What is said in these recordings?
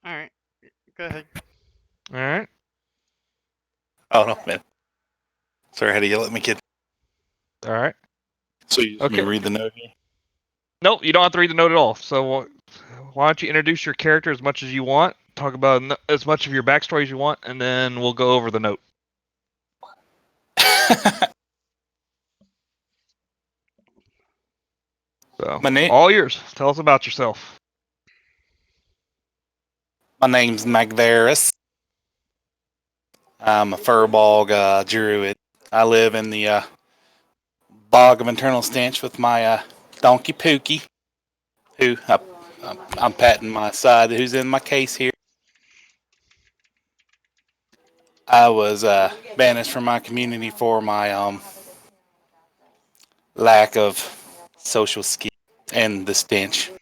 All right, go ahead. All right. Oh no, man. Sorry, I had to yell at my kid. All right. So you just me Okay. read the note here? Nope, you don't have to read the note at all. So why don't you introduce your character as much as you want, talk about as much of your backstory as you want, and then we'll go over the note. So, my name, all yours. Tell us about yourself. my name's Magdaris. I'm a furbog druid. I live in the bog of internal stench with my donkey Pookie, who I'm patting my side, who's in my case here. I was banished from my community for my lack of social skill and the stench.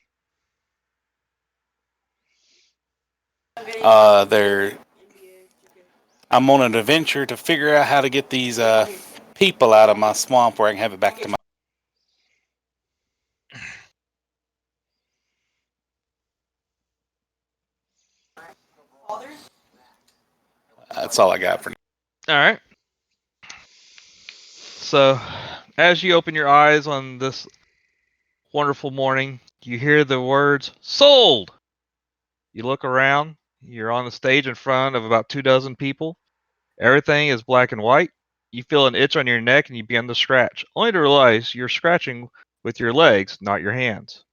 There, I'm on an adventure to figure out how to get these people out of my swamp where I can have it back to my. That's all I got for now. All right. So, as you open your eyes on this wonderful morning, you hear the words "sold." You look around. You're on the stage in front of about 24 people. Everything is black and white. You feel an itch on your neck and you begin to scratch, only to realize you're scratching with your legs, not your hands.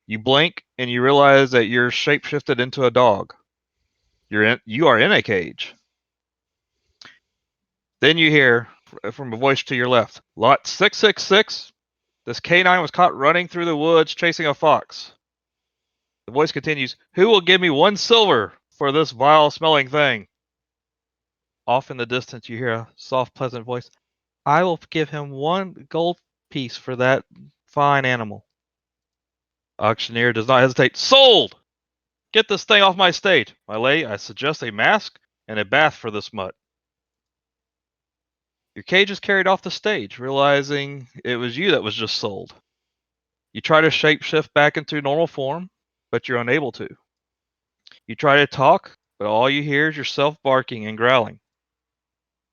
You blink and you realize that you're shapeshifted into a dog. You are in a cage. Then you hear from a voice to your left, Lot 666. This canine was caught running through the woods chasing a fox. The voice continues, Who will give me 1 silver for this vile smelling thing? Off in the distance you hear a soft, pleasant voice. I will give him 1 gold piece for that fine animal. Auctioneer does not hesitate. Sold! Get this thing off my stage. My lady, I suggest a mask and a bath for this mutt. Your cage is carried off the stage, realizing it was you that was just sold. You try to shapeshift back into normal form, but you're unable to. You try to talk, but all you hear is yourself barking and growling.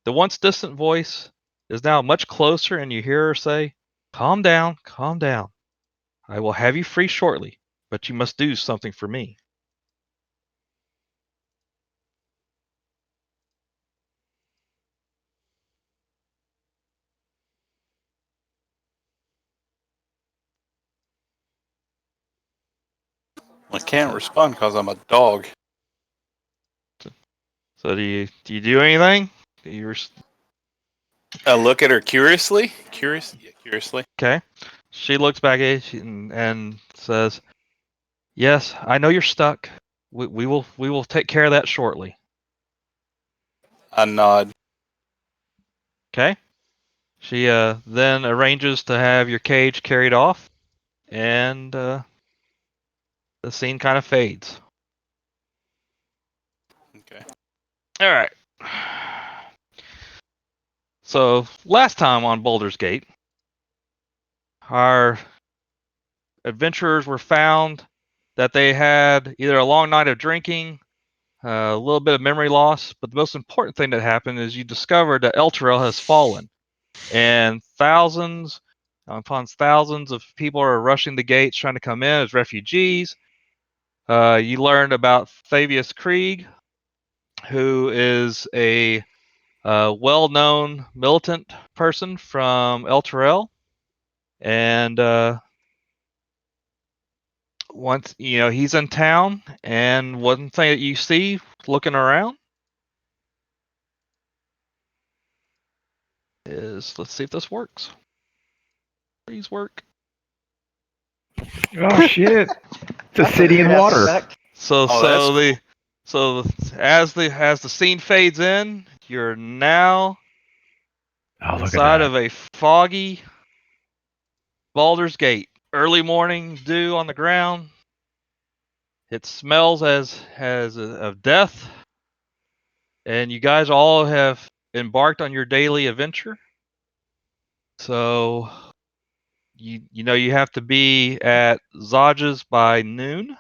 The once distant voice is now much closer, and you hear her say, Calm down, calm down. I will have you free shortly, but you must do something for me. I can't So, respond because I'm a dog. so do you do anything? You're I look at her curiously. Curiously. okay. She looks back at you and says, "Yes, I know you're stuck. We will take care of that shortly." I nod. Okay. She then arranges to have your cage carried off, and the scene kind of fades. Okay. All right. So last time on Boulder's Gate, our adventurers were found that they had either a long night of drinking, a little bit of memory loss, but the most important thing that happened is you discovered that El Terrell has fallen, and thousands upon thousands of people are rushing the gates trying to come in as refugees. You learned about Fabius Krieg, who is a well-known militant person from El Terrell, and once he's in town, and one thing that you see looking around is, let's see if this works. Please work. Oh shit! It's a That's a city in weird ass water. effect. So Oh, that's so the so as the scene fades in, you're now Oh, look at inside that. of a foggy Baldur's Gate. Early morning dew on the ground. It smells as of death, and you guys all have embarked on your daily adventure. So you know you have to be at Zodge's by noon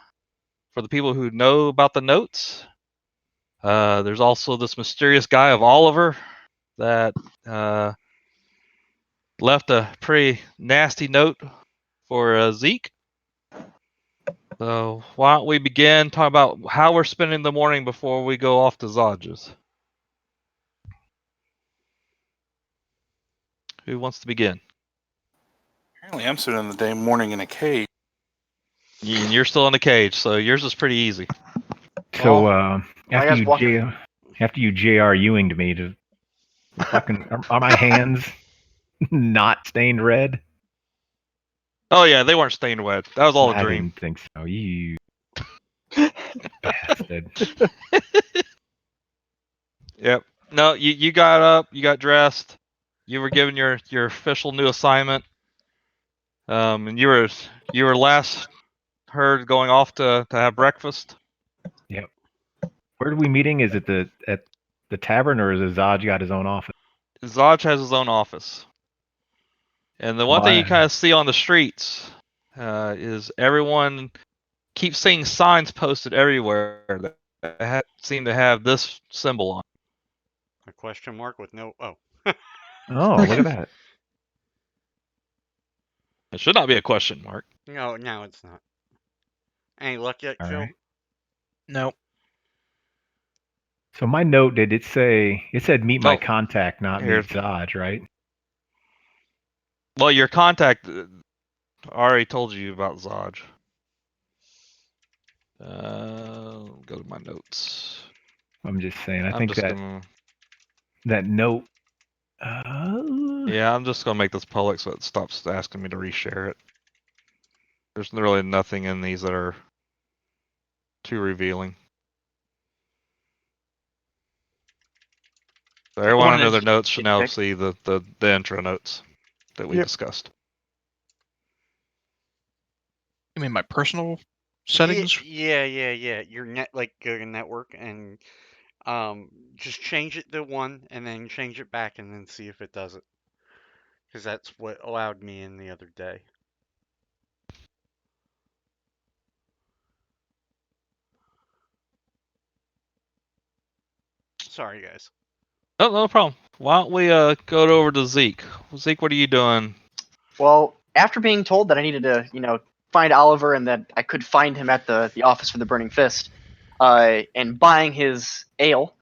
for the people who know about the notes, there's also this mysterious guy of Oliver that left a pretty nasty note for Zeke. So why don't we begin talking about how we're spending the morning before we go off to Zodge's? Who wants to begin? Apparently, I'm spending the day morning in a cage. And you're still in the cage, so yours is pretty easy. So My after guy's you walking. after you J.R. Ewing'd me, to fucking are my hands not stained red? Oh yeah, they weren't stained wet. That was all a I dream. didn't think so. You bastard. Yep. No, you got up, you got dressed, you were given your official new assignment, and you were last heard going off to have breakfast. Yep. Where are we meeting? Is it at the tavern, or is it Zodge got his own office? Zodge has his own office, and the one thing you Why? kind of see on the streets is everyone keeps seeing signs posted everywhere that seem to have this symbol on. A question mark with no. Oh. Oh, look at that. It should not be a question mark. No, it's not. Any luck yet, All Phil? right. Nope. So my note, did it say? It said meet my Oh, contact, not here. meet Zodge, right? Well, your contact already told you about Zodge. Go to my notes. I'm just saying. I I'm think just that gonna. that note. Yeah, I'm just gonna make this public so it stops asking me to reshare it. There's really nothing in these that are too revealing. So everyone under their notes should now see the intro notes that we discussed. You mean my personal settings? Yeah. Your go to network and just change it to 1 and then change it back and then see if it does it. Because that's what allowed me in the other day. Sorry, guys. Oh, no problem. Why don't we go over to Zeke? Zeke, what are you doing? Well, after being told that I needed to, find Oliver and that I could find him at the office for the Burning Fist, and buying his ale,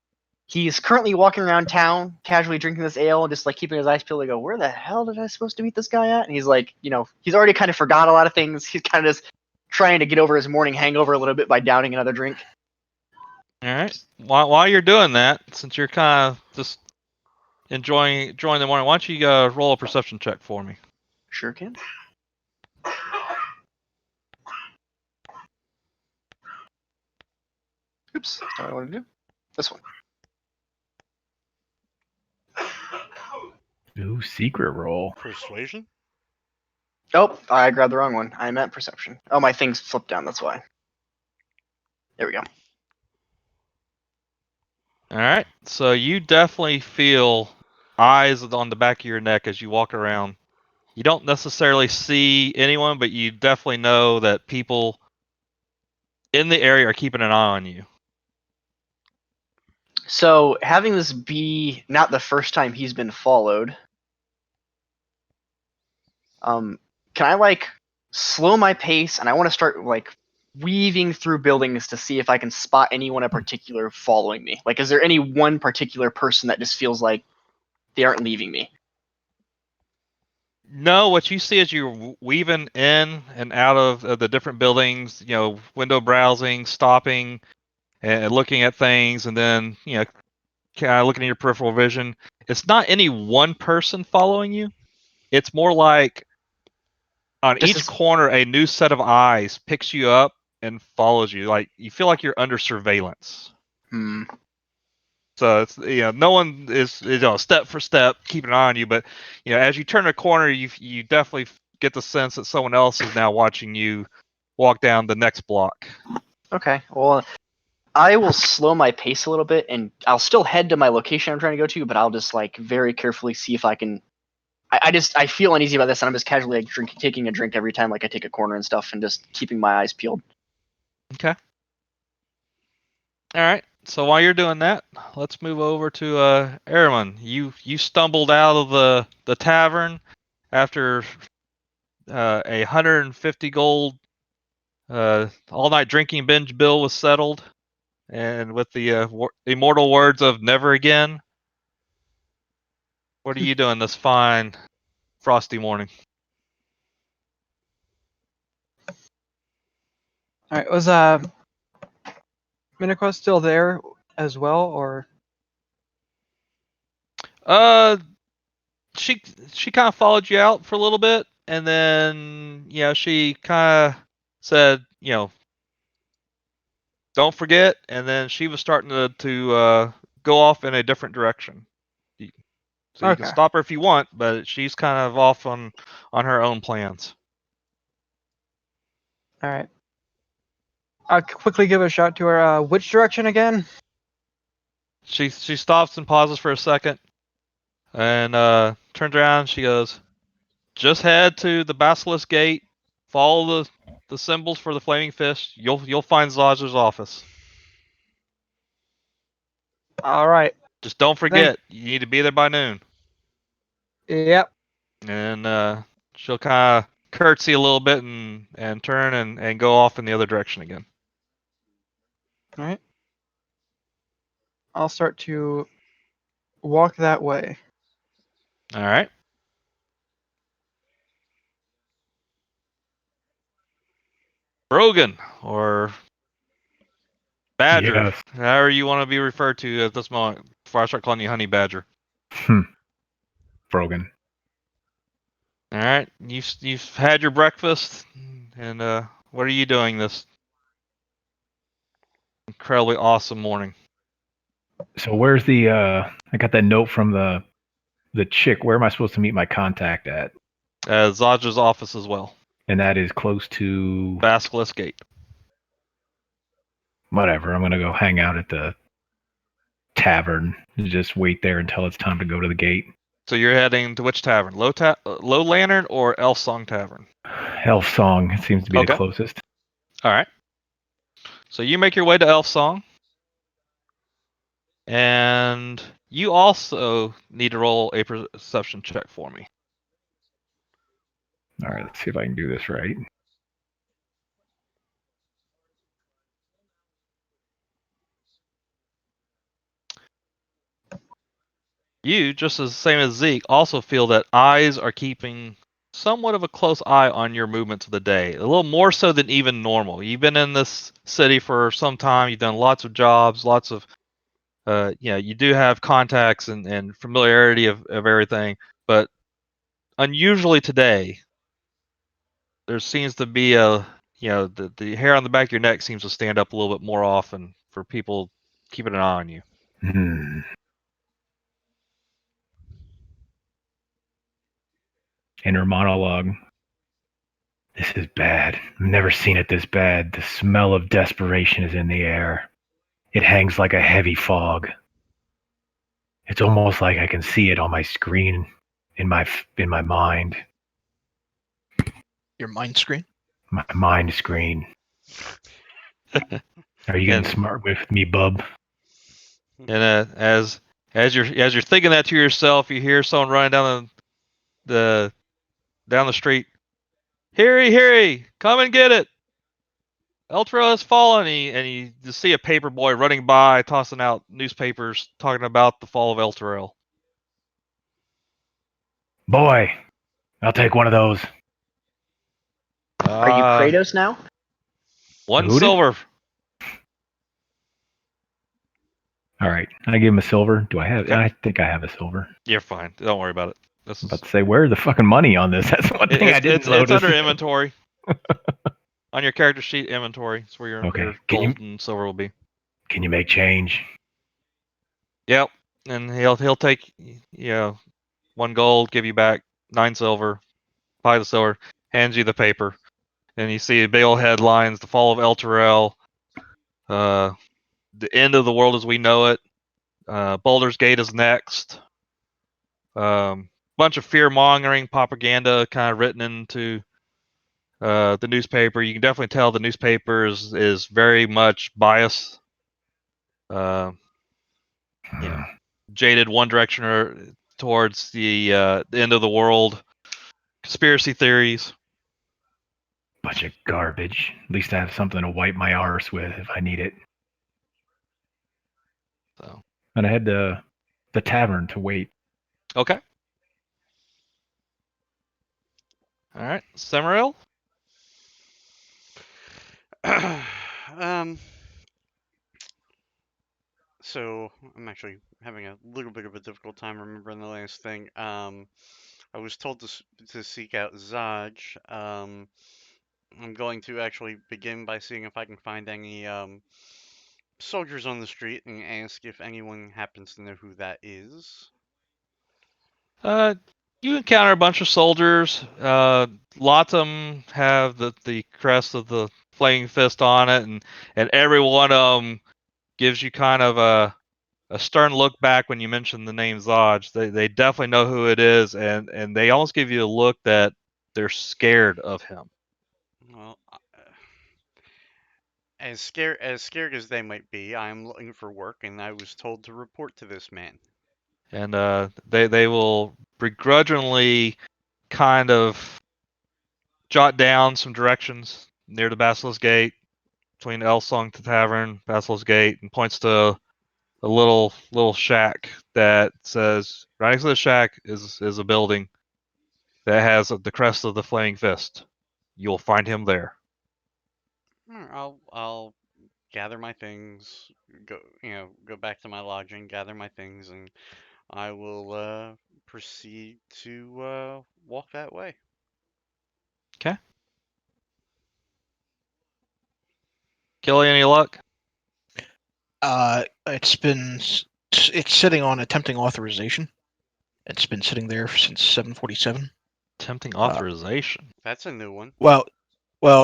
he's currently walking around town, casually drinking this ale, and just like keeping his eyes peeled. To go, where the hell did I supposed to meet this guy at? And he's like, he's already kind of forgot a lot of things. He's kind of just trying to get over his morning hangover a little bit by downing another drink. All right. While you're doing that, since you're kind of just enjoying the morning, why don't you roll a perception check for me? Sure can. Oops, that's not what I want to do. This one. Ooh, secret roll. Persuasion? Oh, I grabbed the wrong one. I'm at perception. Oh, my thing's flipped down. That's why. There we go. All right. So you definitely feel eyes on the back of your neck as you walk around. You don't necessarily see anyone, but you definitely know that people in the area are keeping an eye on you. So, having this be not the first time he's been followed, can I slow my pace, and I want to start weaving through buildings to see if I can spot anyone in particular following me? Like, is there any one particular person that just feels like they aren't leaving me? No, what you see as you're weaving in and out of the different buildings, window browsing, stopping, and looking at things, and then, kind of looking at your peripheral vision. It's not any one person following you. It's more like on Just each as- corner, a new set of eyes picks you up and follows you. Like you feel like you're under surveillance. Hmm. So it's no one is step for step keeping an eye on you, but as you turn a corner, you definitely get the sense that someone else is now watching you walk down the next block. Okay. Well, I will slow my pace a little bit, and I'll still head to my location I'm trying to go to, but I'll just very carefully see if I can. I feel uneasy about this, and I'm just casually taking a drink every time I take a corner and stuff, and just keeping my eyes peeled. Okay. All right. So while you're doing that, let's move over to Airman. You stumbled out of the tavern after a 150 gold all night drinking binge bill was settled, and with the immortal words of "never again." What are you doing this fine frosty morning? All right, was Minako still there as well, or? Uh, she she kind of followed you out for a little bit, and then she kind of said, don't forget, and then she was starting to go off in a different direction. So you can Okay. stop her if you want, but she's kind of off on her own plans. All right. I'll quickly give a shout to her. Which direction again? She stops and pauses for a second, and turns around. She goes, "Just head to the Basilisk Gate. Follow the symbols for the flaming fish. You'll find Zaj's office. All right. Just don't forget, you need to be there by noon." Yep. And she'll kind of curtsy a little bit and turn and go off in the other direction again. All right. I'll start to walk that way. All right. Brogan or Badger, Yes. however you want to be referred to at this moment, before I start calling you Honey Badger. Brogan. All right, you've had your breakfast, and what are you doing this incredibly awesome morning? So where's the I got that note from the chick. Where am I supposed to meet my contact at? Zaj's office as well. And that is close to Basilisk Gate. whatever. I'm gonna go hang out at the tavern and just wait there until it's time to go to the gate. So you're heading to which tavern? Low Lantern or Elf Song Tavern? Elf Song seems to be Okay. the closest. All right. So you make your way to Elf Song, and you also need to roll a perception check for me. All right, let's see if I can do this right. You, just as the same as Zeke, also feel that eyes are keeping somewhat of a close eye on your movements of the day. A little more so than even normal. You've been in this city for some time. You've done lots of jobs, lots of, you do have contacts and familiarity of everything. But unusually today, there seems to be the hair on the back of your neck seems to stand up a little bit more often for people keeping an eye on you. Inner monologue. This is bad. I've never seen it this bad. The smell of desperation is in the air. It hangs like a heavy fog. It's almost like I can see it on my screen in my mind. Your mind screen? My mind screen. Are you getting smart with me, bub? And as you're thinking that to yourself, you hear someone running down the street. Hiri, come and get it. Eltra has fallen. And you just see a paper boy running by, tossing out newspapers, talking about the fall of Elturel. Boy, I'll take one of those. Are you Kratos now? One Who'd it? silver. All right, I give him a silver. Do I have? Okay. I think I have a silver. You're fine. Don't worry about it. This I'm is, about to say, where's the fucking money on this? That's one thing I didn't it's notice. under inventory. On your character sheet, inventory. That's where your Okay. gold and silver will be. Can you make change? Yep. And he'll take one gold, give you back 9 silver, buy the silver, hands you the paper, and you see big old headlines: the fall of Elturel, the end of the world as we know it. Baldur's Gate is next. Bunch of fear mongering propaganda kind of written into the newspaper. You can definitely tell the newspaper is very much biased you know, jaded one direction or towards the end of the world, conspiracy theories. Bunch of garbage. At least I have something to wipe my arse with if I need it. So And I head to the tavern to wait. okay, all right, Samael. um. So I'm actually having a little bit of a difficult time remembering the last thing. I was told to seek out Zaj. I'm going to actually begin by seeing if I can find any soldiers on the street and ask if anyone happens to know who that is. You encounter a bunch of soldiers. Lots of them have the crest of the Flaming Fist on it, and every one of them gives you kind of a stern look back when you mention the name Zaj. They definitely know who it is, and they almost give you a look that they're scared of him. Well, as scared as they might be, I'm looking for work, and I was told to report to this man. And they will begrudgingly kind of jot down some directions near the Basilisk Gate between Elsong to Tavern, Basilisk Gate, and points to a little shack that says right next to the shack is a building that has the crest of the Flaming Fist. You'll find him there. I'll gather my things, go back to my lodging, gather my things, and I will proceed to walk that way. Okay. Kelly, any luck? It's sitting on attempting authorization. It's been sitting there since 7:47. Tempting authorization. That's a new one. Well,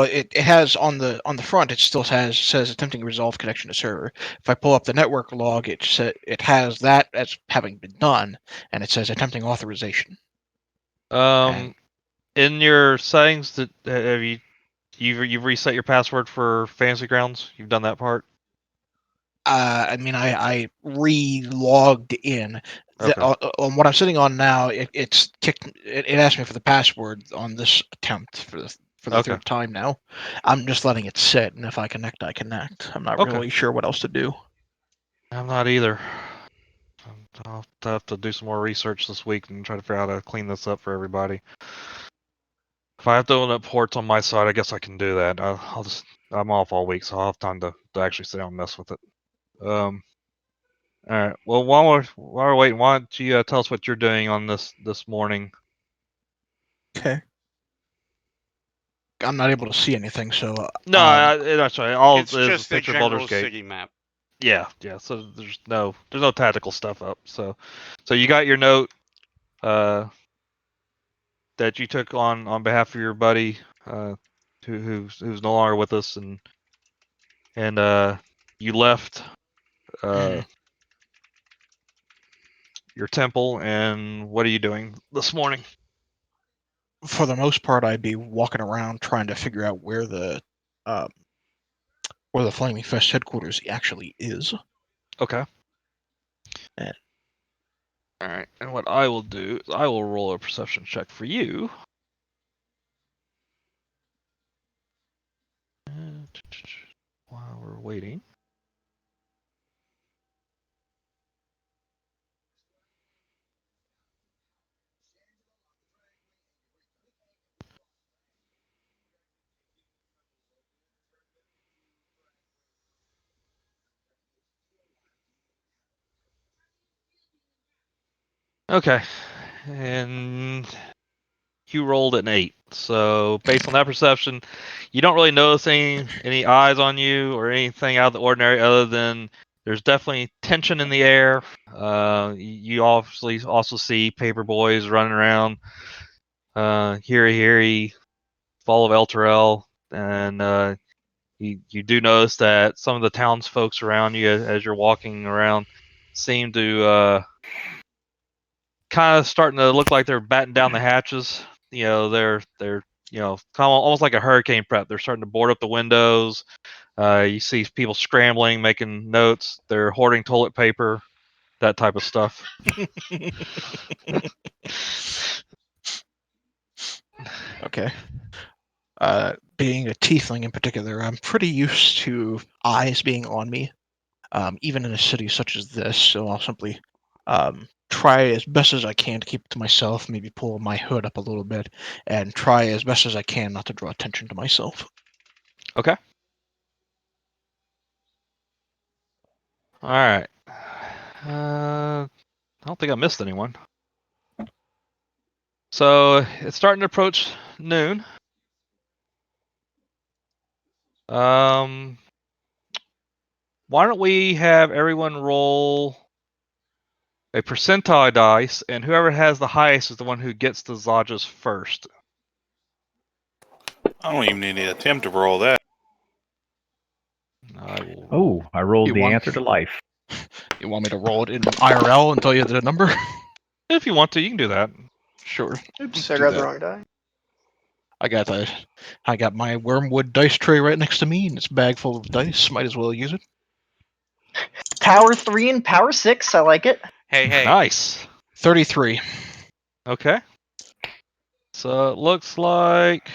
it has on the front. It still says attempting to resolve connection to server. If I pull up the network log, it has that as having been done, and it says attempting authorization. And In your settings, that have you've reset your password for Fantasy Grounds? You've done that part. I mean, I re-logged in. Okay. On what I'm sitting on now, it's kicked. It asked me for the password on this attempt for the Okay. third time now. I'm just letting it sit, and if I connect, I connect. I'm not Okay. really sure what else to do. I'm not either. I'll have to do some more research this week and try to figure out how to clean this up for everybody. If I have to open up ports on my side, I guess I can do that. I'm off all week, so I'll have time to actually sit down and mess with it. All right. Well, while we're waiting, why don't you tell us what you're doing on this morning? Okay. I'm not able to see anything, so No, that's right. All It's is a just the picture of Baldur's general Gate. city map. Yeah. So there's no tactical stuff up. So you got your note that you took on behalf of your buddy who's no longer with us, and you left your temple. And what are you doing this morning? for the most part, I'd be walking around trying to figure out where the Flaming Fist headquarters actually is. Okay. Yeah. All right. And what I will do is I will roll a perception check for you. While we're waiting. Okay. And you rolled an 8. So based on that perception, you don't really notice any eyes on you or anything out of the ordinary, other than there's definitely tension in the air. You obviously also see paper boys running around. Hiri, fall of El Terrell, and you do notice that some of the townsfolk around you, as you're walking around, seem to kind of starting to look like they're batting down the hatches. You know, they're almost like a hurricane prep. They're starting to board up the windows. You see people scrambling, making notes. They're hoarding toilet paper, that type of stuff. Okay. Being a tiefling in particular, I'm pretty used to eyes being on me, even in a city such as this. So I'll simply try as best as I can to keep it to myself, maybe pull my hood up a little bit, and try as best as I can not to draw attention to myself. Okay. All right. I don't think I missed anyone. So it's starting to approach noon. Why don't we have everyone roll a percentile dice, and whoever has the highest is the one who gets the Zajas first. I don't even need to attempt to roll that. I will. Oh, I rolled You the want- answer to life. You want me to roll it in IRL and tell you the number? If you want to, you can do that. Sure. Oops, I do grabbed the that. wrong die. I got my wormwood dice tray right next to me, and it's a bag full of dice. Might as well use it. Power 3 and Power 6, I like it. Hey. Nice. 33. Okay. So it looks like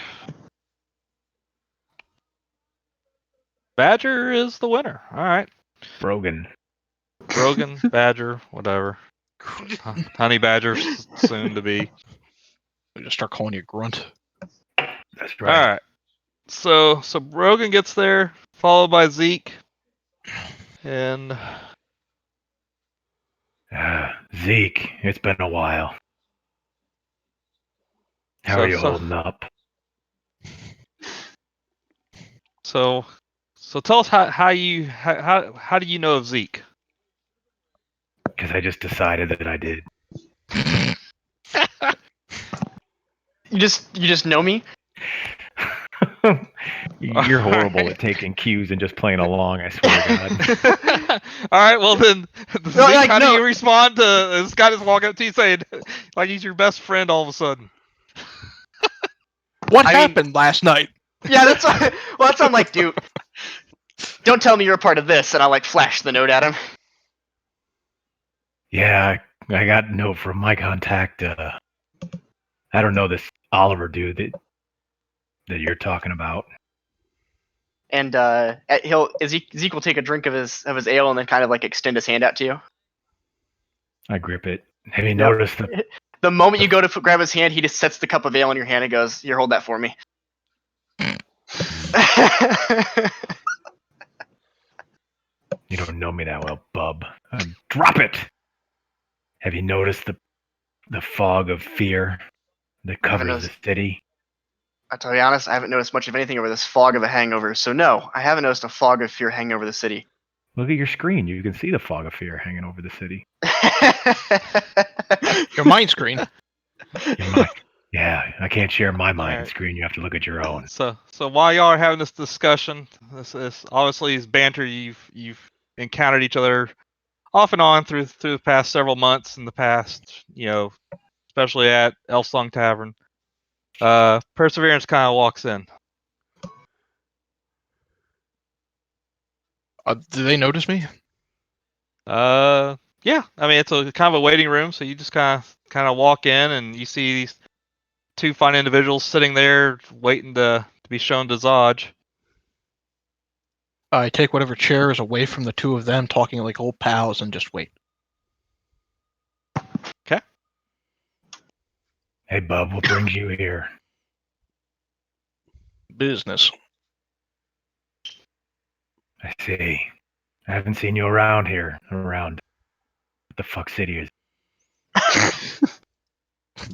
Badger is the winner. All right. Brogan. Brogan, Badger, whatever. Honey Badger soon to be. I just start calling you Grunt. That's All right. right. So Brogan gets there, followed by Zeke. And Zeke, it's been a while. How are you holding up? So tell us how do you know of Zeke? Because I just decided that I did. You just know me? You're horrible at taking cues and just playing along, I swear to God. All right, well then, Zeke, like, how do no. you respond to this guy just walking up to you saying, like he's your best friend all of a sudden? What I mean- happened last night? Yeah, that's what, well, that's what I'm like, dude. Don't tell me you're a part of this, and I'll like flash the note at him. Yeah, I got a note from my contact. I don't know this Oliver dude that you're talking about. And Zeke will take a drink of his ale and then kind of like extend his hand out to you. I grip it. Have you Yep. noticed the The moment you go to grab his hand, he just sets the cup of ale in your hand and goes, "Here, hold that for me." You don't know me that well, bub. Drop it! Have you noticed the fog of fear that covers the noticed. city? To be honest, I haven't noticed much of anything over this fog of a hangover. So no, I haven't noticed a fog of fear hanging over the city. Look at your screen. You can see the fog of fear hanging over the city. Your mind screen. Yeah, I can't share my mind Alright. screen. You have to look at your own. So while y'all are having this discussion, this obviously is banter. You've encountered each other off and on through the past several months in the past, especially at Elfsong Tavern. Perseverance kind of walks in. Do they notice me? Yeah. I mean, it's a kind of a waiting room, so you just kind of walk in and you see these two fine individuals sitting there waiting to be shown to Zaj. I take whatever chair is away from the two of them, talking like old pals, and just wait. Okay. Hey, bub, what brings you here? Business. I see. I haven't seen you around here. Around. What the fuck city is?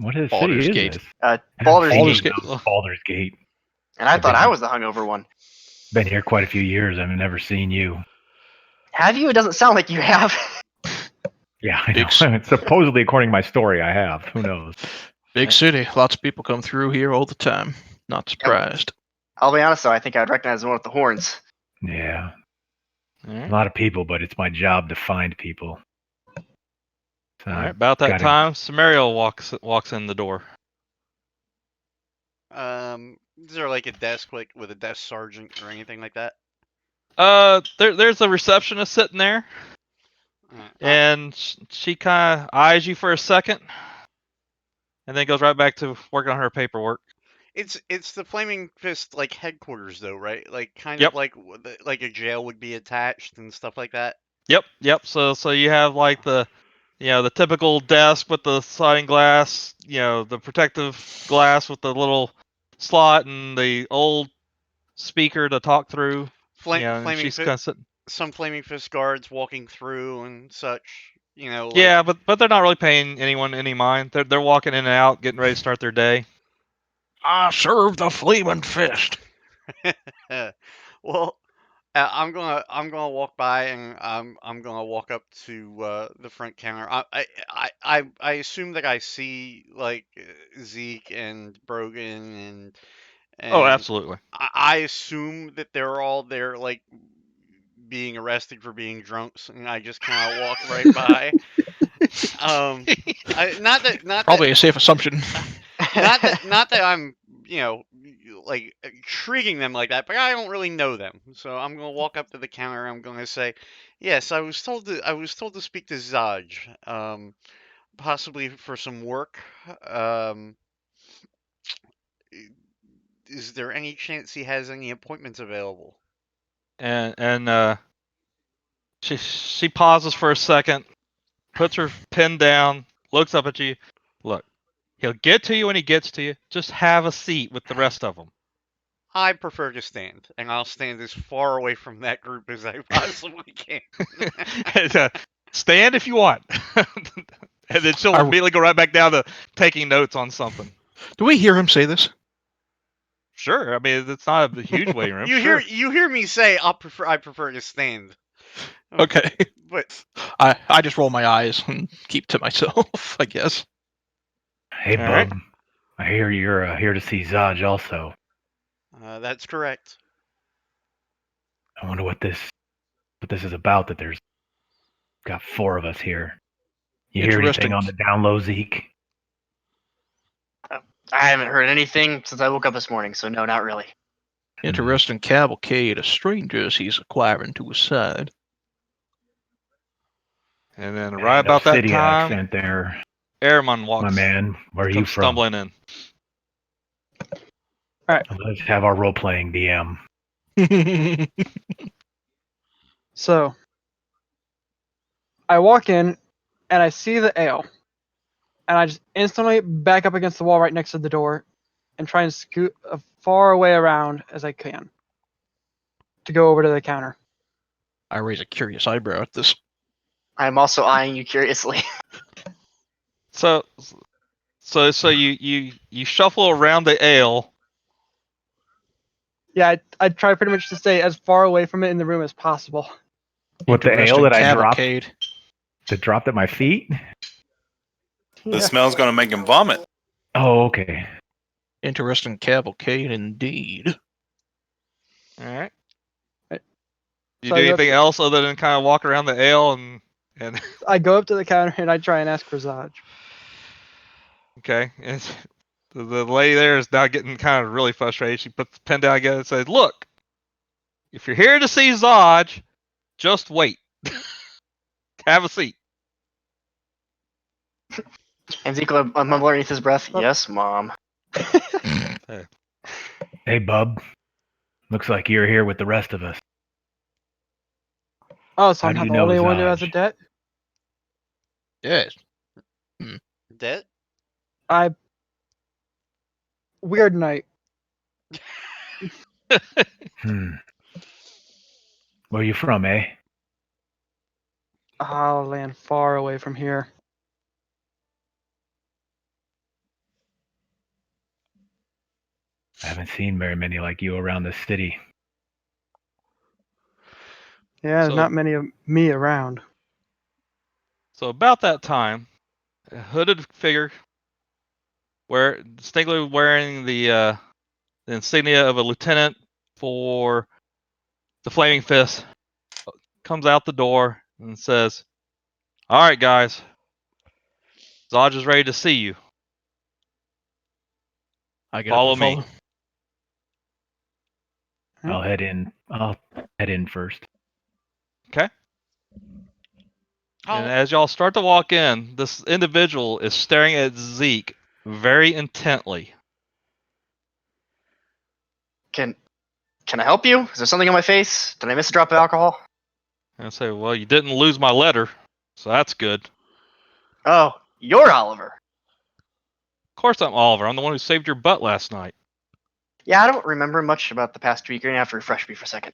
What is Baldur's city is Gate. this? Baldur's Baldur's Gate. Gate. Baldur's Gate. And I I've thought been I here- was the hungover one. Been here quite a few years. I've never seen you. Have you? It doesn't sound like you have. Yeah, I Big know. Supposedly, according to my story, I have. Who knows? Big city. Lots of people come through here all the time. Not surprised. I'll be honest though, I think I'd recognize the one with the horns. Yeah, All a right. lot of people, but it's my job to find people. So All right. About that gotta- time, Samariel walks in the door. Is there like a desk with a desk sergeant or anything like that? There's a receptionist sitting there, and she kind of eyes you for a second, and then goes right back to working on her paperwork. It's the Flaming Fist like headquarters though, right? Like kind Yep. of like like a jail would be attached and stuff like that. Yep. So you have like the typical desk with the sliding glass, the protective glass with the little slot and the old speaker to talk through. And Flaming she's Fist, kind of sitting. some Flaming Fist guards walking through and such. Like Yeah, but they're not really paying anyone any mind. They're walking in and out, getting ready to start their day. I serve the flaming fist. well, I'm gonna walk by and I'm gonna walk up to the front counter. I assume that I see like Zeke and Brogan Oh, and absolutely. I assume that they're all there like being arrested for being drunks, and I just kind of walk right by. Not that Probably a safe assumption. not that I'm like treating them like that, but I don't really know them, so I'm gonna walk up to the counter. I'm gonna say, yes, I was told to speak to Zaj, possibly for some work. Um, is there any chance he has any appointments available? And she pauses for a second, puts her pen down, looks up at you. Look, he'll get to you when he gets to you. Just have a seat with the rest of them. I prefer to stand, and I'll stand as far away from that group as I possibly can. Stand if you want. And then she'll immediately go right back down to taking notes on something. Do we hear him say this? Sure. I mean, it's not a huge waiting room. You hear me say I prefer to stand. Okay. But I just roll my eyes and keep to myself, I guess. Hey, All Bub. right. I hear you're here to see Zaj also. that's correct. I wonder what this is about, that there's got 4 of us here. You hear anything Interesting. on the down low, Zeke? I haven't heard anything since I woke up this morning, so no, not really. Interesting cavalcade of strangers he's acquiring to his side. And then Hey, right no about that city time, accent there, Airman walks. my man. Where are you comes from? stumbling in. Let's have our role-playing DM. So I walk in and I see the ale, and I just instantly back up against the wall right next to the door and try and scoot as far away around as I can to go over to the counter. I raise a curious eyebrow at this. I'm also eyeing you curiously. So you shuffle around the ale. Yeah, I try pretty much to stay as far away from it in the room as possible. What, the ale Interesting that I dropped? cavalcade. That dropped at my feet? The Yeah. smell's gonna make him vomit. Oh, okay. Interesting cavalcade indeed. All right. Right. You So do I go up anything to- else other than kind of walk around the ale and I go up to the counter and I try and ask for Zaj. okay. And the lady there is now getting kind of really frustrated. She puts the pen down again and says, "Look, if you're here to see Zaj, just wait. Have a seat." And Zeke will mumble underneath his breath, "Yes, Mom." Hey, Bub. Looks like you're here with the rest of us. Oh, so How I'm do not you the know only one who has a Zaj? debt? Yes. Debt? Weird night. Where you from, eh? I'll land far away from here. I haven't seen very many like you around the city. Yeah, there's So- not many of me around. So about that time, a hooded figure, distinctly wearing the insignia of a lieutenant for the Flaming Fist, comes out the door and says, "All right, guys, Zaj is ready to see you." I get Follow up and me. follow. I'll head in. I'll head in first. Okay. And Oh, as y'all start to walk in, this individual is staring at Zeke very intently. Can I help you? Is there something on my face? Did I miss a drop of alcohol? And I say, well, you didn't lose my letter, so that's good. Oh, you're Oliver. Of course I'm Oliver. I'm the one who saved your butt last night. Yeah, I don't remember much about the past week. You're gonna have to refresh me for a second.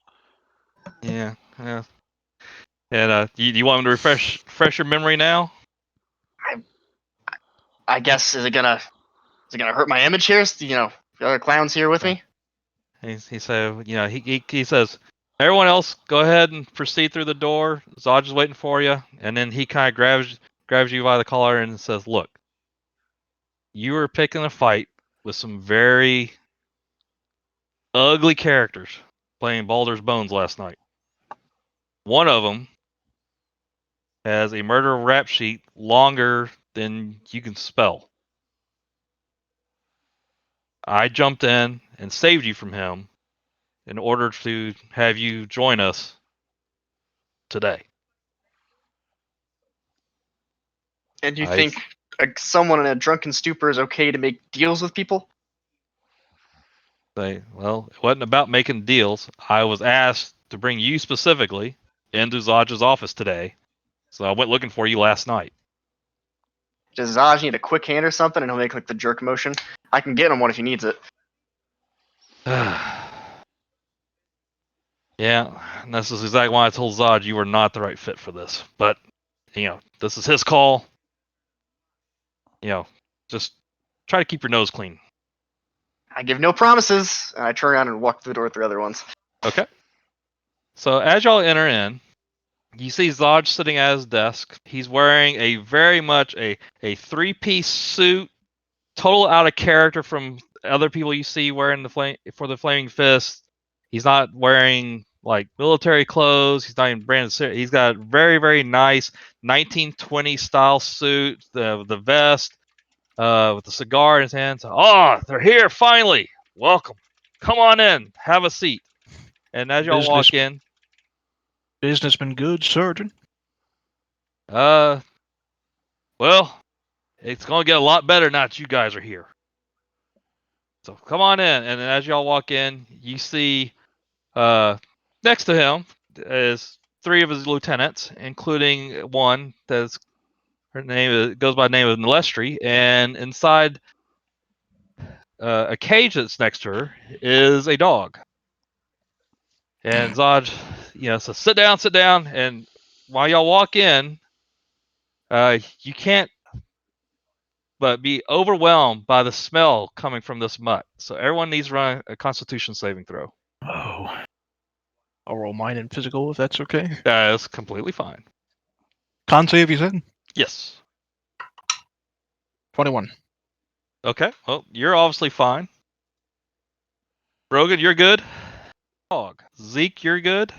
Yeah. And you want me to refresh your memory now? I guess is it gonna hurt my image here? You know, the other clowns here with me. He said, he says, everyone else, go ahead and proceed through the door. Zodge is waiting for you. And then he kind of grabs you by the collar and says, look, you were picking a fight with some very ugly characters playing Baldur's Bones last night. One of them has a murder rap sheet longer than you can spell. I jumped in and saved you from him in order to have you join us today. And you I think someone in a drunken stupor is okay to make deals with people? say, well, it wasn't about making deals. I was asked to bring you specifically into Zodge's office today, so I went looking for you last night. Does Zaj need a quick hand or something, and he'll make like the jerk motion? I can get him one if he needs it. Yeah, and this is exactly why I told Zod you were not the right fit for this. But, this is his call. Just try to keep your nose clean. I give no promises, and I turn around and walk through the door with the other ones. Okay. So as y'all enter in, you see Zod sitting at his desk. He's wearing a very much a three-piece suit, total out of character from other people you see wearing the Flaming Fist. He's not wearing like military clothes. He's not even branded. He's got a very, very nice 1920 style suit, the vest, with the cigar in his hands. Oh, they're here finally. Welcome. Come on in. Have a seat. And as y'all walk in, Business been good, Sergeant? well, it's gonna get a lot better now that you guys are here. So come on in. And then as y'all walk in, you see next to him is three of his lieutenants, including one that's her name goes by the name of Nalestri, and inside a cage that's next to her is a dog. And Zod, says, sit down. And while y'all walk in, you can't but be overwhelmed by the smell coming from this mutt. So everyone needs to run a Constitution saving throw. Oh, I'll roll mine in physical if that's okay. That is completely fine. Con save, you said? Yes. 21. Okay. Well, you're obviously fine. Brogan, you're good. Dog. Zeke, you're good.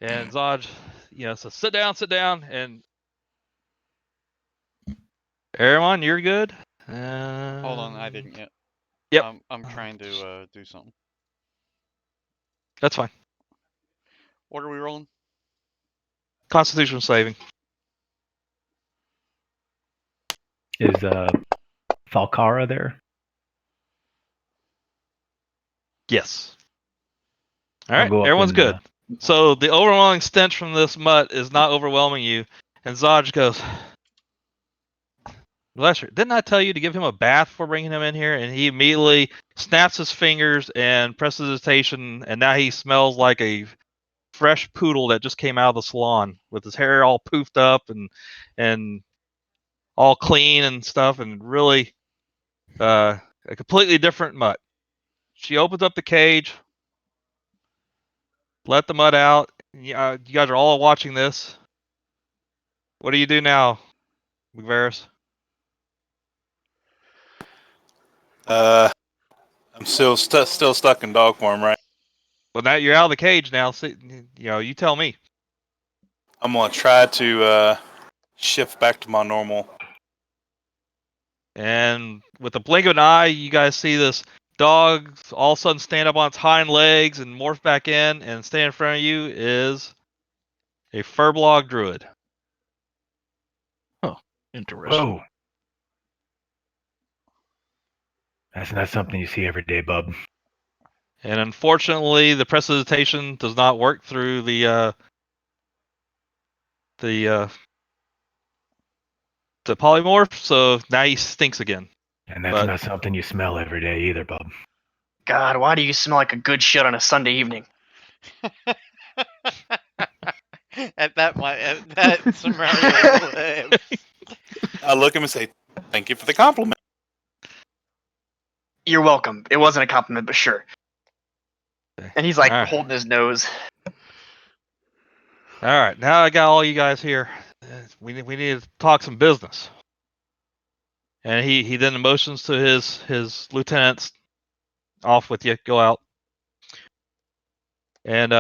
And Zod, so sit down. And Aramon, you're good. Hold on, I didn't yet. Yep. I'm trying to do something. That's fine. What are we rolling? Constitution saving. is Falcara there? Yes. All I'll right. go up Everyone's and, good. So the overwhelming stench from this mutt is not overwhelming you. And Zod goes, Lester, didn't I tell you to give him a bath before bringing him in here? And he immediately snaps his fingers and presses his station, and now he smells like a fresh poodle that just came out of the salon with his hair all poofed up and all clean and stuff, and really a completely different mutt. She opens up the cage, let the mutt out. You guys are all watching this. What do you do now, McVeris? I'm still stuck in dog form, right? Well, now you're out of the cage now. So, you tell me. I'm gonna try to shift back to my normal. And with a blink of an eye, you guys see this dog all of a sudden stand up on its hind legs and morph back in, and stand in front of you is a furblog druid. Interesting. Whoa. That's not something you see every day, bub. And unfortunately, the precipitation does not work through the polymorph, so now he stinks again. And that's But- not something you smell every day either, bub. God, why do you smell like a good shit on a Sunday evening? At that scenario, I look at him and say, "Thank you for the compliment." You're welcome. It wasn't a compliment, but sure. And he's like Alright. holding his nose. All right, now I got all you guys here. We need to talk some business. And he then motions to his lieutenants, off with you, go out. And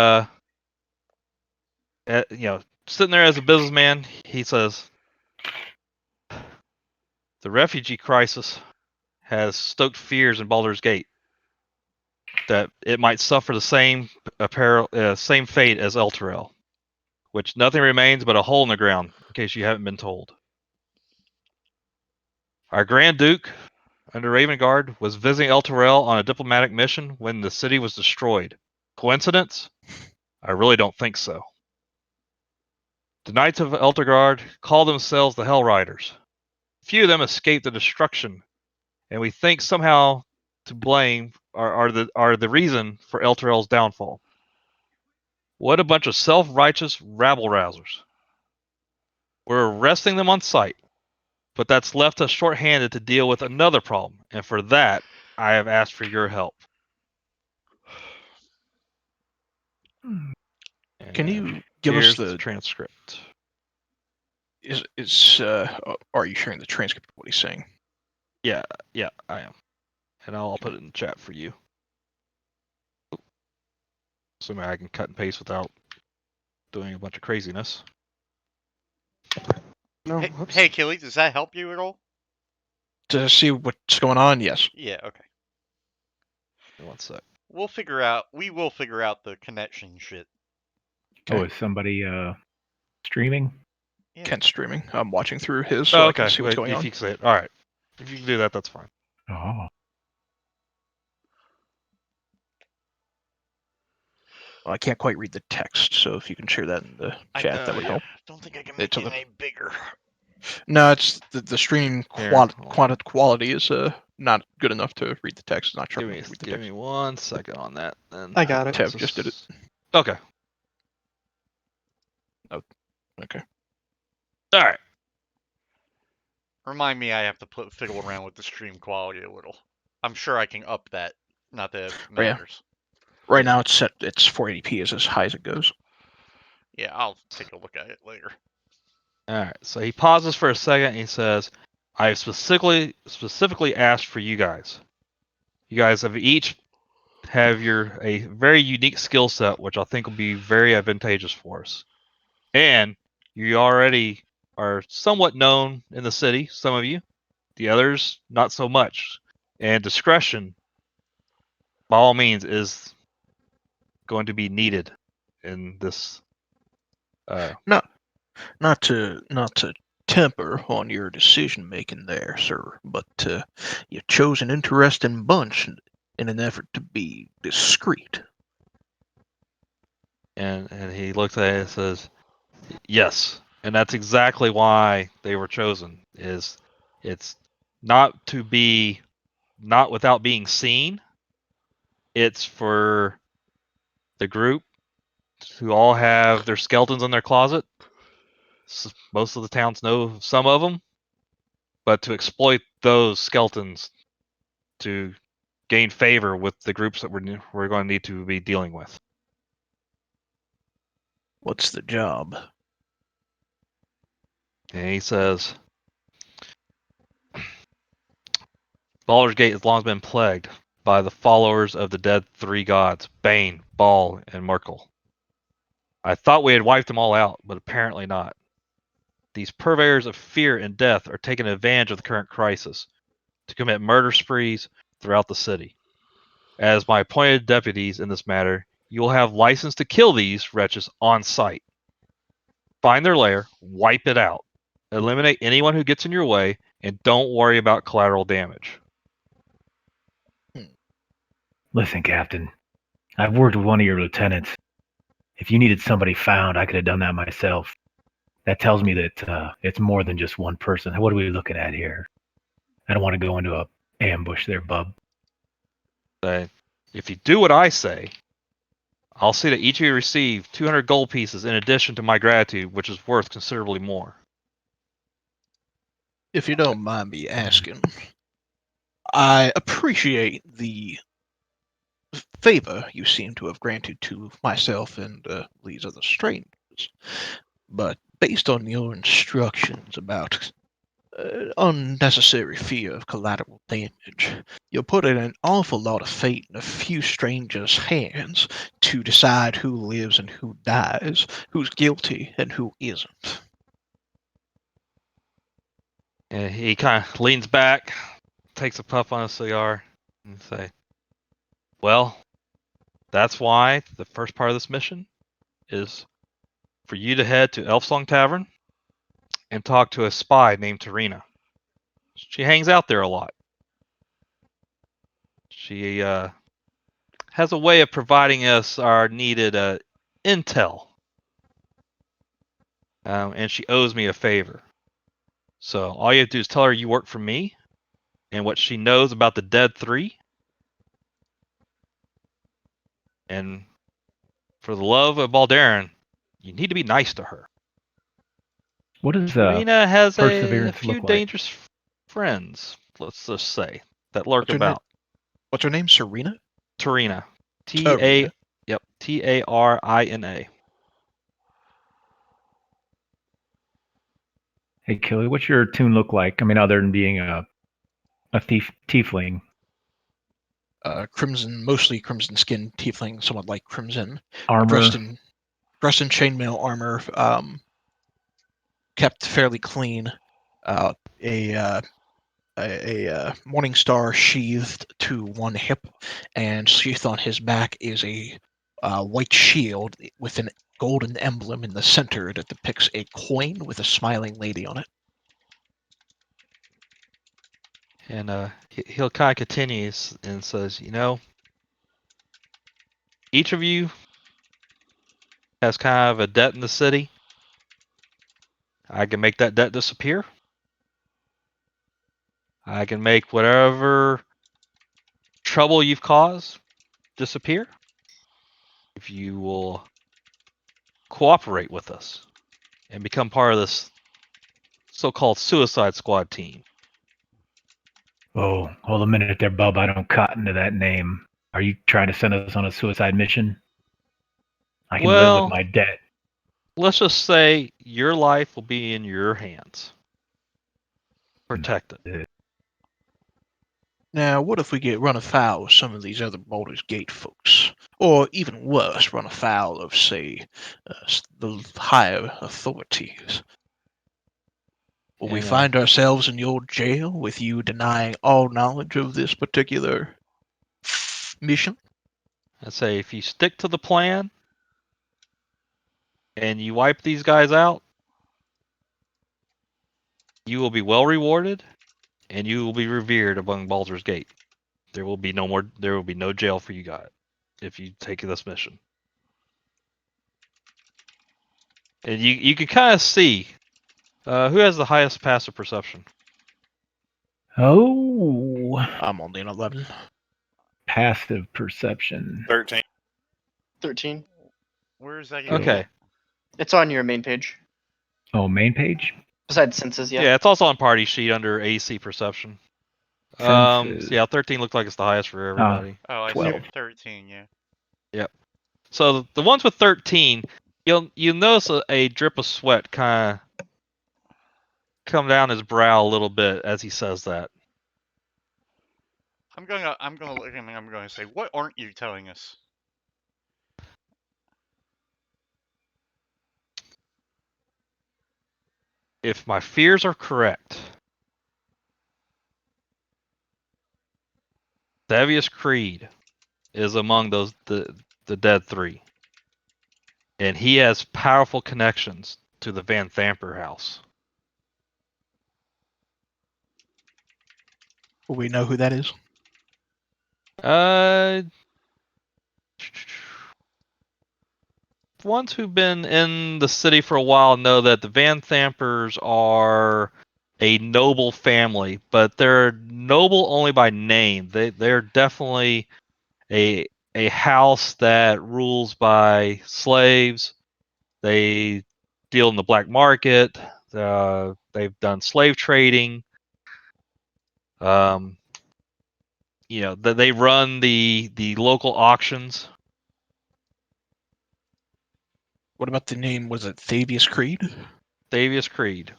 sitting there as a businessman, he says, the refugee crisis has stoked fears in Baldur's Gate that it might suffer the same fate as Elturel, which nothing remains but a hole in the ground, in case you haven't been told. Our Grand Duke, under Ravengard, was visiting Elturel on a diplomatic mission when the city was destroyed. Coincidence? I really don't think so. The Knights of Elturgard call themselves the Hell Riders. Few of them escaped the destruction, and we think somehow to blame are the reason for Elturel's downfall. What a bunch of self-righteous rabble-rousers. We're arresting them on sight, but that's left us short-handed to deal with another problem, and for that, I have asked for your help. Can And you give here's us the transcript? Are you sharing the transcript of what he's saying? Yeah, I am. And I'll put it in the chat for you. Assuming I can cut and paste without doing a bunch of craziness. No, hey, whoops. hey, Killy, does that help you at all? To see what's going on? Yes. Yeah, okay. Give me 1 sec. We will figure out the connection shit. Oh, is somebody streaming? Yeah. Ken's streaming. I'm watching through his so I can see what's going if on. you can say it. All right. If you can do that, that's fine. Oh. Well, I can't quite read the text, so if you can share that in the chat, that would help. Don't think I can It's make it on the- any bigger. No, it's the stream Here, hold on. quality is not good enough to read the text. It's not sharp Give me enough to read the give text. me 1 second on that. Then I got it. Tev just did it. Okay. Okay. All right. Remind me I have to fiddle around with the stream quality a little. I'm sure I can up that. Not that it Oh, yeah. matters. Right now it's set. It's 480p is as high as it goes. Yeah, I'll take a look at it later. All right. So he pauses for a second and he says, I have specifically asked for you guys. You guys have each have a very unique skill set, which I think will be very advantageous for us. And you already are somewhat known in the city, some of you. The others, not so much. And discretion, by all means, is going to be needed in this. Not to temper on your decision making there, sir, but you chose an interesting bunch in an effort to be discreet. And he looks at it and says, yes. And that's exactly why they were chosen. It's not without being seen. It's for the group who all have their skeletons in their closet. Most of the towns know some of them, but to exploit those skeletons to gain favor with the groups that we're going to need to be dealing with. What's the job? And he says, Baldur's Gate has long been plagued by the followers of the dead three gods, Bane, Baal, and Merkel. I thought we had wiped them all out, but apparently not. These purveyors of fear and death are taking advantage of the current crisis to commit murder sprees throughout the city. As my appointed deputies in this matter, you will have license to kill these wretches on sight. Find their lair, wipe it out, eliminate anyone who gets in your way, and don't worry about collateral damage. Listen, Captain, I've worked with one of your lieutenants. If you needed somebody found, I could have done that myself. That tells me that it's more than just one person. What are we looking at here? I don't want to go into a ambush there, bub. If you do what I say, I'll see that each of you receive 200 gold pieces in addition to my gratitude, which is worth considerably more. If you don't mind me asking, I appreciate the favor you seem to have granted to myself and these other strangers, but based on your instructions about unnecessary fear of collateral damage, you're putting an awful lot of fate in a few strangers' hands to decide who lives and who dies, who's guilty and who isn't. And he kind of leans back, takes a puff on a cigar, and say, "Well, that's why the first part of this mission is for you to head to Elfsong Tavern and talk to a spy named Tarina. She hangs out there a lot. She has a way of providing us our needed intel, and she owes me a favor. So all you have to do is tell her you work for me and what she knows about the Dead Three. And for the love of Baldarin, you need to be nice to her. What does Tarina has a perseverance few look like? dangerous friends, let's just say, that lurk What's her name? about. What's her name? Serena? Tarina. Tarina. Tarina. Hey, Killy, what's your tune look like? I mean, other than being a tiefling. Crimson, mostly crimson skinned tiefling, somewhat like crimson, Armor. dressed in chainmail armor, kept fairly clean. A morning star sheathed to one hip, and sheathed on his back is a white shield with an golden emblem in the center that depicts a coin with a smiling lady on it. And he'll kind of continues and says, each of you has kind of a debt in the city. I can make that debt disappear. I can make whatever trouble you've caused disappear if you will cooperate with us and become part of this so-called Suicide Squad team. Oh, hold a minute there, bub. I don't cotton to that name. Are you trying to send us on a suicide mission? I can live with Well, my debt. let's just say your life will be in your hands. Protect it. Now, what if we get run afoul of some of these other Baldur's Gate folks? Or even worse, run afoul of, say, the higher authorities? Will we And find ourselves in your jail with you denying all knowledge of this particular mission? I say, if you stick to the plan and you wipe these guys out, you will be well rewarded, and you will be revered among Baldur's Gate. There will be no jail for you guys if you take this mission. And you can kind of see who has the highest passive perception. Oh, I'm only an 11. passive perception. 13. 13. Where is that? Cool. Okay. It's on your main page. Oh, main page? Besides senses, yeah. Yeah, it's also on party sheet under AC perception. Senses. So yeah, 13 looks like it's the highest for everybody. Oh, I 12. see 13, yeah. So the ones with 13, you'll notice a drip of sweat kind of come down his brow a little bit as he says that. I'm gonna look at him and I'm gonna say, what aren't you telling us? If my fears are correct, Thaddeus Creed is among the dead three, and he has powerful connections to the Van Thamper house. Will we know who that is? Uh, ones who've been in the city for a while know that the Van Thampers are a noble family, but they're noble only by name. They're definitely a house that rules by slaves. They deal in the black market. They've done slave trading. Um, they run the local auctions. What about the name? Was it Thavius Creed? Thavius Creed.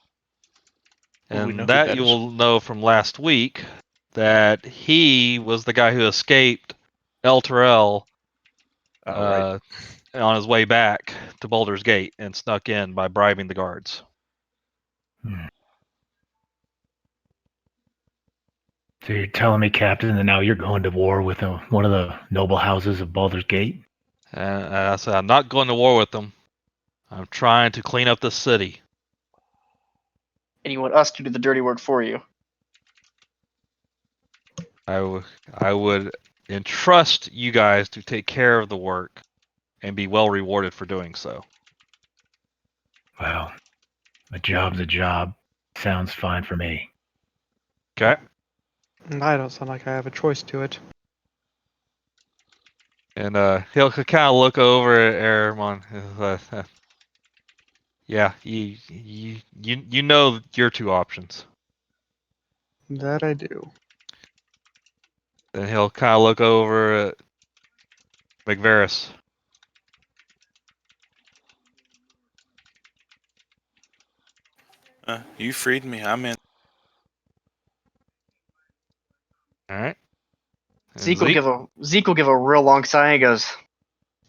Will we know And who that that you is? will know from last week that he was the guy who escaped El Terrell Oh, right. on his way back to Boulder's Gate and snuck in by bribing the guards. Hmm. So you're telling me, Captain, that now you're going to war with one of the noble houses of Baldur's Gate? And I said, I'm not going to war with them. I'm trying to clean up the city. And you want us to do the dirty work for you. I would entrust you guys to take care of the work and be well rewarded for doing so. Well, a job's a job. Sounds fine for me. Okay? I don't sound like I have a choice to it. And he'll kind of look over at Aramon. Yeah, you know your two options. That I do. Then he'll kind of look over at McVeris. You freed me. I'm in. All right. And Zeke will give a real long sigh. He goes,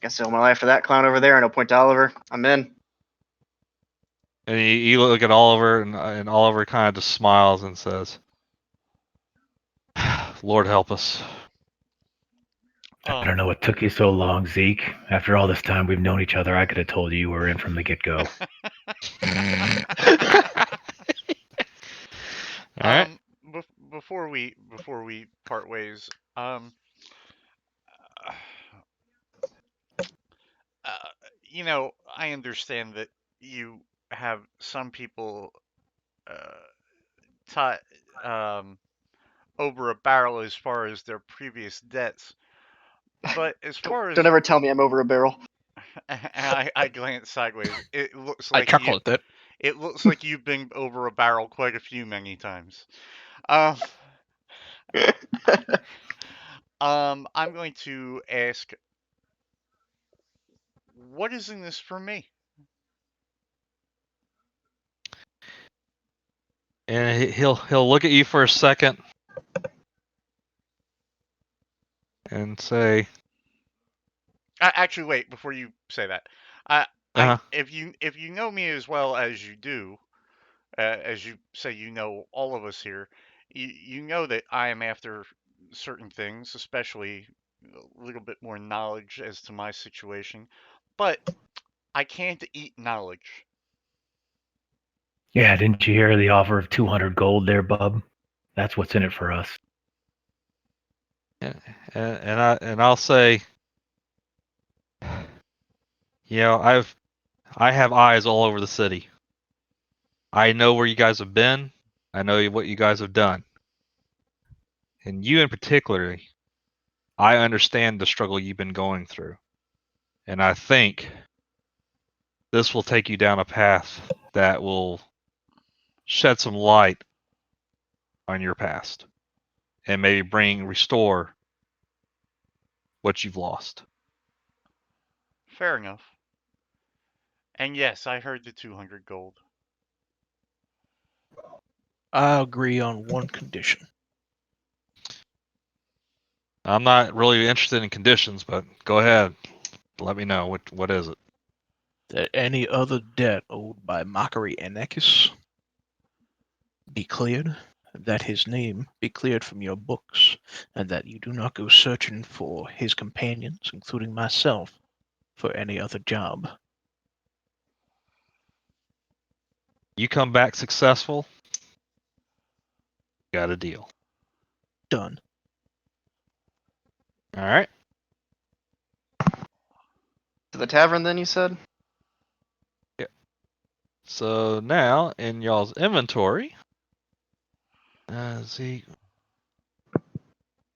"Guess I owe my life for that clown over there." And he'll point to Oliver. I'm in. And you look at Oliver, and Oliver kind of just smiles and says, "Lord help us." I don't know what took you so long, Zeke. After all this time we've known each other, I could have told you were in from the get-go. All right. Before we part ways, uh, I understand that you have some people uh, ti over a barrel as far as their previous debts, but as far Don't as ever tell me I'm over a barrel. and I glance sideways, I chuckle at that. it looks like you've been over a barrel quite a few many times. Um, I'm going to ask, what is in this for me? And he'll look at you for a second and say, Actually, wait, before you say that, "Uh-huh. if you know me as well as you do, as you say, you know all of us here, you know that I am after certain things, especially a little bit more knowledge as to my situation, but I can't eat knowledge. Yeah, didn't you hear the offer of 200 gold there, bub? That's what's in it for us. And I'll say, I have eyes all over the city. I know where you guys have been. I know what you guys have done. And you in particular, I understand the struggle you've been going through. And I think this will take you down a path that will shed some light on your past and maybe restore what you've lost." Fair enough. And yes, I heard the 200 gold. I agree on one condition. I'm not really interested in conditions, but go ahead. Let me know. What is it? That any other debt owed by Mockery and Ekis be cleared, that his name be cleared from your books, and that you do not go searching for his companions, including myself, for any other job. You come back successful. Got a deal. Done. All right. To the tavern, then you said. So now in y'all's inventory, see,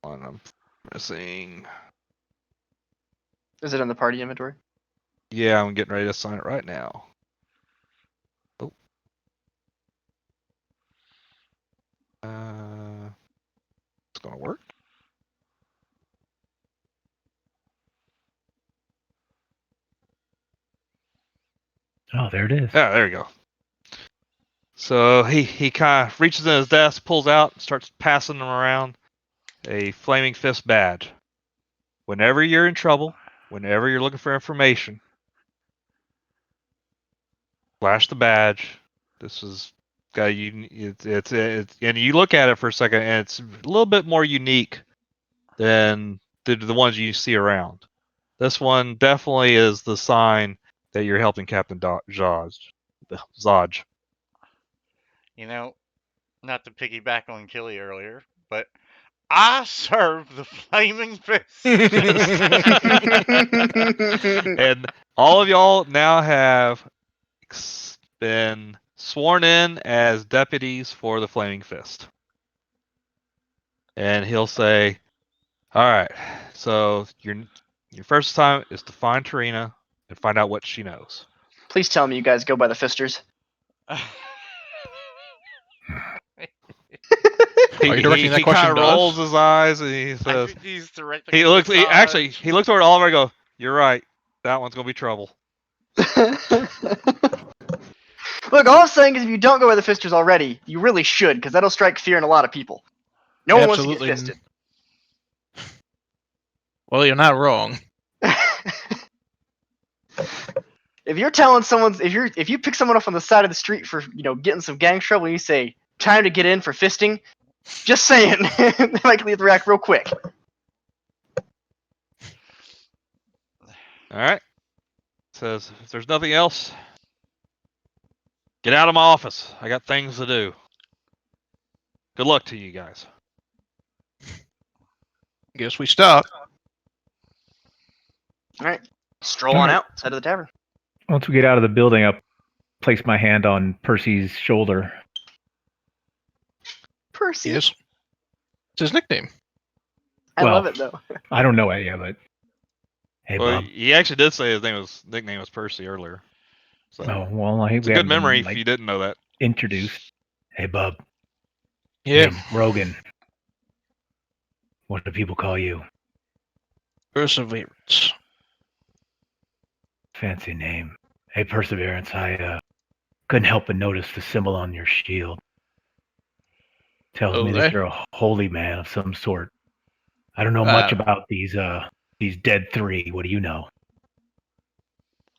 one I'm missing. Is it in the party inventory? Yeah, I'm getting ready to sign it right now. Oh. It's gonna work. Oh, there it is. Yeah, there you go. So he kind of reaches in his desk, pulls out, starts passing them around. A flaming fist badge. Whenever you're in trouble, whenever you're looking for information, flash the badge. This is got it's and you look at it for a second, and it's a little bit more unique than the ones you see around. This one definitely is the sign that you're helping Captain Zodge. You know, not to piggyback on Killy earlier, but I serve the Flaming Fist. And all of y'all now have been sworn in as deputies for the Flaming Fist. And he'll say, all right, so your first time is to find Tarina and find out what she knows. Please tell me you guys go by the Fisters. Are you directing that He question kind of to rolls us? his eyes and he I says, think he's directing he it looks, to he looked toward Oliver and go, you're right, that one's gonna be trouble. Look, all I'm saying is if you don't go by the Fisters already, you really should, because that'll strike fear in a lot of people. No one wants to get Absolutely. fisted. Well, you're not wrong. If you're telling someone, if you pick someone up on the side of the street for getting some gang trouble, and you say time to get in for fisting, just saying, they might leave the rack real quick. All right. Says, if there's nothing else, get out of my office. I got things to do. Good luck to you guys. Guess we stop. All right, stroll on out, side of the tavern. Once we get out of the building, I'll place my hand on Percy's shoulder. Percy. Yes. It's his nickname. I Well, love it though. I don't know it yet, but hey, Well, Bob. he actually did say his nickname was Percy earlier. So Oh well, it's we a good haven't memory been, if you didn't know that. introduced. Hey, Bub. Yeah. Name's Rogan. What do people call you? Perseverance. Fancy name. Hey, Perseverance. I couldn't help but notice the symbol on your shield. Tells me that you're a holy man of some sort. I don't know much about these dead three. What do you know?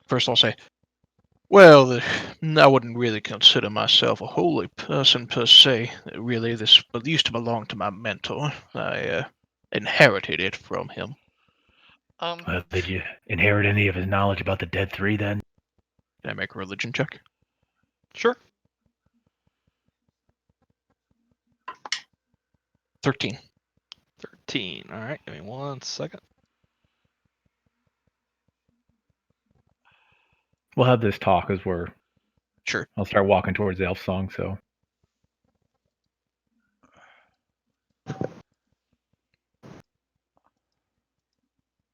First, I'll say, well, I wouldn't really consider myself a holy person per se. Really, this used to belong to my mentor. I inherited it from him. Did you inherit any of his knowledge about the dead three then? Can I make a religion check? Sure. 13. 13. All right, give me 1 second. We'll have this talk as we're. Sure. I'll start walking towards the elf song. So.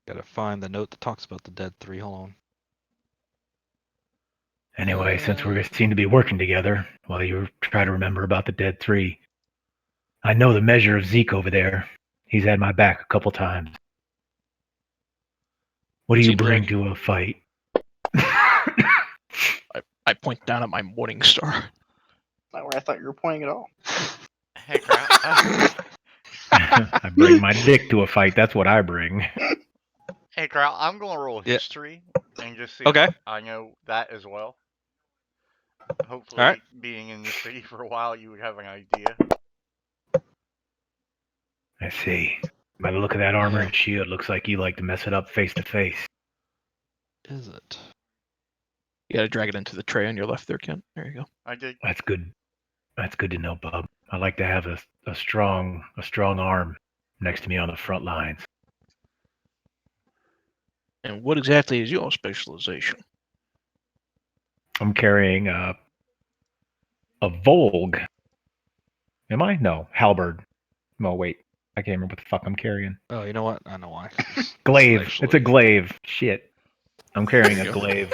Gotta find the note that talks about the dead three. Hold on. Anyway, since we seem to be working together, while you try to remember about the dead three, I know the measure of Zeke over there. He's had my back a couple times. What do you bring to a fight? I point down at my morning star. Not where I thought you were pointing at all. Hey, Crowel. I bring my dick to a fight. That's what I bring. Hey, Crowel, I'm going to roll Yeah. history and just see Okay. if I know that as well. Hopefully, All right. being in the city for a while, you would have an idea. I see. By the look of that armor and shield, looks like you like to mess it up face to face. Is it? You gotta drag it into the tray on your left there, Kent. There you go. I did. That's good. That's good to know, bub. I like to have a strong arm next to me on the front lines. And what exactly is your specialization? I'm carrying a Volg. Am I? No, halberd. No, wait. I can't remember what the fuck I'm carrying. Oh, you know what? I know why. Glaive. It's a glaive. Shit. I'm carrying a glaive.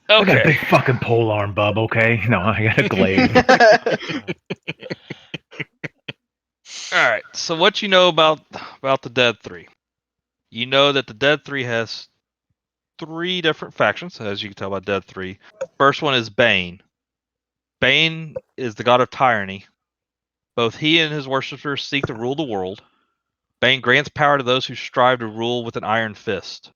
I got a big fucking pole arm, bub, okay? No, I got a glaive. All right. So what you know about the Dead 3? You know that the Dead 3 has 3 different factions, as you can tell by Dead 3. First one is Bane. Bane is the god of tyranny. Both he and his worshippers seek to rule the world. Bane grants power to those who strive to rule with an iron fist.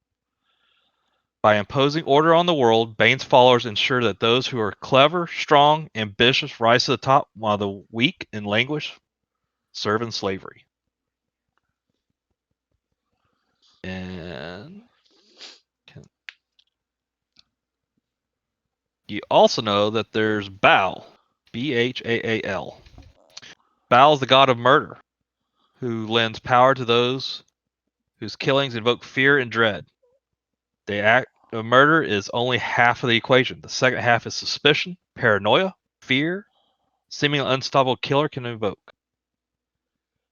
By imposing order on the world, Bane's followers ensure that those who are clever, strong, ambitious rise to the top, while the weak and languish serve in slavery. And you also know that there's Baal, Bhaal. Baal is the god of murder, who lends power to those whose killings invoke fear and dread. The act of murder is only half of the equation. The second half is suspicion, paranoia, fear, seemingly unstoppable killer can invoke.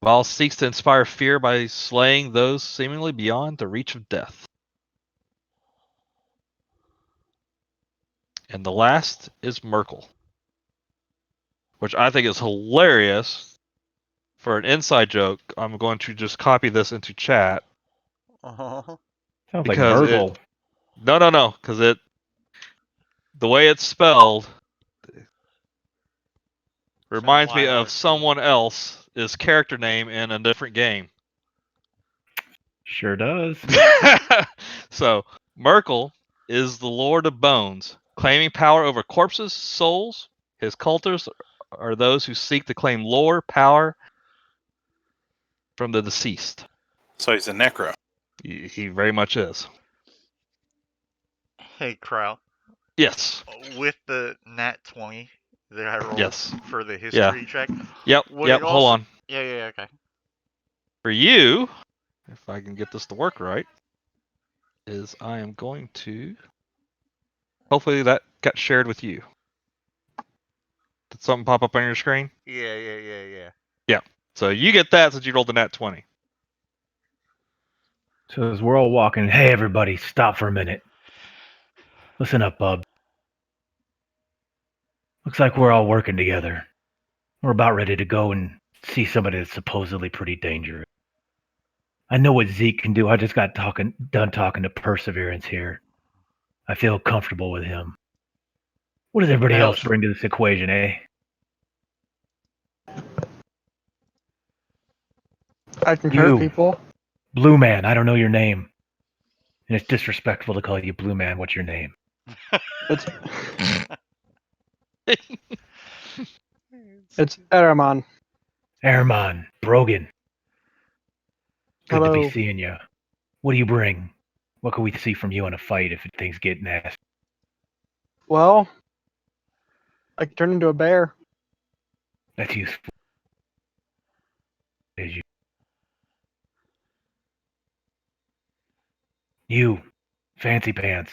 Baal seeks to inspire fear by slaying those seemingly beyond the reach of death. And the last is Merkel, which I think is hilarious. For an inside joke, I'm going to just copy this into chat. Oh. Sounds like Because Burgle. No, because the way it's spelled reminds me of someone else's character name in a different game. Sure does. So, Merkel is the Lord of Bones, claiming power over corpses, souls. His cultists are those who seek to claim lore, power from the deceased. So he's a necro. He very much is. Hey, Crowel. Yes. With the nat 20 that I rolled Yes. for the history check. Yep. would Yep. it Hold also- on. Yeah, okay. For you, if I can get this to work right, is I am going to. Hopefully that got shared with you. Did something pop up on your screen? Yeah. Yeah. So you get that since you rolled the nat 20. So as we're all walking, hey everybody, stop for a minute. Listen up, bub. Looks like we're all working together. We're about ready to go and see somebody that's supposedly pretty dangerous. I know what Zeke can do. I just got done talking to Perseverance here. I feel comfortable with him. What does everybody else bring to this equation, eh? I can hurt You. people. Blue Man, I don't know your name. And it's disrespectful to call you Blue Man. What's your name? It's it's Eraman. Erman, Brogan. Good to Hello. be seeing you. What do you bring? What can we see from you in a fight if things get nasty? Well, I can turn into a bear. That's useful. Is you, Fancy Pants.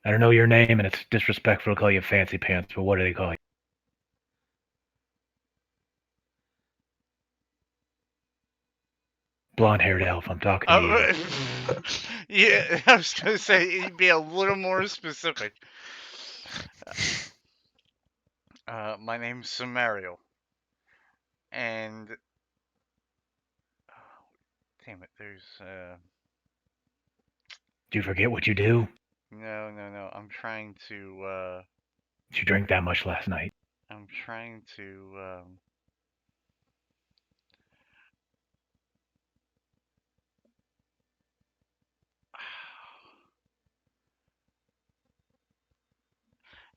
I don't know your name, and it's disrespectful to call you Fancy Pants, but what do they call you? Blonde-haired elf, I'm talking to you. Yeah, I was going to say, you'd be a little more specific. My name's Samario. And... damn it, there's... Do you forget what you do? No, I'm trying to, Did you drink that much last night? I'm trying to,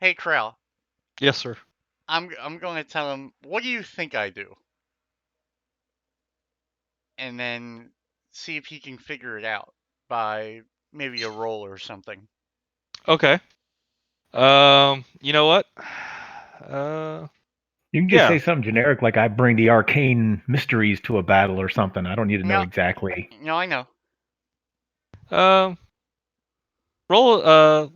Hey, Crowel. Yes, sir. I'm going to tell him, "What do you think I do?" And then see if he can figure it out by maybe a roll or something. Okay. You know what? You can just Yeah. say something generic like I bring the arcane mysteries to a battle or something. I don't need to know No, exactly. no, I know. Um, roll.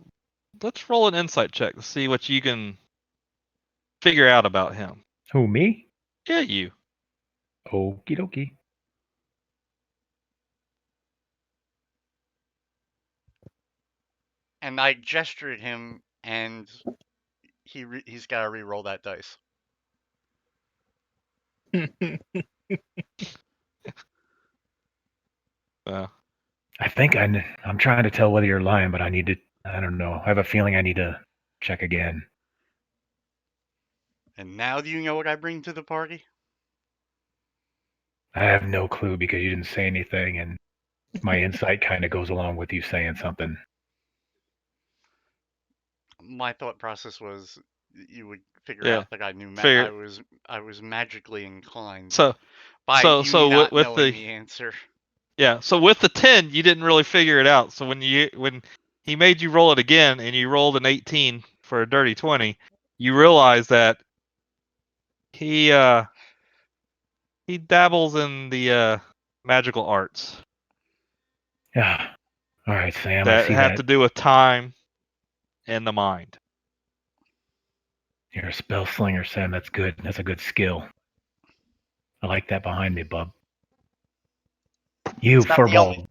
Let's roll an insight check to see what you can figure out about him. Who, me? Yeah, you. Okie dokie. And I gesture at him, and he's got to re-roll that dice. I think I'm trying to tell whether you're lying, but I need to. I don't know. I have a feeling I need to check again. And now do you know what I bring to the party? I have no clue because you didn't say anything, and my insight kind of goes along with you saying something. My thought process was you would figure Yeah. out that I knew Figure. I was magically inclined So by you with not with knowing the the answer. yeah. So with the 10, you didn't really figure it out. So when he made you roll it again and you rolled an 18 for a dirty 20, you realize that he dabbles in the magical arts Yeah. All right, Sam. I that see have that to do with time and the mind. you're a spell slinger, Sam. That's good. That's a good skill. I like that behind me, bub. You, It's not the only. furball.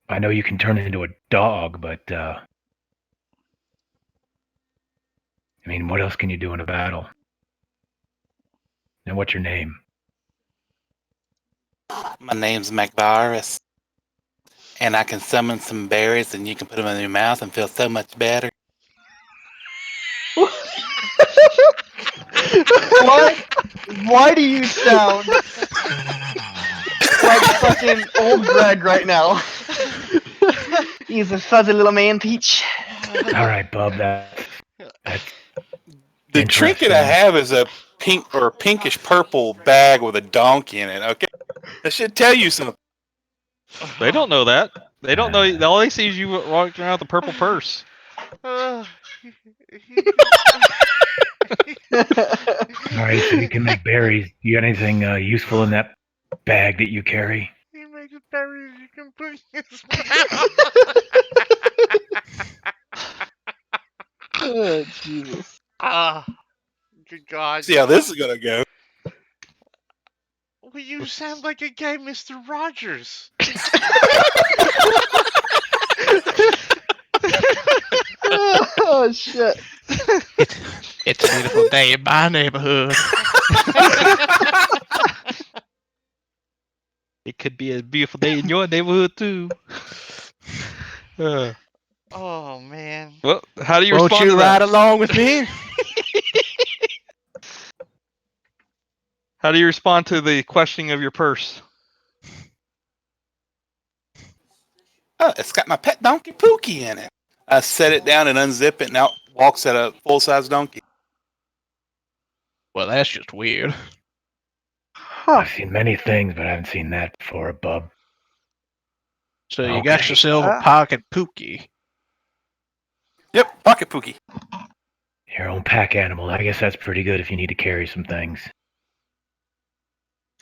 I know you can turn into a dog, but I mean, what else can you do in a battle? And what's your name? My name's MacVirus, and I can summon some berries, and you can put them in your mouth and feel so much better. Why do you sound like fucking old Greg right now? He's a fuzzy little man, Peach. All right, bub. That's The trinket I interesting. have is a pink or pinkish purple bag with a donkey in it. Okay, that should tell you something. They don't know that. They don't know. All they see is you walking around with the purple purse. All right, so you can make berries. You got anything useful in that bag that you carry? He makes berries you can put in his mouth. Oh, Jesus. Ah, good God. See how this is gonna go. Well, you sound like a gay Mr. Rogers. Oh, shit. It's a beautiful day in my neighborhood. It could be a beautiful day in your neighborhood too. Oh, man. Well, how do you Won't respond you to ride that? along with me? How do you respond to the questioning of your purse? Oh, it's got my pet donkey Pookie in it. I set it down and unzip it, and out walks at a full-size donkey. Well, that's just weird. Huh. I've seen many things, but I haven't seen that before, bub. So you got Okay. yourself a pocket Pookie. Yep, pocket Pookie. Your own pack animal. I guess that's pretty good if you need to carry some things.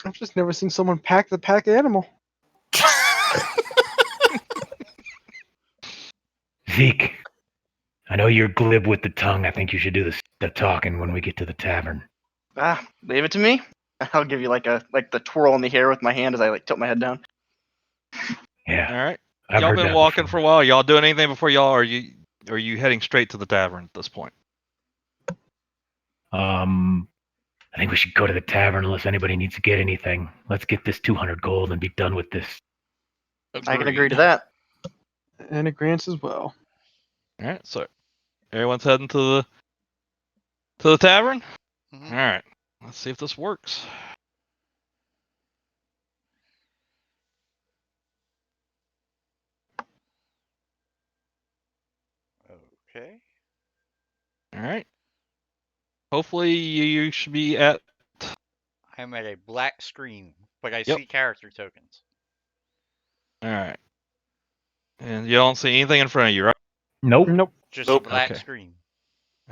I've just never seen someone pack the pack animal. Zeke, I know you're glib with the tongue. I think you should do the talking when we get to the tavern. Leave it to me. I'll give you like the twirl in the hair with my hand as I like tilt my head down. Yeah, All right. I've Y'all heard been that walking before. for a while. Y'all doing anything before y'all? Or are you heading straight to the tavern at this point? I think we should go to the tavern unless anybody needs to get anything. Let's get this 200 gold and be done with this. I can agree to Agreed. that. And it grants as well. All right. So everyone's heading to the tavern. Mhm. All right. Let's see if this works. Okay. All right. Hopefully you should be at. I'm at a black screen, but I Yep. see character tokens. All right. And you don't see anything in front of you, right? Nope. Nope. Just Nope. a black Okay. screen.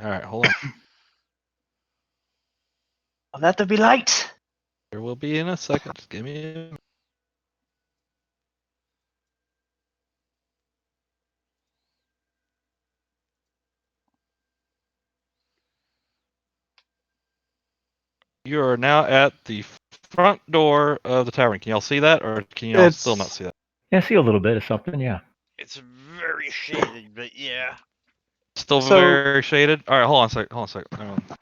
All right. Hold on. Let there be light. There will be in a second. Just give me a minute. You are now at the front door of the tavern. Can y'all see that, or can y'all still not It's see that? Yeah, I see a little bit of something. Yeah. It's very shaded, but yeah. Still So- very shaded. All right, hold on a sec. Hold on a sec.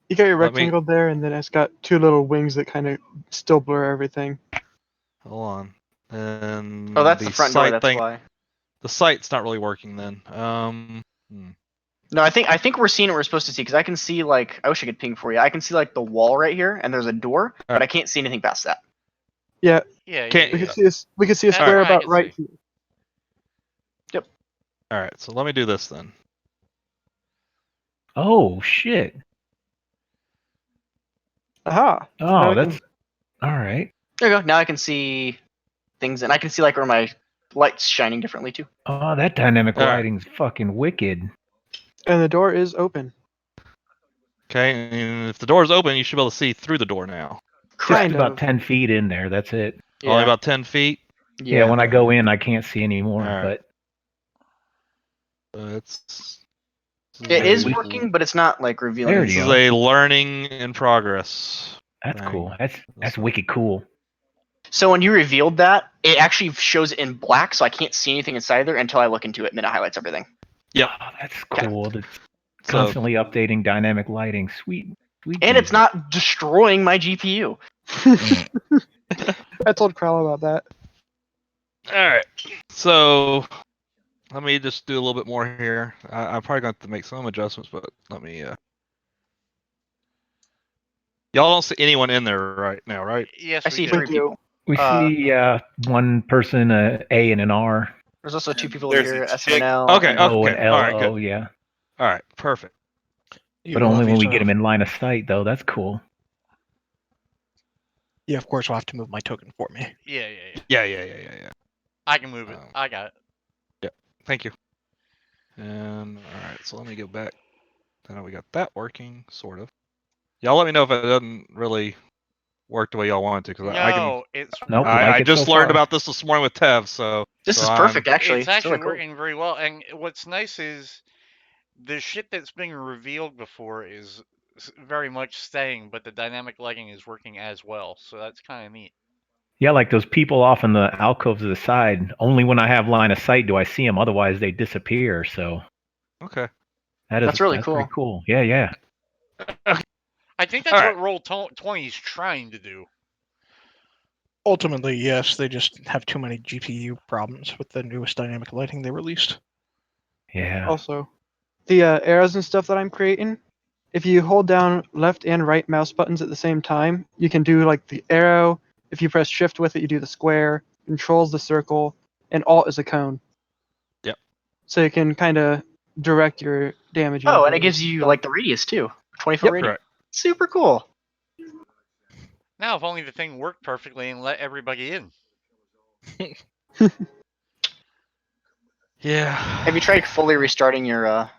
you got your Let me- rectangle there, and then it's got two little wings that kind of still blur everything. Hold on. And Oh, that's the front door. sight That's thing. why. The sight's not really working then. No, I think we're seeing what we're supposed to see because I can see like I wish I could ping for you. I can see like the wall right here, and there's a door, but I can't see anything past that. Yeah, Yeah, Can't- we yeah, could see a, we could see a That's square what I about can right see. here. All right, so let me do this then. Oh shit. Aha. Oh, we that's can- all right. There you go. Now I can see things, and I can see like where my light's shining differently too. Oh, that dynamic All right. lighting's fucking wicked. And the door is open. Okay, and if the door's open, you should be able to see through the door now. Kind Just about of. 10 feet in there. That's it. Yeah. Only about 10 feet. Yeah. When I go in, I can't see anymore. All right. But It's It is we- working, but it's not like revealing. There This you is go. a learning in progress. that's thing. cool. That's wicked cool. So when you revealed that, it actually shows it in black, so I can't see anything inside there until I look into it, and then it highlights everything. Yep. Oh, that's Okay. cool. It's So constantly updating dynamic lighting. Sweet. And it's Jesus. not destroying my GPU. I told Crowel about that. all right. So let me just do a little bit more here. I'm probably going to have to make some adjustments, but let me. Y'all don't see anyone in there right now, right? Yes, I we see do. three We do. people. We see one person, a A and an R. There's also two people over There's a here, S chick. and L. Okay, and- O okay. and L. All right, good. Yeah. All right, perfect. But only when we get them in line of sight, though. That's cool. Yeah, of course, will have to move my token for me. Yeah, yeah, yeah. Yeah. I can move it. Um, I got it. Thank you. And all right, so let me go back. Now we got that working, sort of. Y'all let me know if it doesn't really work the way y'all want it to, because No, it's Nope. working. like I it just so learned far. about this morning with Tev. So This so is I'm- perfect, actually. It's actually really cool. working very well. And what's nice is the shit that's being revealed before is very much staying, but the dynamic lighting is working as well. So that's kind of neat. Yeah, like those people off in the alcoves to the side. Only when I have line of sight do I see them. Otherwise, they disappear. So Okay. That's really pretty cool. cool. Yeah, yeah. I think that's All right. what Roll 20 is trying to do. Ultimately, yes, they just have too many GPU problems with the newest dynamic lighting they released. Yeah. Also, the arrows and stuff that I'm creating, if you hold down left and right mouse buttons at the same time, you can do like the arrow. If you press shift with it, you do the square. Control's the circle, and alt is a cone. Yep. So you can kind of direct your damage. Oh, and it gives you like the radius too. 20-foot Yep. radius. Correct. Super cool. Now, if only the thing worked perfectly and let everybody in. Yeah. Have you tried fully restarting your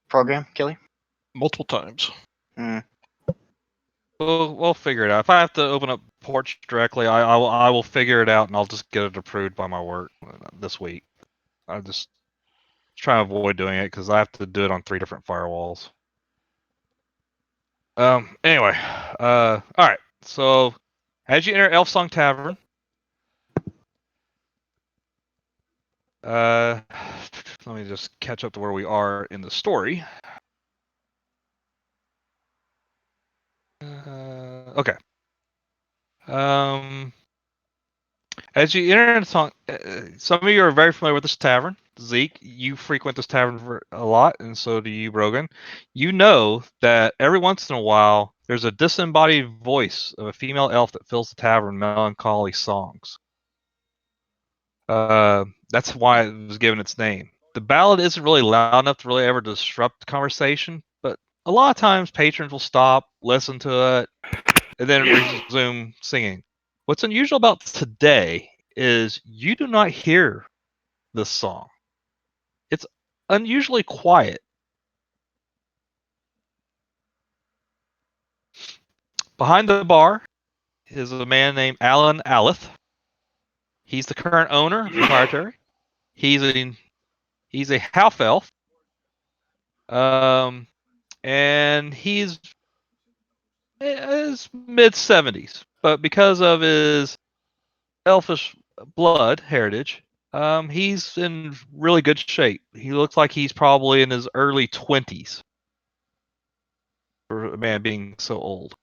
program, Kelly? Multiple times. We'll figure it out. If I have to open up Porch directly, I will figure it out, and I'll just get it approved by my work this week. I just try to avoid doing it because I have to do it on 3 different firewalls. Anyway, all right. So, as you enter Elf Song Tavern, let me just catch up to where we are in the story. Okay. As you enter the song, some of you are very familiar with this tavern. Zeke, you frequent this tavern for a lot, and so do you, Brogan. You know that every once in a while there's a disembodied voice of a female elf that fills the tavern with melancholy songs. That's why it was given its name. The ballad isn't really loud enough to really ever disrupt the conversation, but a lot of times patrons will stop, listen to it, and then resume singing. What's unusual about today is you do not hear this song. It's unusually quiet. Behind the bar is a man named Alan Alith. He's the current owner, proprietary. He's a half elf. And he's his mid-70s, but because of his elfish blood heritage, he's in really good shape. He looks like he's probably in his early 20s for a man being so old.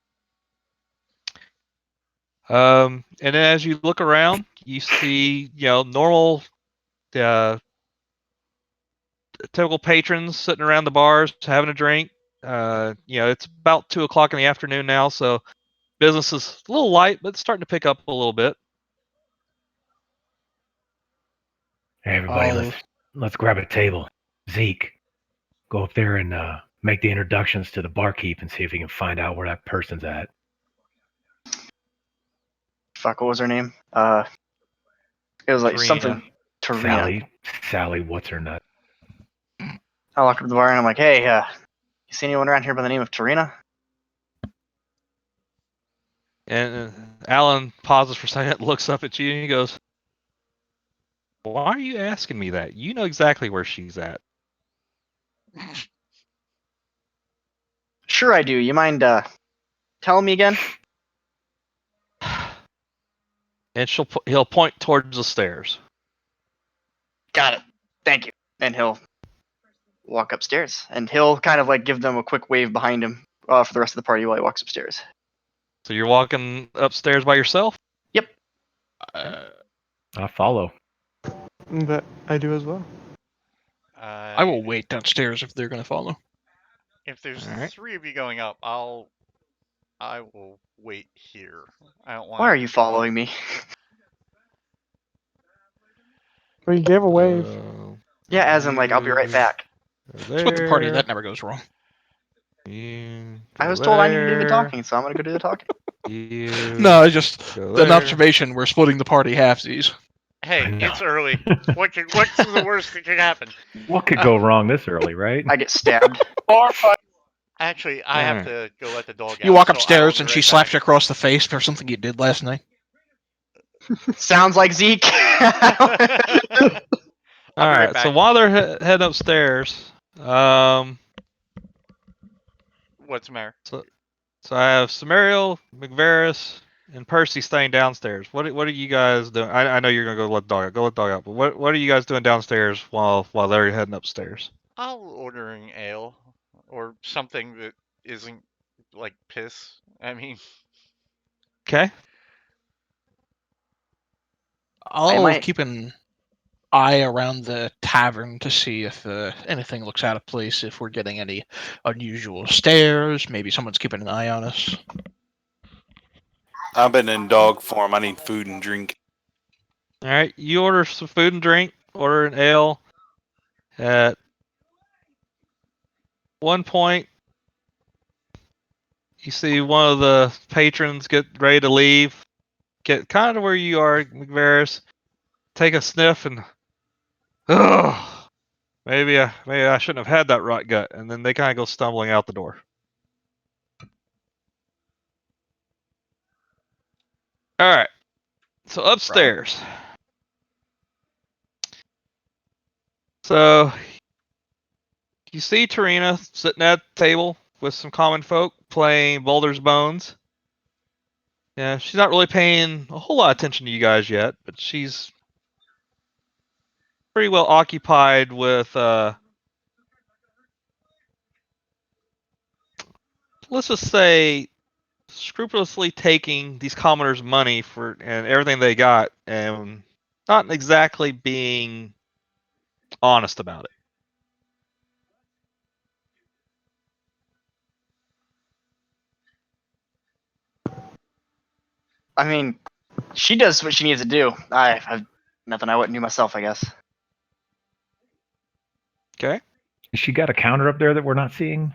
And then as you look around, you see, normal, uh, typical patrons sitting around the bars having a drink. It's about 2 o'clock in the afternoon now, so business is a little light, but it's starting to pick up a little bit. Hey, everybody, let's grab a table. Zeke, go up there and make the introductions to the barkeep and see if we can find out where that person's at. Fuck, what was her name? It was like Tarina. something. Tarina. Sally, what's her nut? I walk up to the bar and I'm like, hey, you see anyone around here by the name of Tarina? And Alan pauses for a second, looks up at you, and he goes, "Why are you asking me that? You know exactly where she's at." Sure I do. You mind telling me again? And he'll point towards the stairs. Got it. Thank you. And he'll walk upstairs. And he'll kind of like give them a quick wave behind him for the rest of the party while he walks upstairs. So you're walking upstairs by yourself? Yep. I follow. But I do as well. I will wait downstairs if they're going to follow. If there's All right. 3 of you going up, I will wait here. I don't want. Why are you following me? But you gave a wave. Yeah, as in like I'll be right back. It's with the party, that never goes wrong. I was told I needed to do the talking, so I'm gonna go do the talking. No, just an observation. We're splitting the party halfsies. Hey, it's early. What's the worst that could happen? What could go wrong this early, right? I get stabbed. Actually, I have to go let the dog out. You walk so I will upstairs be and right she back. slaps you across the face for something you did last night. Sounds like Zeke. I'll be right back. So while they're heading upstairs, What's the matter? So I have Samariel, McVeris, and Percy staying downstairs. What are you guys doing? I know you're gonna go let the dog out. Go let the dog out. But what are you guys doing downstairs while they're heading upstairs? I'll ordering ale or something that isn't like piss. I mean, Okay. I'll keep an eye around the tavern to see if anything looks out of place, if we're getting any unusual stares. Maybe someone's keeping an eye on us. I've been in dog form. I need food and drink. All right. You order some food and drink. Order an ale. At one point, you see one of the patrons get ready to leave. Get kind of where you are, McVeris. Take a sniff and, ugh, maybe I shouldn't have had that rot gut. And then they kind of go stumbling out the door. All right. So upstairs. So you see Tarina sitting at the table with some common folk playing Boulder's Bones. Yeah, she's not really paying a whole lot of attention to you guys yet, but she's pretty well occupied with let's just say scrupulously taking these commoners' money and everything they got and not exactly being honest about it. I mean, she does what she needs to do. I've nothing I wouldn't do myself, I guess. Okay. Has she got a counter up there that we're not seeing?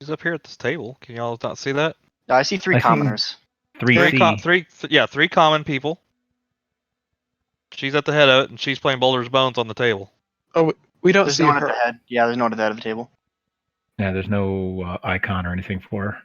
She's up here at this table. Can y'all not see that? I see three I see commoners. Three Three common people. She's at the head of it, and she's playing Boulder's Bones on the table. Oh, we don't There's see no one at her. the head. Yeah, there's no one at the head of the table. Yeah, there's no icon or anything for her.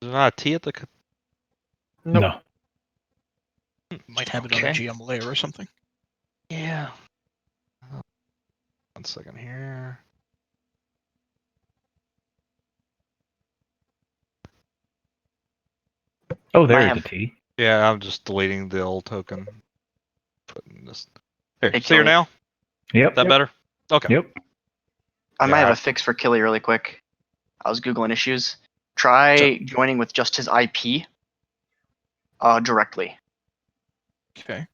Is there not a T at the? Nope. No. Might have it on a Okay. GM layer or something. Yeah. 1 second here. Oh, Might there's have- a T. Yeah, I'm just deleting the old token. Putting this. Here, Hey, see her Kelly. now? Yep. Is that better? Okay. Yep. I might have Yeah. a fix for Killy really quick. I was googling issues. Try joining with just his IP directly. Okay.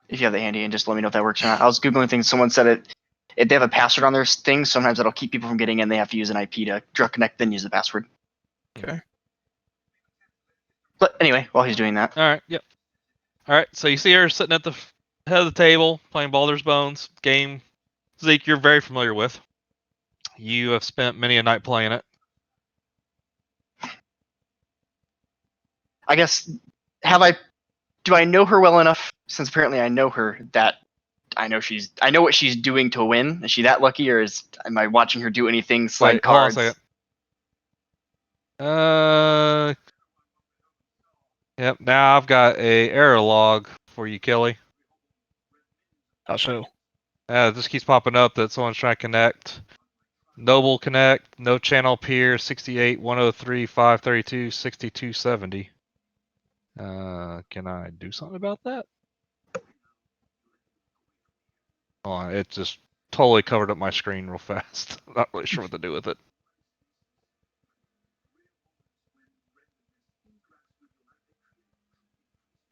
If you have that handy, and just let me know if that works or not. I was googling things. Someone said it. If they have a password on their thing, sometimes that'll keep people from getting in. They have to use an IP to direct connect, then use the password. Okay. But anyway, while he's doing that, All right. Yep. All right. So you see her sitting at the head of the table playing Baldur's Bones game. Zeke, you're very familiar with. You have spent many a night playing it. I guess do I know her well enough? Since apparently I know her, that I know what she's doing to win. Is she that lucky, or am I watching her do anything? Slide Wait, hold on a cards. second. Yep. Now I've got a error log for you, Kelly. How so? It just keeps popping up that someone's trying to connect. Noble connect, no channel peer, 68, 103, 532, 6270. Can I do something about that? Hold on, it just totally covered up my screen real fast. I'm not really sure what to do with it.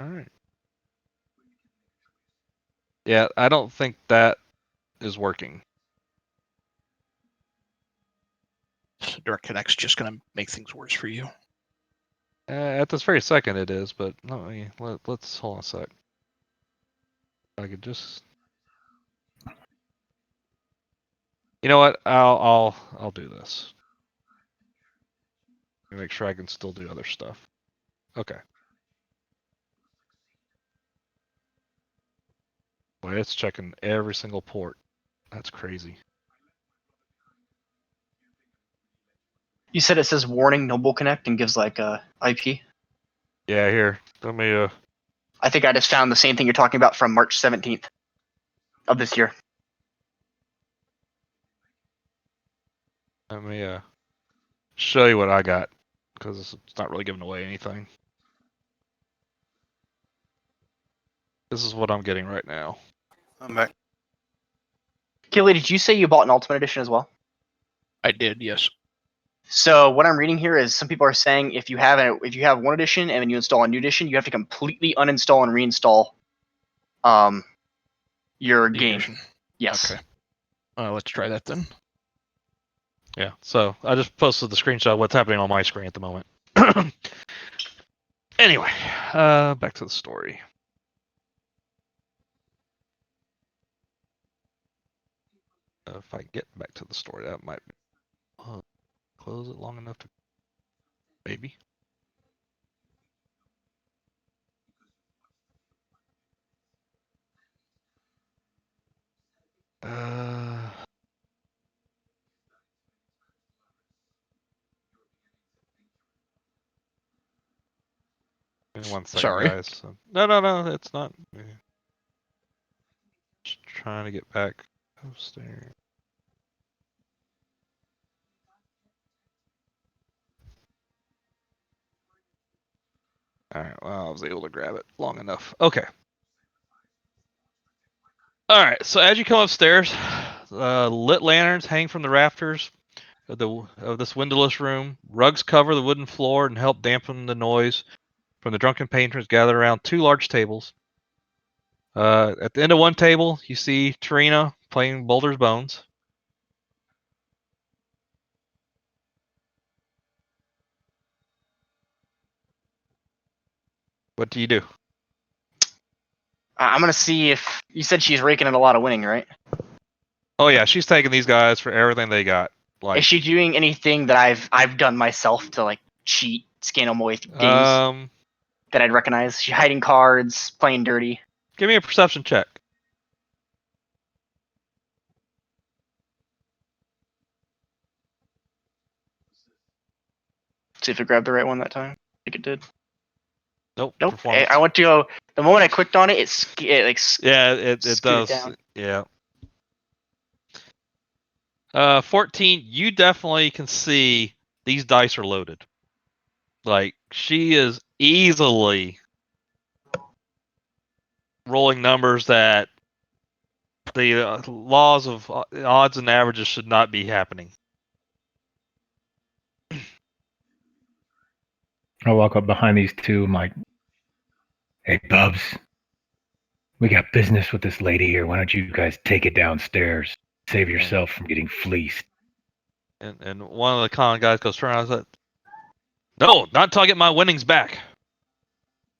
Alright. Yeah, I don't think that is working. Direct Connect's just gonna make things worse for you. At this very second it is, but let's hold on a sec. I could just. You know what? I'll do this. Make sure I can still do other stuff. Okay. Boy, it's checking every single port. That's crazy. You said it says warning Noble Connect and gives like a IP. Yeah, here. Let me I think I just found the same thing you're talking about from March 17th of this year. show you what I got, because it's not really giving away anything. This is what I'm getting right now. I'm back. Kelly, did you say you bought an Ultimate Edition as well? I did, yes. So what I'm reading here is some people are saying if you have one edition and then you install a new edition, you have to completely uninstall and reinstall your The game. edition. Yes. Okay. Let's try that then. Yeah, so I just posted the screenshot of what's happening on my screen at the moment. Anyway, back to the story. If I get back to the story, that might be, close it long enough to maybe. Give me 1 second, Sorry. guys. No, it's not. Just trying to get back upstairs. Alright, well, I was able to grab it long enough. Okay. Alright, so as you come upstairs, lit lanterns hang from the rafters of this windowless room. Rugs cover the wooden floor and help dampen the noise from the drunken patrons gathered around two large tables. At the end of one table, you see Tarina playing Boulder's Bones. What do you do? I'm gonna see if you said she's raking in a lot of winning, right? Oh yeah, she's taking these guys for everything they got. Is Like, she doing anything that I've done myself to like cheat, scan them away through games that I'd recognize? She hiding cards, playing dirty. give me a perception check. See if it grabbed the right one that time. I think it did. Nope. Nope. Performance. I went to go. The moment I clicked on it, it like Yeah, it scooted does. down. Yeah. 14. You definitely can see these dice are loaded. Like, she is easily rolling numbers that the laws of odds and averages should not be happening. I walk up behind these two. I'm like, "Hey, Bubs, we got business with this lady here. Why don't you guys take it downstairs? Save yourself from getting fleeced." And one of the con guys goes, turn around and says, "No, not until I get my winnings back.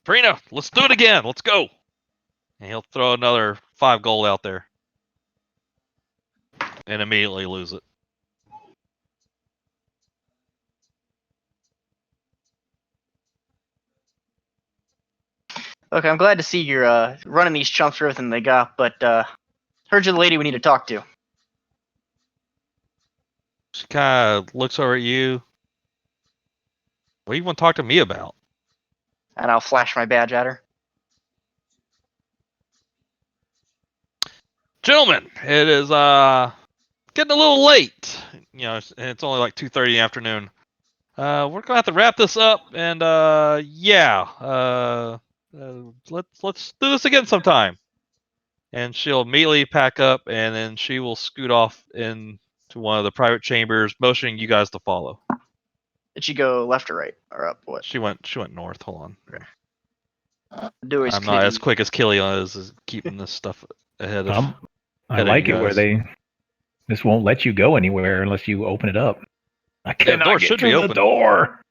Trina, let's do it again. Let's go." And he'll throw another 5 gold out there. And immediately lose it. Okay, I'm glad to see you're running these chumps for everything they got, but heard you're the lady we need to talk to. She kind of looks over at you. What do you want to talk to me about? And I'll flash my badge at her. Gentlemen, it is getting a little late. You know, it's only like 2:30 in the afternoon. We're gonna have to wrap this up, and let's do this again sometime. And she'll immediately pack up, and then she will scoot off into one of the private chambers, motioning you guys to follow. Did she go left or right or up? What? She went north. Hold on. Do I'm not as quick as Killian is keeping this stuff ahead of. I ahead of like you it where guys. this won't let you go anywhere unless you open it up. I Yeah, the cannot door get should be through the open. door.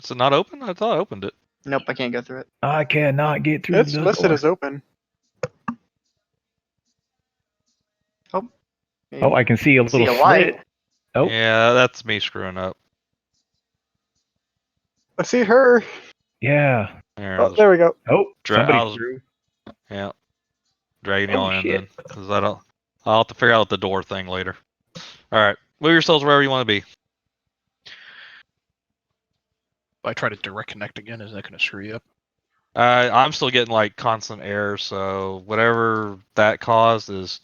Is it not open? I thought I opened it. Nope, I can't go through it. I cannot get through It's the listed door. as open. Oh, I can see a See little a light. slit. Oh, Yeah, that's me screwing up. I see her. yeah. There, Oh, there we go. Oh, somebody I'll- threw. yeah, dragging Oh, y'all in shit. then, because I'll have to figure out the door thing later. All right, move yourselves wherever you want to be. If I try to direct connect again, is that going to screw you up? I'm still getting like constant errors, so whatever that caused is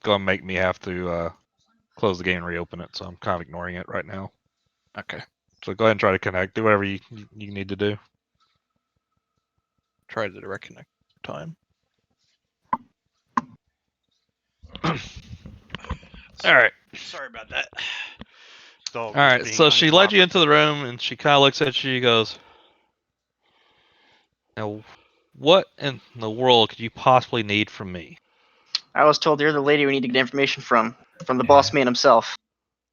going to make me have to close the game and reopen it. So I'm kind of ignoring it right now. Okay. So go ahead and try to connect. Do whatever you need to do. Try the direct connect time. All right. Sorry about that. Dog All was right. being So she led you uncooperative. into the room, and she kind of looks at you. She goes, "Now, what in the world could you possibly need from me?" I was told you're the lady we need to get information from the boss man himself.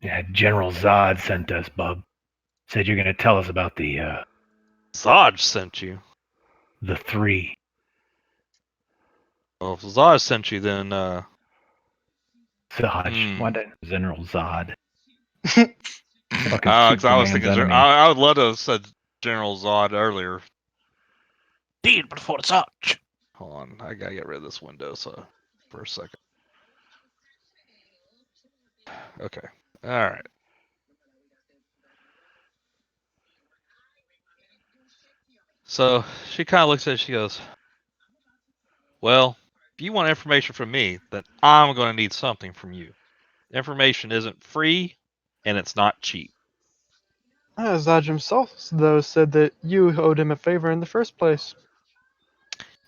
Yeah, General Zod sent us, Bub. Said you're gonna tell us about the Zod sent you. three. Well, if Zod sent you, then Zod. Why did General Zod? Fucking because I was Superman's thinking, enemy. I would love to have said General Zod earlier. Deed before the such. Hold on, I gotta get rid of this window for a second. Okay, all right. So she kind of looks at it. She goes, "Well, if you want information from me, then I'm going to need something from you. Information isn't free, and it's not cheap." Zaj himself, though, said that you owed him a favor in the first place.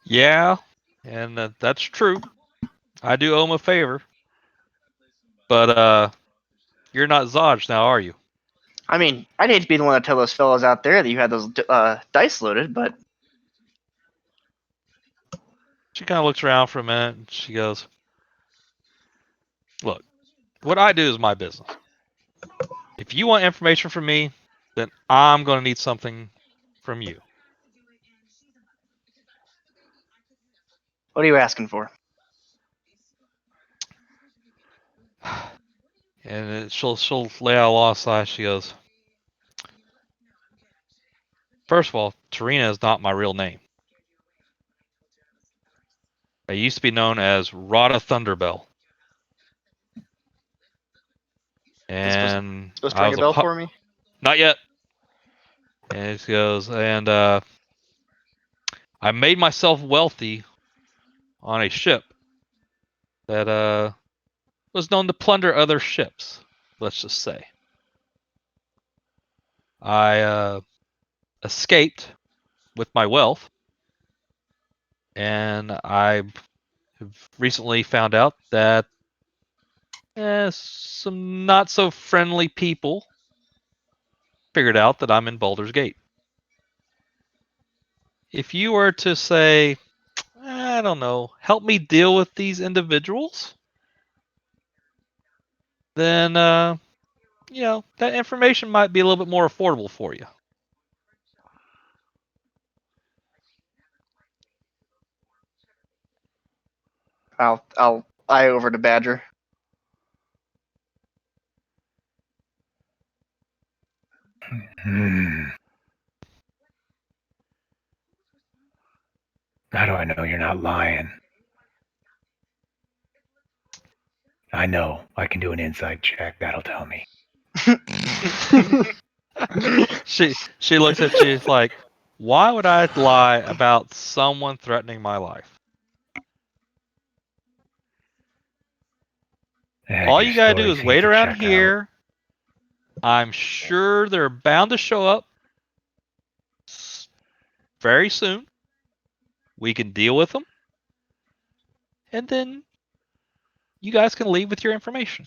Yeah, and that's true. I do owe him a favor, but you're not Zodge now, are you? I mean, I'd hate to be the one to tell those fellas out there that you had those dice loaded, but She kind of looks around for a minute and she goes, "Look, what I do is my business. If you want information from me, then I'm going to need something from you." What are you asking for? And she'll lay out a lot of sides. She goes, "First of all, Tarina is not my real name. I used to be known as Rada Thunderbell. And Supposed to I ring was a a bell for me? not yet." And she goes, "And I made myself wealthy on a ship that was known to plunder other ships, let's just say. I escaped with my wealth, and I have recently found out that some not so friendly people figured out that I'm in Baldur's Gate. If you were to say, I don't know, help me deal with these individuals, then that information might be a little bit more affordable for you." I'll eye over to Badger. How do I know you're not lying? I know. I can do an inside check. That'll tell me. She looks at you like, why would I lie about someone threatening my life? Heck, All your you gotta do story is seems wait to around check out. here. I'm sure they're bound to show up very soon. We can deal with them, and then you guys can leave with your information.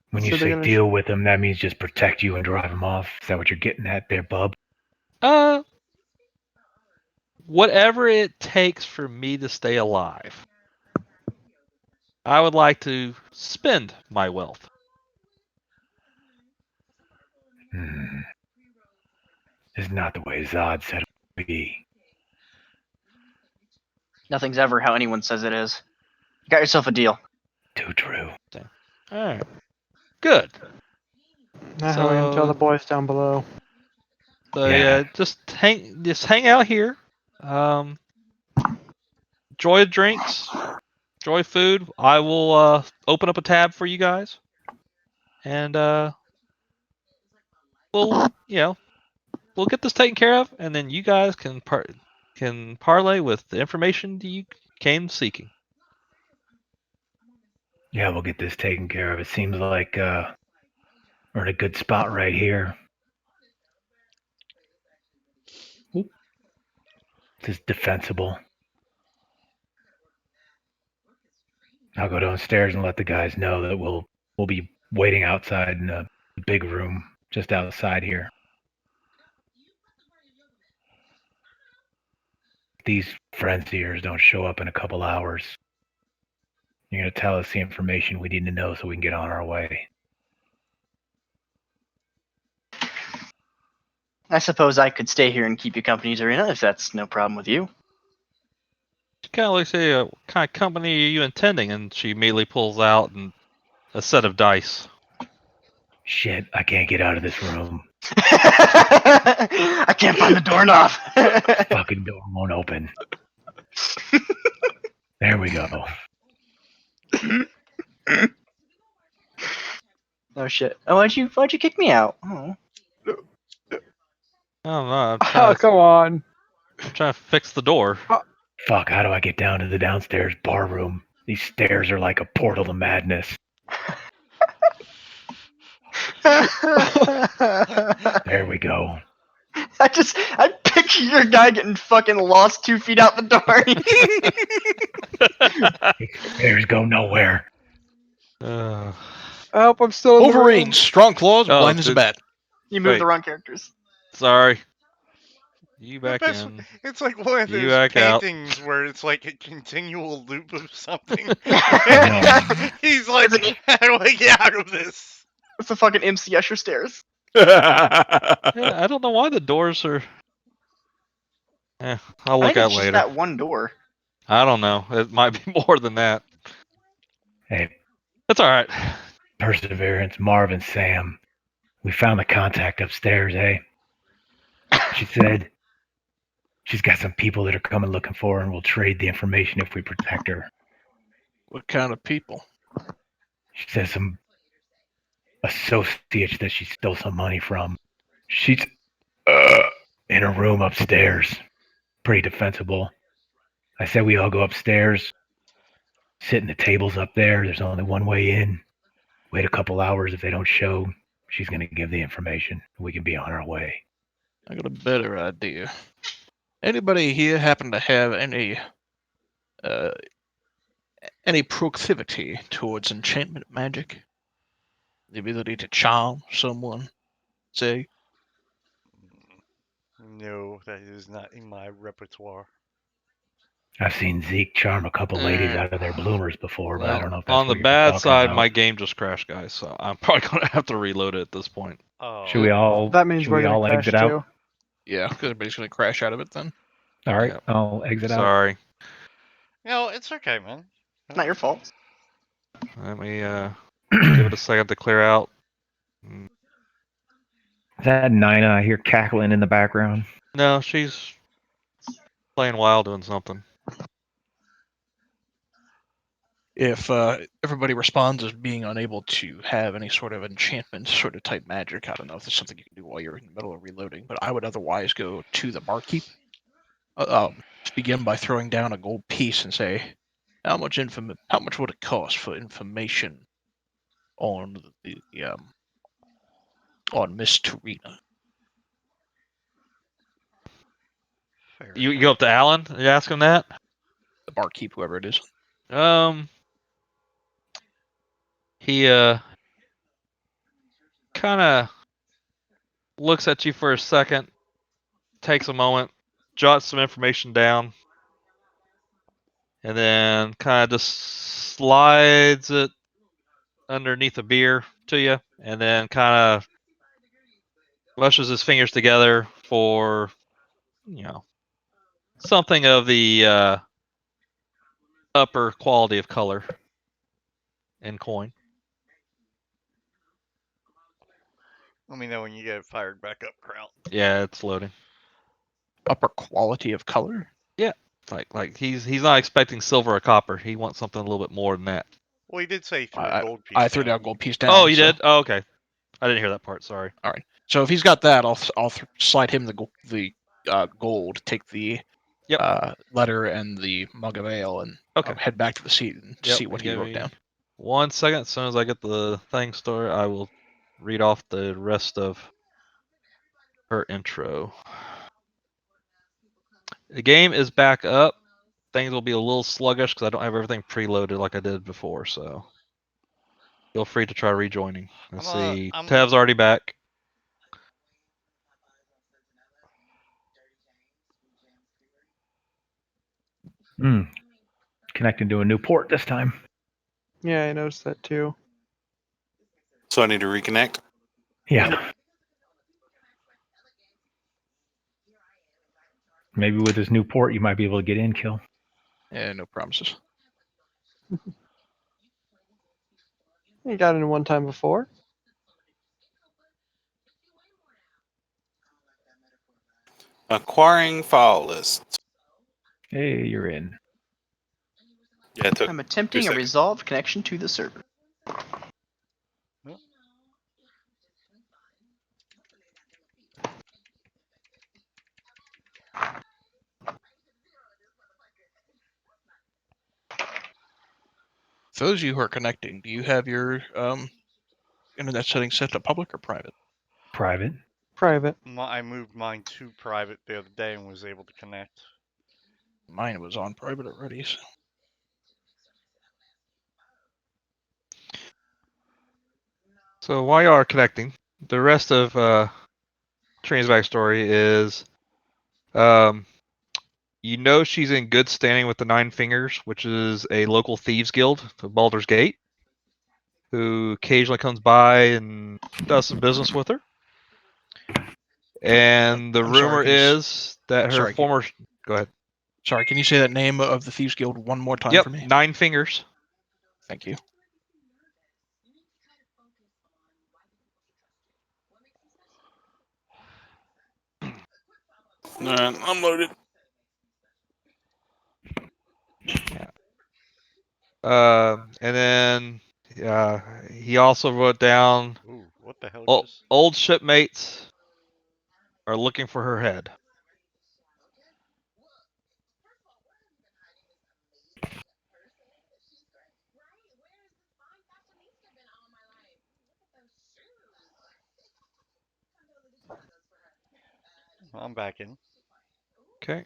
When you So they're say gonna deal with them, that means just protect you and drive them off. Is that what you're getting at there, bub? Whatever it takes for me to stay alive. I would like to spend my wealth. This is not the way Zod said it would be. Nothing's ever how anyone says it is. You got yourself a deal. Too true. All right. Good. Now how are we gonna tell the boys down below? So Yeah. just hang out here. Enjoy drinks, enjoy food. I will open up a tab for you guys, and we'll we'll get this taken care of, and then you guys can parlay with the information you came seeking. Yeah, we'll get this taken care of. It seems like we're in a good spot right here. This is defensible. I'll go downstairs and let the guys know that we'll be waiting outside in the big room just outside here. These friends of yours don't show up in a couple hours. You're gonna tell us the information we need to know so we can get on our way. I suppose I could stay here and keep you company, Zarina, if that's no problem with you. She kind of looks at you. What kind of company are you intending? And she immediately pulls out a set of dice. Shit, I can't get out of this room. I can't find the doorknob. Fucking door won't open. There we go. Oh shit! Oh, why'd you kick me out? Oh. I don't know. Oh, come on. I'm trying to fix the door. Fuck, how do I get down to the downstairs bar room? These stairs are like a portal to madness. There we go. I picture your guy getting fucking lost 2 feet out the door. Stairs go nowhere. Uh, I hope I'm still in the Wolverine, room. strong claws, Oh, blind as a dude. bat. You moved Wait. the wrong characters. Sorry. You The back best, in. it's like one of You those back out. paintings where it's like a continual loop of something. know. He's like, Isn't it? how do I get out of this? It's the fucking MC Escher stairs. Yeah, I don't know why the doors are. I'll I look think at it's it just later. that one door. I don't know. It might be more than that. Hey, That's all right. Perseverance, Marvin, Sam. We found the contact upstairs, eh? She said she's got some people that are coming looking for her and we'll trade the information if we protect her. What kind of people? She says some associates that she stole some money from. She's in a room upstairs. Pretty defensible. I said we all go upstairs, sit in the tables up there. There's only one way in. Wait a couple hours. If they don't show, she's going to give the information. We can be on our way. I got a better idea. Anybody here happen to have uh, any proclivity towards enchantment magic? The ability to charm someone, say? No, that is not in my repertoire. I've seen Zeke charm a couple ladies Alright. out of their bloomers before, but I Well, don't know if that's on the what you're bad talking side, about. my game just crashed, guys. So I'm probably gonna have to reload it at this point. Oh, Should we all? That means should we're we gonna all crash exit out? too. Yeah, because everybody's going to crash out of it then. All right, Yep. I'll exit out. Sorry. no, it's okay, man. It's not your fault. Let me give it a second to clear out. Is that Nina? I hear cackling in the background. No, she's playing wild, doing something. If everybody responds as being unable to have any sort of enchantment sort of type magic, I don't know if there's something you can do while you're in the middle of reloading, but I would otherwise go to the barkeep. Begin by throwing down a gold piece and say, how much would it cost for information on on Miss Tarina? Fair You enough. go up to Alan and you ask him that? The barkeep, whoever it is. He kind of looks at you for a second, takes a moment, jots some information down, and then kind of just slides it underneath a beer to you, and then kind of mushes his fingers together for, something of the upper quality of color in coin. Let me know when you get it fired back up, Crowel. Yeah, it's loading. Upper quality of color? Like he's not expecting silver or copper. He wants something a little bit more than that. Well, he did say he threw a I, gold piece I threw down. down a gold piece down. Oh, you so- did? Oh, okay. I didn't hear that part. Sorry. All right. So if he's got that, I'll slide him the gold, take the Yep. letter and the mug of ale, and Okay. head back to the seat and Yep, see what he give wrote me down. 1 second. As soon as I get the thing started, I will read off the rest of her intro. The game is back up. Things will be a little sluggish because I don't have everything preloaded like I did before. So feel free to try rejoining. Let's see. Tev's already back. Connecting to a new port this time. Yeah, I noticed that too. So I need to reconnect. Yeah. Maybe with this new port, you might be able to get in, Kill. Yeah, no promises. You got in one time before. Acquiring file lists. Hey, you're in. Yeah, it took I'm 2 attempting a seconds. resolved connection to the server. For those of you who are connecting, do you have your internet settings set to public or private? Private. Private. I moved mine to private the other day and was able to connect. Mine was on private already. So. So while you are connecting, the rest of Trina's backstory is You know she's in good standing with the Nine Fingers, which is a local thieves guild of Baldur's Gate, who occasionally comes by and does some business with her. And the I'm sorry, rumor can you is that her sorry, can- former. Go ahead. Sorry, can you say that name of the Thieves Guild one more time Yep, for me? Nine Fingers. Thank you. All right, I'm loaded. And then he also wrote down Ooh, what the hell just? old shipmates are looking for her head. I'm back in. Okay.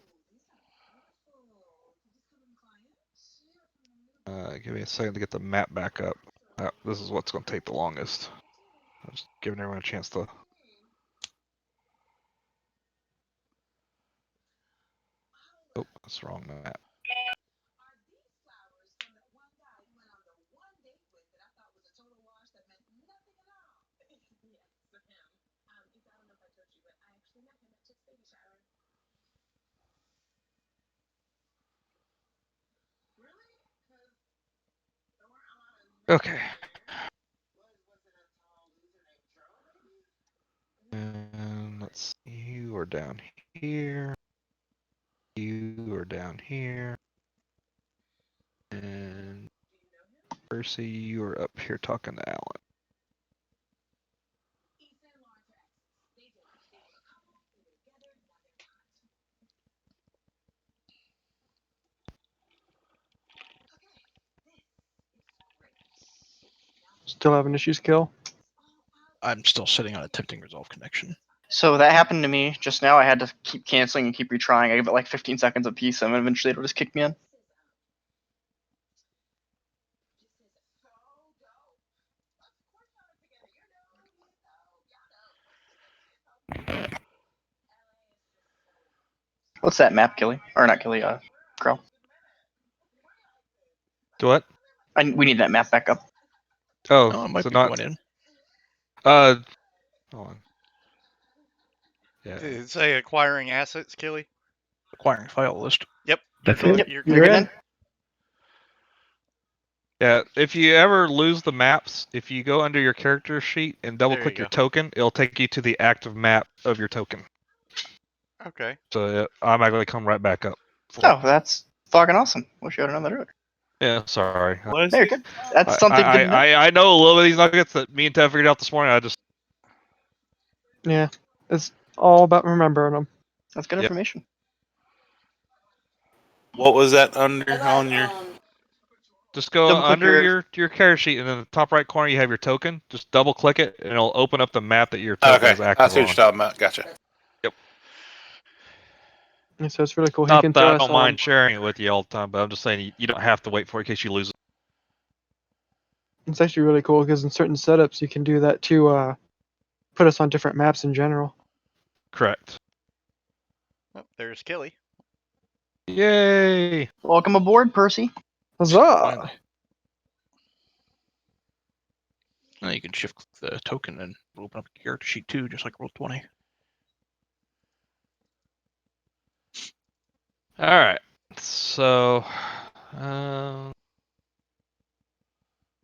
Give me a second to get the map back up. This is what's going to take the longest. I'm just giving everyone a chance to. Oh, that's the wrong map. Okay. And let's see, you are down here. You are down here. And Percy, you are up here talking to Alan. Still having issues, Kill. I'm still sitting on attempting resolve connection. So that happened to me just now. I had to keep canceling and keep retrying. I gave it like 15 seconds apiece, and eventually it'll just kick me in. What's that map, Killy? Or not Killy, Crow. Do what? We need that map back up. Oh, Oh, it might so be not. going in. Hold on. Yeah. Did it say acquiring assets, Killy? Acquiring file list. Yep. That's you're, it? You're You're good. in. Yeah, if you ever lose the maps, if you go under your character sheet and double There click you your go. token, it'll take you to the active map of your token. Okay. So it automatically come right back up. Oh, that's fucking awesome. Wish you had known that earlier. Yeah, sorry. What is There, it? good. That's something good to know. I know a little bit of these nuggets that me and Ted figured out this morning. I just Yeah, it's all about remembering them. That's good Yep. information. What was that under on your? Just go Double click under your- your character sheet, and in the top right corner you have your token. Just double click it, and it'll open up the map that your token Okay, is I active see what on. you're talking about. Gotcha. And so it's really cool. He Not can that throw I us don't on. mind sharing it with you all the time, but I'm just saying you don't have to wait for it in case you lose it. It's actually really cool because in certain setups you can do that to put us on different maps in general. Correct. Oh, there's Killy. Yay! Welcome aboard, Percy. Huzzah! Finally. Now you can shift the token and open up your character sheet too, just like Roll20. All right. So, so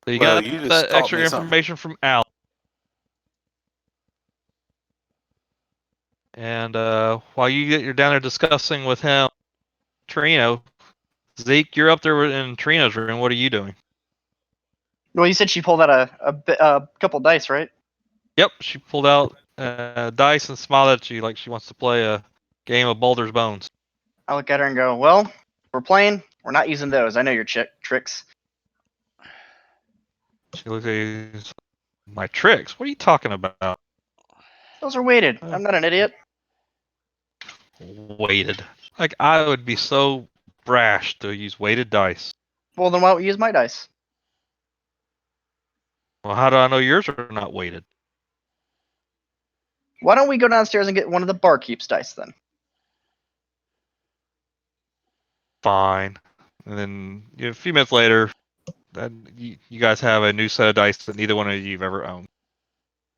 you Well, got you just that taught extra me something. information from Al. And while you're down there discussing with him, Trino, Zeke, you're up there in Trina's room. What are you doing? Well, you said she pulled out a couple dice, right? Yep, she pulled out dice and smiled at you like she wants to play a game of Baldur's Bones. I look at her and go, "Well, we're playing. We're not using those. I know your tricks." She looks at you. My tricks? What are you talking about? Those are weighted. I'm not an idiot. Weighted. Like, I would be so brash to use weighted dice. Well, then why don't we use my dice? Well, how do I know yours are not weighted? Why don't we go downstairs and get one of the barkeep's dice then? fine. And then a few minutes later, you guys have a new set of dice that neither one of you have ever owned.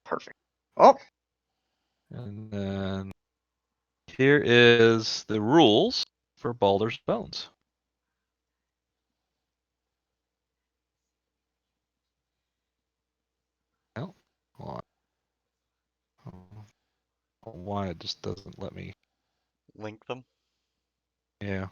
Perfect. Well, And then here is the rules for Baldur's Bones. Oh, hold on. Why it just doesn't let me? Link them. Yeah.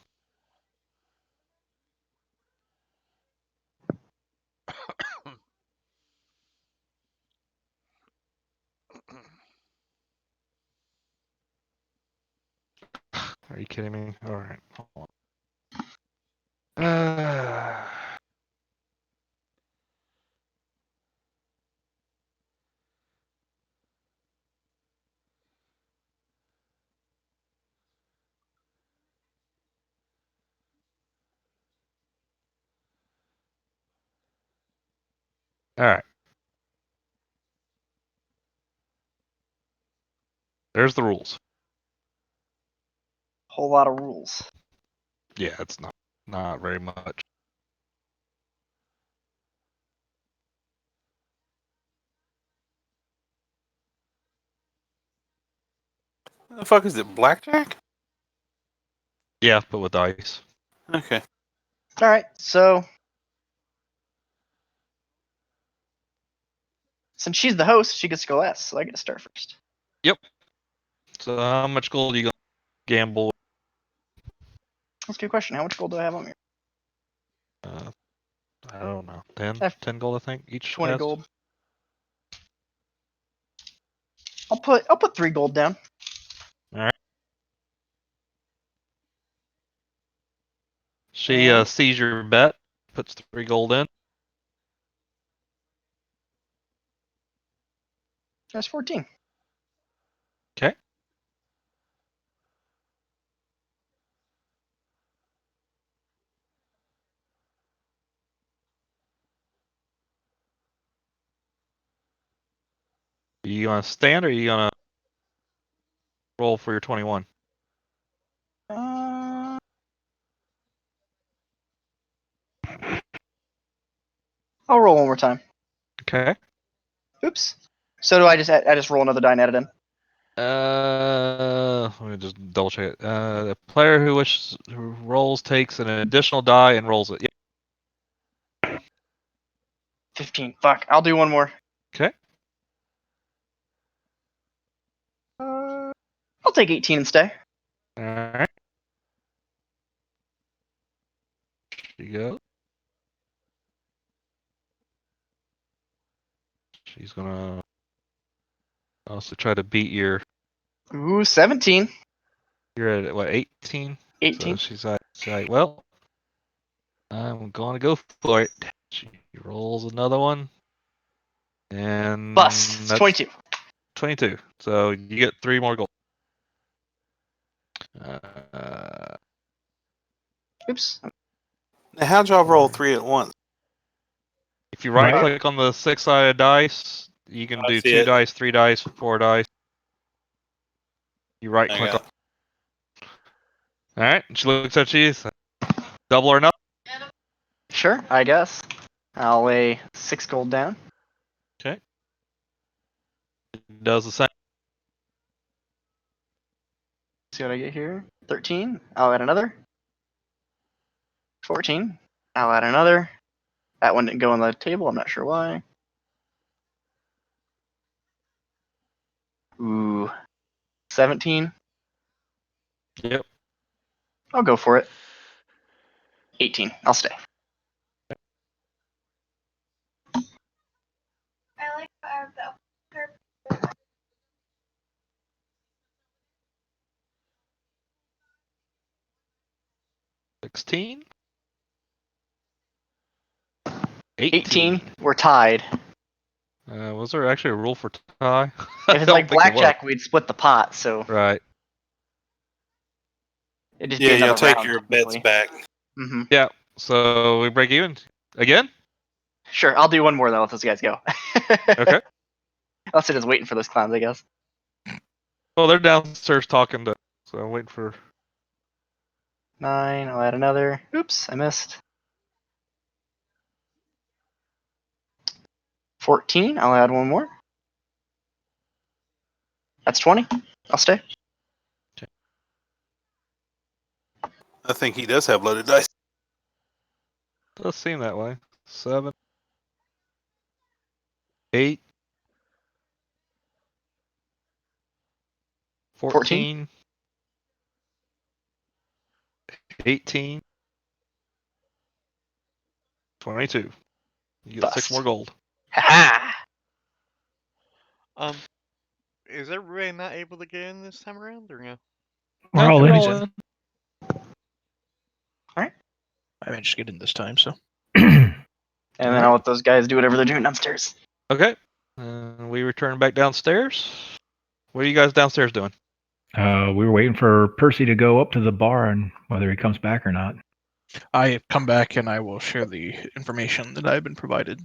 Are you kidding me? All right. Hold on. All right. There's the rules. whole lot of rules. Yeah, it's not very much. The fuck is it? Blackjack? Yeah, but with dice. Okay. All right, so since she's the host, she gets to go last, so I get to start first. So how much gold are you gonna gamble? That's a good question. How much gold do I have on me? I don't know. 10? I've 10 gold, I think, each 20 has. gold. I'll put 3 gold down. Alright. She And sees your bet, puts 3 gold in. there's 14. Okay. Are you gonna stand or are you gonna roll for your 21? I'll roll one more time. Okay. Oops. So do I just roll another die and add it in? Let me just double check it. The player who rolls takes an additional die and rolls it. Yep. 15. Fuck. I'll do one more. Okay. I'll take 18 and stay. Alright. She goes. She's gonna also try to beat your. Ooh, 17. You're at what, 18? 18. So she's like, well, I'm gonna go for it. She rolls another one, and Bust. It's that's 22. 22. So you get 3 more gold. Uh, Oops. Now, how'd y'all roll 3 at once? if you right Right. click on the 6-sided dice, you can I do see 2 it. dice, 3 dice, 4 dice. You right I click on. got All right. She looks at you. Double or nothing. Sure, I guess. I'll lay 6 gold down. Okay. Does the same. See what I get here. 13. I'll add another. 14. I'll add another. That one didn't go on the table. I'm not sure why. Ooh. 17. Yep. I'll go for it. 18. I'll stay. 16. 18. We're tied. Was there actually a rule for tie? If it's like blackjack, we'd split the pot, so Right. it'd just Yeah, be another you'll take round, your bets technically. back. Mm-hmm. Yeah. So we break even again. Sure, I'll do one more, though, let those guys go. Okay. I'll sit just waiting for those clowns, I guess. Well, they're downstairs talking to. So I'm waiting for. 9. I'll add another. Oops, I missed. 14. I'll add one more. That's 20. I'll stay. I think he does have loaded dice. Does seem that way. 7, 8, 14, 18, 22. You get 6 Bust. more gold. Ha Is everybody not able to get in this time around, or no? We're No, all you're in. all in. I managed to get in this time, so. And then Alright. I'll let those guys do whatever they're doing upstairs. Okay. We return back downstairs. What are you guys downstairs doing? We were waiting for Percy to go up to the bar and whether he comes back or not. I come back and I will share the information that I've been provided.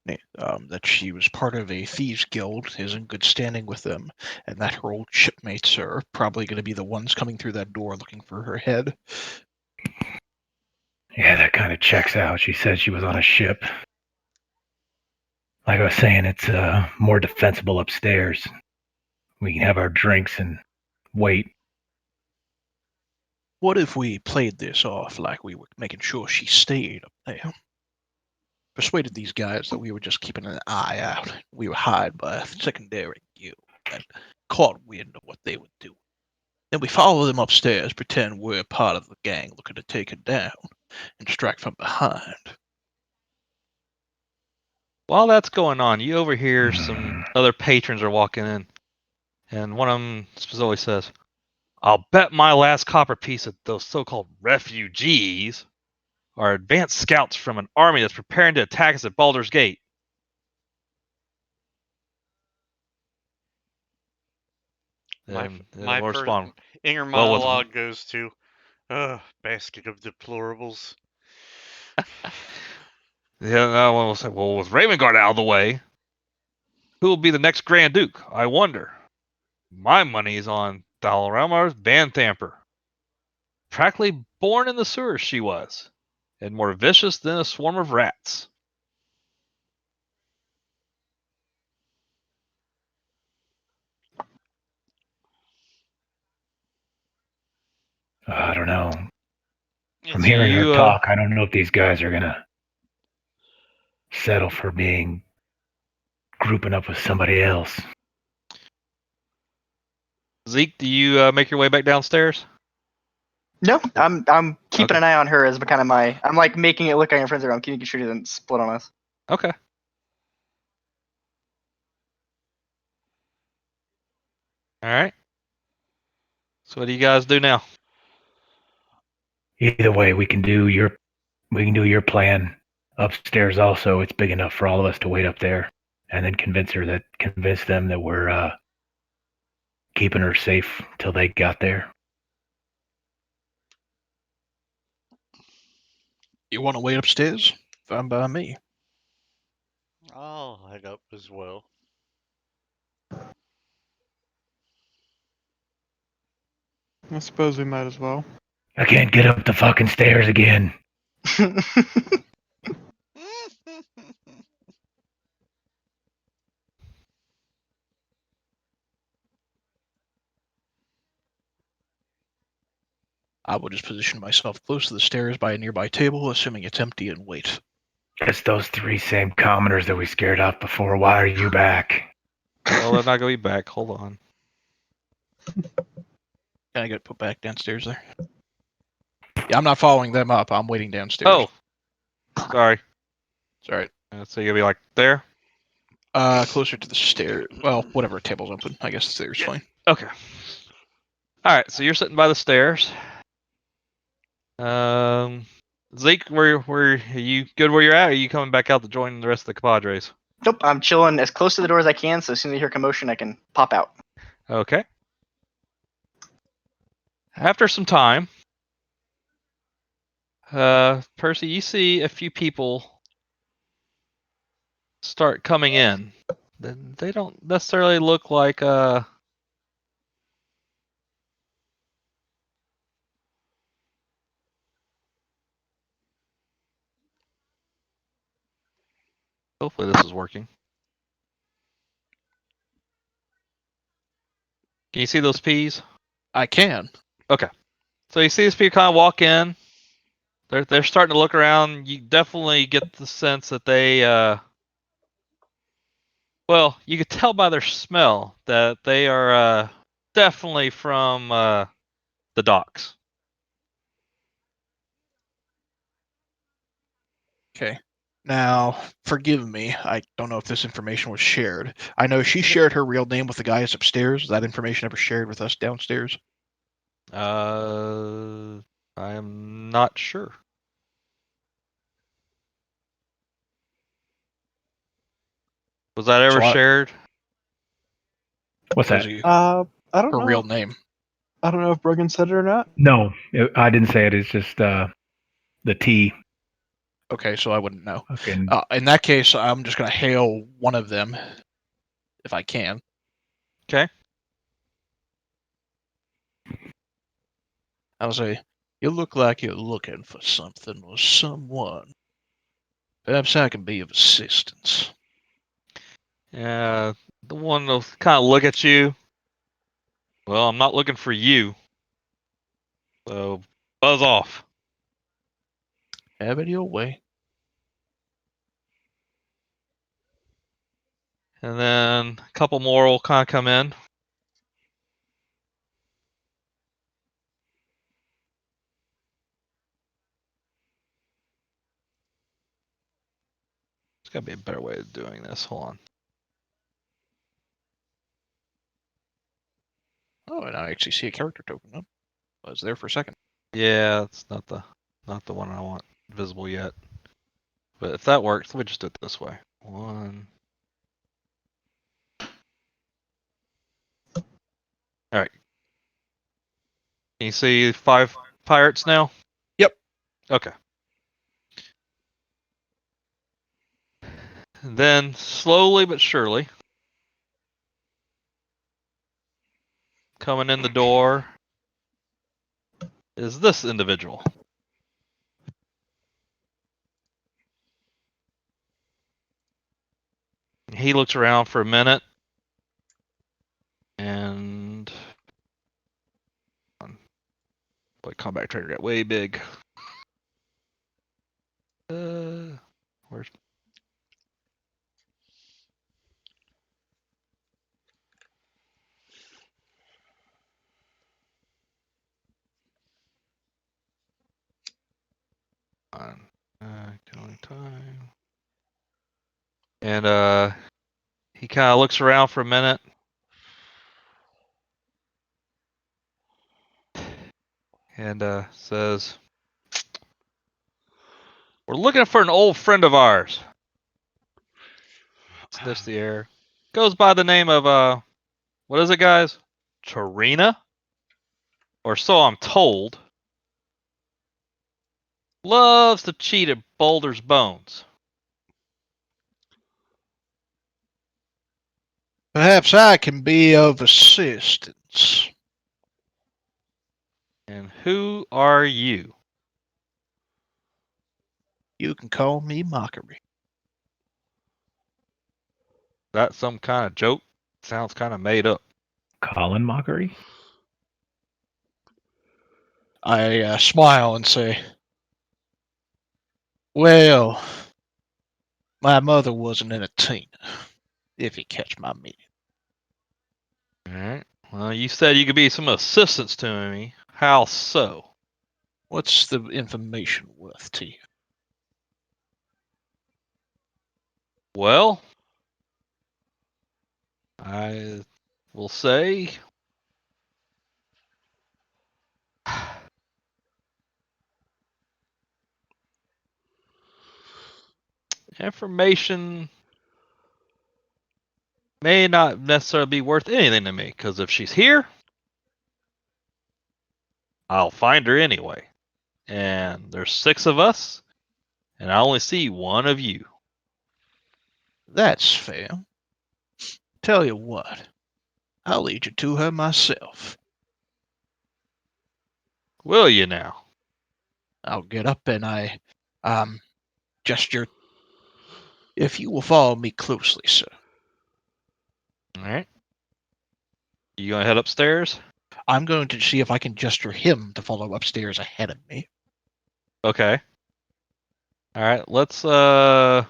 That she was part of a thieves guild, is in good standing with them, and that her old shipmates are probably going to be the ones coming through that door looking for her head. Yeah, that kind of checks out. She said she was on a ship. Like I was saying, it's more defensible upstairs. We can have our drinks and wait. What if we played this off like we were making sure she stayed up there? Persuaded these guys that we were just keeping an eye out. We were hired by a secondary guild and caught wind of what they would do. Then we follow them upstairs, pretend we're part of the gang looking to take her down, and strike from behind. While that's going on, you overhear some other patrons are walking in, and one of them specifically says, "I'll bet my last copper piece that those so-called refugees are advanced scouts from an army that's preparing to attack us at Baldur's Gate." And My we'll respond, inner well, with monologue goes to, ugh, basket of deplorables. yeah, no one will say, "Well, with Ravengard out of the way, who will be the next Grand Duke? I wonder. My money is on Dalramar's Van Thamper. Practically born in the sewers she was, and more vicious than a swarm of rats." I don't know. From It's hearing her you, talk, I don't know if these guys are gonna settle for being grouping up with somebody else. Zeke, do you make your way back downstairs? No, I'm keeping Okay. an eye on her as kind of my. I'm like making it look like my friends are. I'm keeping sure she doesn't split on us. Okay. All right. So what do you guys do now? Either way, we can do your plan upstairs. Also, it's big enough for all of us to wait up there, and then convince them that we're keeping her safe till they got there. You want to wait upstairs? Fine by me. I'll head up as well. I suppose we might as well. I can't get up the fucking stairs again. I will just position myself close to the stairs by a nearby table, assuming it's empty, and wait. It's those three same commoners that we scared off before. Why are you back? Well, they're not going to be back. Hold on. Can I get put back downstairs there? Yeah, I'm not following them up. I'm waiting downstairs. Oh, sorry. It's all right. So you're going to be like there? Closer to the stair. Well, whatever table's open. I guess the stairs fine. Okay. All right. So you're sitting by the stairs. Zeke, where are you good where you're at? Or are you coming back out to join the rest of the compadres? Nope, I'm chilling as close to the door as I can. So as soon as I hear commotion, I can pop out. Okay. After some time, Percy, you see a few people start coming in. They don't necessarily look like Hopefully this is working. Can you see those peas? I can. So you see these people kind of walk in. They're starting to look around. You definitely get the sense that they well, you could tell by their smell that they are definitely from the docks. Okay. Now, forgive me. I don't know if this information was shared. I know she shared her real name with the guys upstairs. Was that information ever shared with us downstairs? I am not sure. Was that ever So shared? What's that? I don't her know. real name. I don't know if Brogan said it or not. No, I didn't say it. It's just the T. Okay, so I wouldn't know. Fucking In that case, I'm just gonna hail one of them, if I can. Okay. I'll say, "You look like you're looking for something or someone. Perhaps I can be of assistance." Yeah, the one will kind of look at you. Well, I'm not looking for you. So buzz off. Have it your way. And then a couple more will kind of come in. There's got to be a better way of doing this. Hold on. Oh, and I actually see a character token. Oh, I was there for a second. Yeah, it's not the one I want visible yet. But if that works, let me just do it this way. One. All right. Can you see 5 pirates now? Yep. Okay. And then slowly but surely, coming in the door is this individual. He looks around for a minute and boy, combat trader got way big. Where's on? Killing time. And he kind of looks around for a minute. And says, "We're looking for an old friend of ours." Sniffs the air. Goes by the name of what is it, guys? Tarina? Or so I'm told. Loves to cheat at Boulder's Bones. Perhaps I can be of assistance. And who are you? You can call me Mockery. That some kind of joke? Sounds kind of made up. Colin Mockery. I smile and say, "Well, my mother was an entertainer, if you catch my meaning." Alright. Well, you said you could be some assistance to me. How so? What's the information worth to you? Well, I will say information may not necessarily be worth anything to me, because if she's here, I'll find her anyway. And there's 6 of us, and I only see one of you. That's fair. Tell you what, I'll lead you to her myself. Will you now? I'll get up and I gesture If you will follow me closely, sir. All right. You gonna head upstairs? I'm going to see if I can gesture him to follow upstairs ahead of me. Okay. All right. Let's And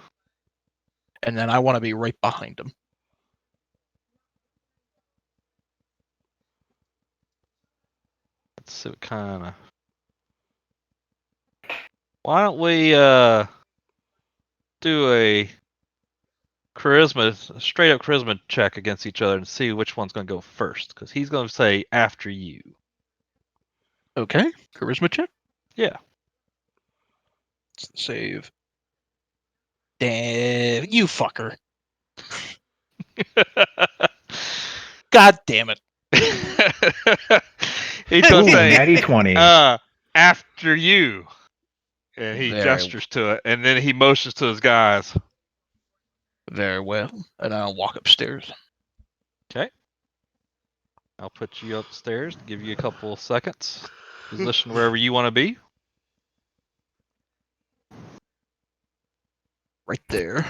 then I want to be right behind him. see what kind of. Why don't we do a straight up charisma check against each other and see which one's gonna go first? Because he's gonna say after you. Okay. Charisma check. Yeah. Save. Damn, you fucker. God damn it. He's gonna Ooh, say natty 20. after you. And he Very- gestures to it, and then he motions to his guys. Very well. And I'll walk upstairs. Okay. I'll put you upstairs, give you a couple of seconds. Position wherever you want to be. Right there.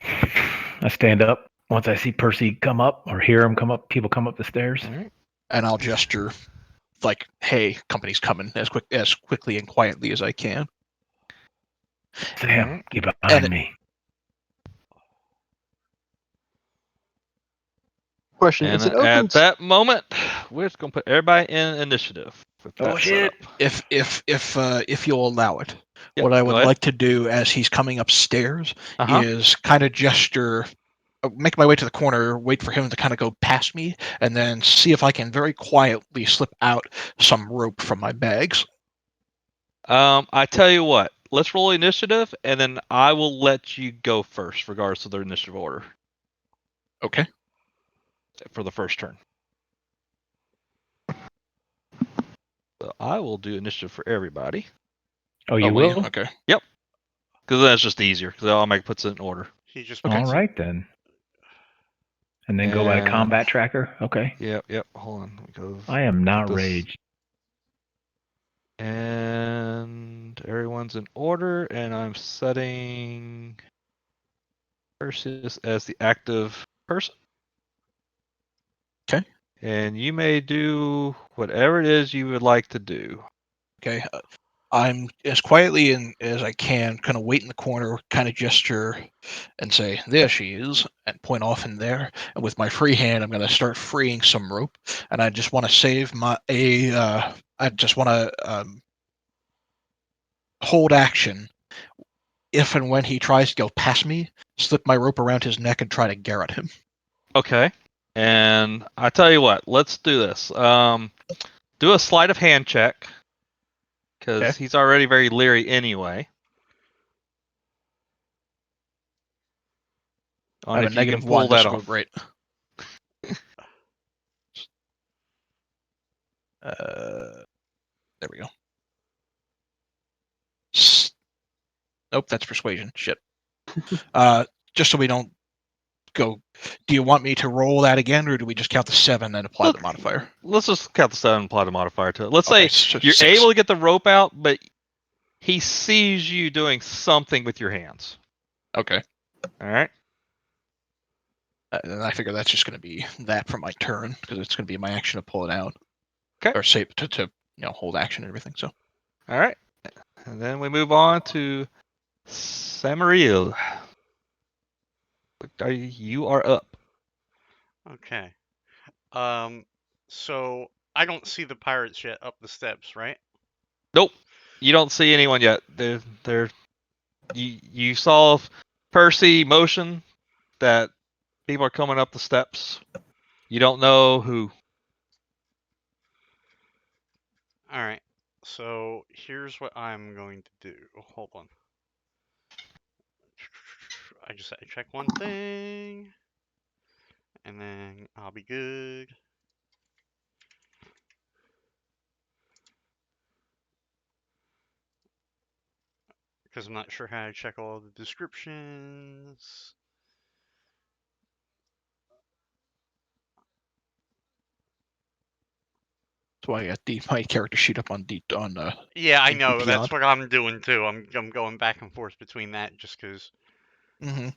I stand up once I see Percy come up or hear him come up. People come up the stairs. All right. And I'll gesture like, hey, company's coming as quickly and quietly as I can. Sam, Alright. get behind And- me. Question: And Is it open? at that moment, we're just gonna put everybody in initiative. With Oh, that shit. setup. If you'll allow it, Yep, what I go would ahead. like to do as he's coming upstairs Uh-huh. is kind of gesture, make my way to the corner, wait for him to kind of go past me, and then see if I can very quietly slip out some rope from my bags. I tell you what, let's roll initiative, and then I will let you go first, regardless of their initiative order, Okay. for the first turn. So I will do initiative for everybody, Oh, you will you? will? Okay. because that's just easier, because it automatically puts it in order. He just Okay. All puts it- right, then. And then go by And- combat tracker? Okay. Yep, hold on. Let me go I am not this- raged. And everyone's in order, and I'm setting Perseus as the active person. Okay. And you may do whatever it is you would like to do. Okay. I'm as quietly as I can, kind of wait in the corner, kind of gesture and say, there she is, and point off in there. And with my free hand, I'm going to start freeing some rope. And I just want to save I just want to hold action. If and when he tries to go past me, slip my rope around his neck and try to garrot him. Okay. And I tell you what, let's do this. Do a sleight of hand check, because Okay. he's already very leery anyway. I On have if a you can -1. pull that This will off. go great. There we go. Nope, that's persuasion. Shit. Just so we don't go. Do you want me to roll that again, or do we just count the 7 and apply the modifier? Let's just count the 7 and apply the modifier to it. Let's Okay, say so you're 6. able to get the rope out, but he sees you doing something with your hands. Okay. All right. And I figure that's just going to be that for my turn, because it's going to be my action to pull it out. Okay. Or save to hold action and everything. So All right. And then we move on to Samariel. You are up. Okay. So I don't see the pirates yet up the steps, right? Nope. You don't see anyone yet. You saw Percy motion that people are coming up the steps. You don't know who. All right. So here's what I'm going to do. Hold on. I just had to check one thing, and then I'll be good. Because I'm not sure how to check all the descriptions. That's why I got my character sheet up on Yeah, I in know. That's Beyond. what I'm doing too. I'm going back and forth between that just because. Mm-hmm.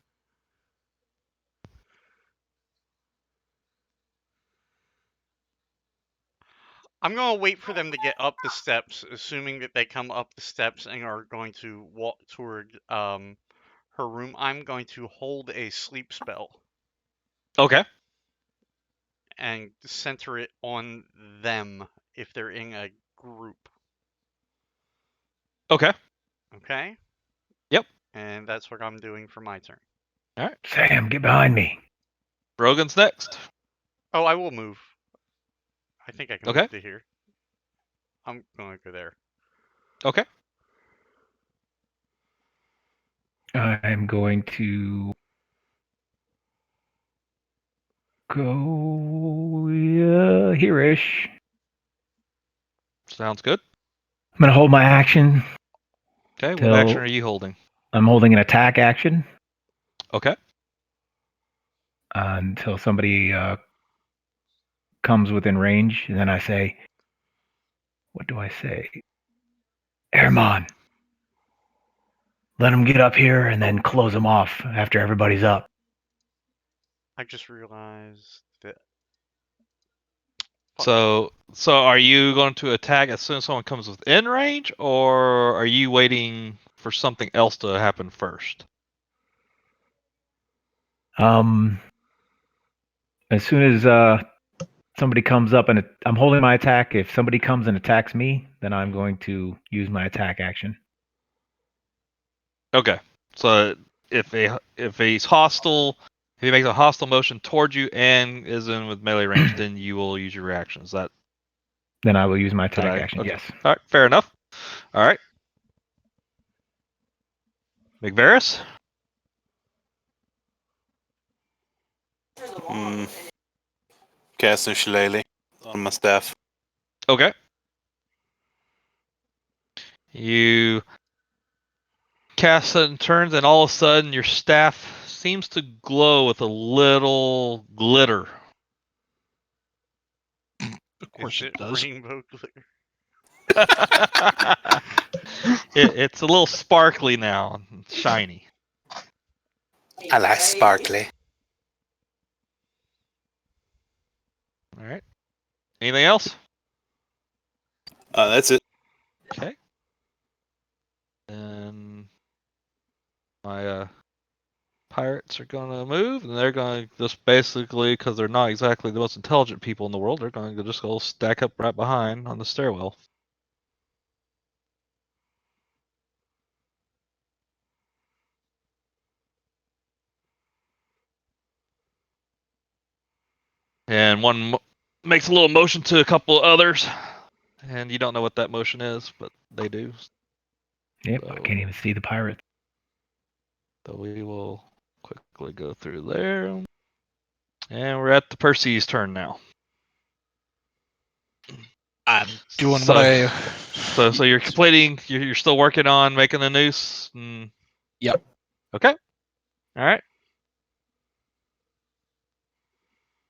I'm gonna wait for them to get up the steps, assuming that they come up the steps and are going to walk toward her room. I'm going to hold a sleep spell Okay. and center it on them if they're in a group. Okay. Okay? Yep. And that's what I'm doing for my turn. All right. Sam, get behind me. Rogan's next. Oh, I will move. I think I can Okay. move to here. I'm gonna go there. Okay. I'm going to go here-ish. Sounds good. I'm going to hold my action Okay. What till action are you holding? I'm holding an attack action Okay. until somebody comes within range. And then I say, what do I say? Herman, let them get up here and then close them off after everybody's up. I just realized that. So are you going to attack as soon as someone comes within range, or are you waiting for something else to happen first? As soon as somebody comes up and I'm holding my attack. If somebody comes and attacks me, then I'm going to use my attack action. Okay. So if he's hostile, if he makes a hostile motion towards you and is in with melee range, then you will use your reaction. Is that Then I will use my did attack I? action. Okay. Yes. All right. Fair enough. All right. McVeris. Cast a shillelagh on my staff. Okay. You cast sudden turns, and all of a sudden your staff seems to glow with a little glitter. Of course Is it it does. rainbow glitter? It's a little sparkly now, shiny. I like sparkly. All right. Anything else? That's it. Okay. And my pirates are going to move, and they're going to just basically, because they're not exactly the most intelligent people in the world, they're going to just go stack up right behind on the stairwell. And one makes a little motion to a couple of others, and you don't know what that motion is, but they do. Yep. So, I can't even see the pirate. so we will quickly go through there. And we're at the Percy's turn now. I'm doing So, what I. so you're completing. You're still working on making the noose. Yep. Okay. All right.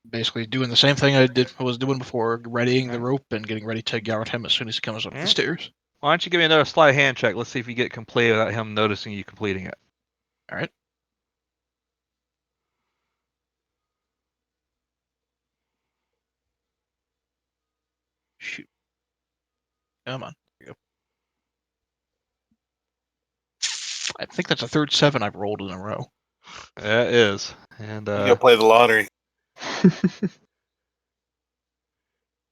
Basically doing the same thing I was doing before, readying the rope and getting ready to gout him as soon as he comes up the stairs. Why don't you give me another sleight of hand check? Let's see if you get it completed without him noticing you completing it. All right. Shoot. Come on. There you go. I think that's the third 7 I've rolled in a row. That is. And You gotta play the lottery.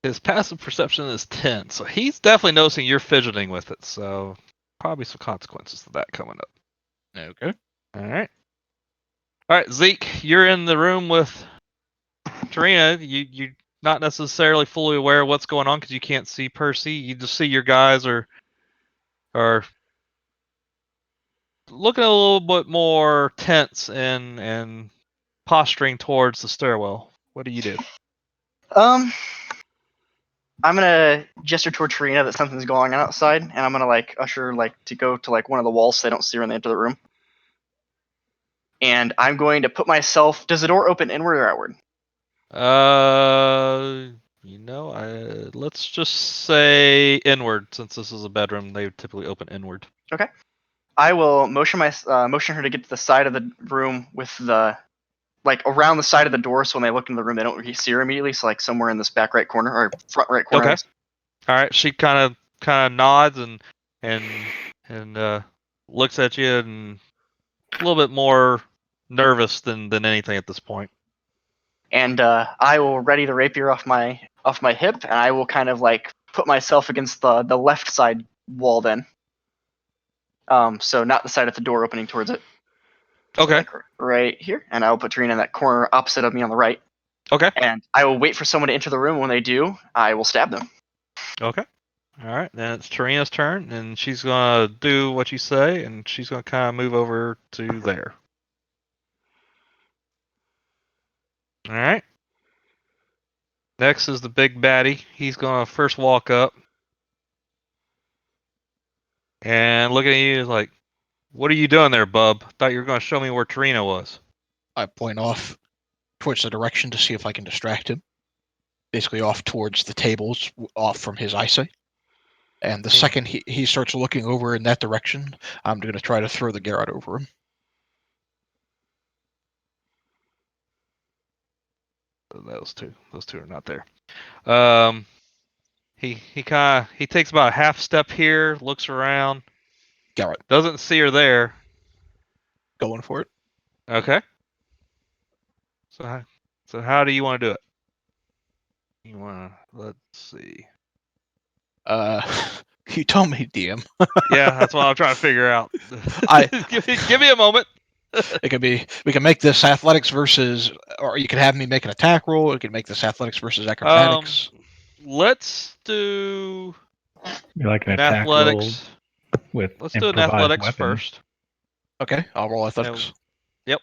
his passive perception is 10, so he's definitely noticing you're fidgeting with it. So probably some consequences to that coming up. Okay. All right. All right, Zeke, you're in the room with Tarina. You're not necessarily fully aware of what's going on because you can't see Percy. You just see your guys are looking a little bit more tense and posturing towards the stairwell. What do you do? I'm gonna gesture toward Trina that something's going on outside, and I'm gonna like usher like to go to like one of the walls so they don't see her when they enter the room. And I'm going to put myself. Does the door open inward or outward? let's just say inward, since this is a bedroom. They typically open inward. I will motion her to get to the side of the room with the around the side of the door, so when they look into the room, they don't really see her immediately. So somewhere in this back right corner or front right corner. Okay. All right. She kind of nods and looks at you and a little bit more nervous than anything at this point. And I will ready the rapier off my hip, and I will kind of put myself against the left side wall then. So not the side at the door opening towards it. Okay. So right here, and I will put Tarina in that corner opposite of me on the right. Okay. And I will wait for someone to enter the room. When they do, I will stab them. Okay. All right. Then it's Tarina's turn, and she's gonna do what you say, and she's gonna kind of move over to there. All right. Next is the big baddie. He's gonna first walk up and look at you like, "What are you doing there, bub? Thought you were gonna show me where Tarina was." I point off towards the direction to see if I can distract him. Basically, off towards the tables, off from his eyesight. And the second he starts looking over in that direction, I'm going to try to throw the garrote over him. Those two are not there. He takes about a half step here, looks around, Garrote, doesn't see her there. going for it. Okay. So how do you want to do it? You want to, let's see. You tell me, DM. Yeah, that's what I'm trying to figure out. I- give me a moment. It could be, we can make this athletics versus, or you could have me make an attack roll. We can make this athletics versus acrobatics. Let's do You like an an attack roll athletics. with Let's do an improvised athletics weapons. first. Okay, I'll roll athletics. Yep.